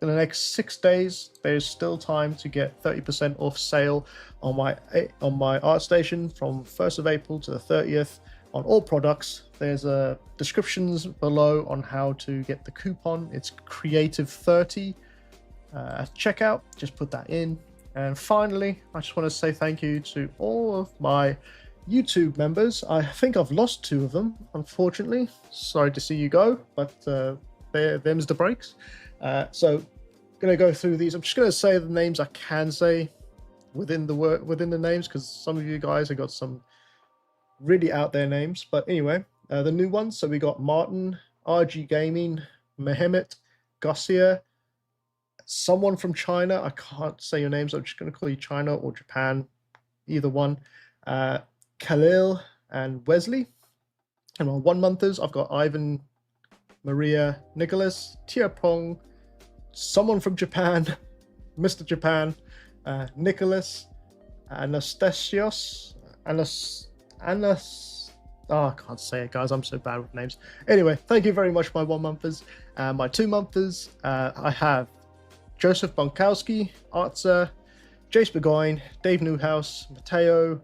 S1: in the next 6 days, there's still time to get 30% off sale on my ArtStation from 1st of April to the 30th on all products. There's descriptions below on how to get the coupon. It's Creative30 at checkout. Just put that in. And finally, I just want to say thank you to all of my YouTube members. I think I've lost 2 of them, unfortunately. Sorry to see you go, but them's the breaks. So I'm going to go through these. I'm just going to say the names I can say within the names, because some of you guys have got some really out there names. But anyway, the new ones. So we got Martin, RG Gaming, Mehmet, Garcia, someone from China. I can't say your names. I'm just going to call you China or Japan, either one. Khalil and Wesley. And on 1-monthers, I've got Ivan, Maria, Nicholas, Tia Pong, someone from Japan, Mr. Japan, Nicholas, Anastasios, I can't say it, guys. I'm so bad with names. Anyway, thank you very much, my 1-monthers. My 2-monthers, I have Joseph Bonkowski, Artser, Jace Begoin, Dave Newhouse, Mateo,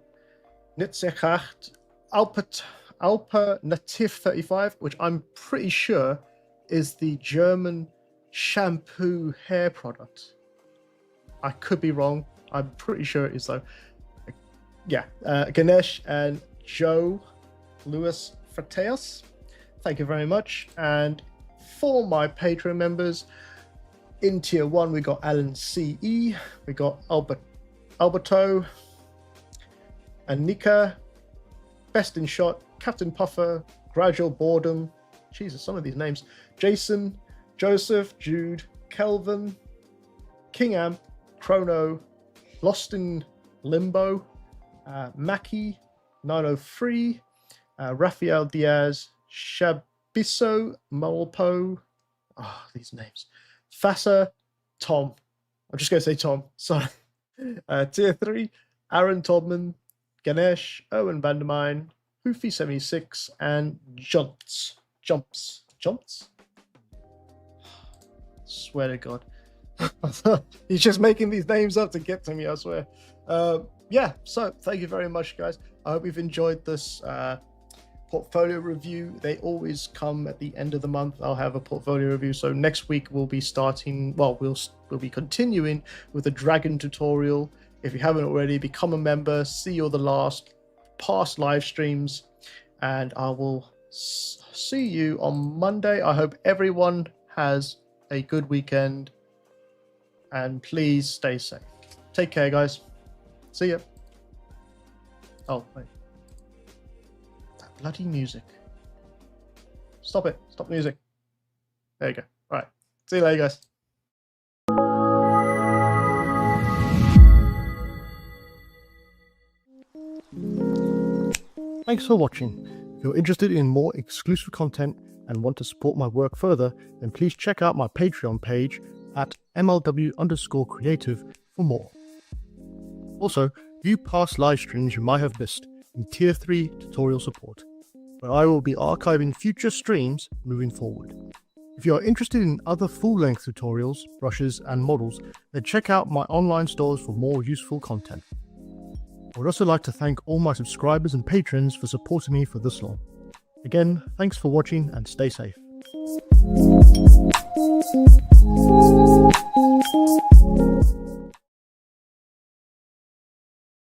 S1: Nitzechacht, Alpa Natif 35, which I'm pretty sure is the German shampoo hair product. I could be wrong. I'm pretty sure it is though. Yeah, Ganesh and Joe Louis Frateos. Thank you very much. And for my Patreon members, in tier 1 we got Alan CE, we got Alberto, Anika, Best in Shot, Captain Puffer, Gradual Boredom, Jesus, some of these names, Jason, Joseph, Jude, Kelvin, King Amp, Chrono, Lost in Limbo, Mackie, 903, Rafael Diaz, Shabiso, Molpo, these names, Fassa, Tom, I'm just going to say Tom, sorry, tier 3, Aaron Todman, Ganesh, Owen Vandermine, Hoofy76, and Jumps. Swear to God. He's just making these names up to get to me, I swear. Yeah, so thank you very much, guys. I hope you've enjoyed this portfolio review. They always come at the end of the month. I'll have a portfolio review. So next week we'll be starting, well, we'll be continuing with the Dragon tutorial. If you haven't already, become a member, see all the past live streams, and I will see you on Monday. I hope everyone has a good weekend, and please stay safe. Take care, guys. See ya. Oh, wait. That bloody music. Stop it. Stop the music. There you go. All right. See you later, guys. Thanks for watching. If you're interested in more exclusive content and want to support my work further, then please check out my Patreon page at MLW_creative for more. Also, view past live streams you might have missed in Tier 3 tutorial support, where I will be archiving future streams moving forward. If you are interested in other full-length tutorials, brushes, and models, then check out my online stores for more useful content. I would also like to thank all my subscribers and patrons for supporting me for this long. Again, thanks for watching and stay safe.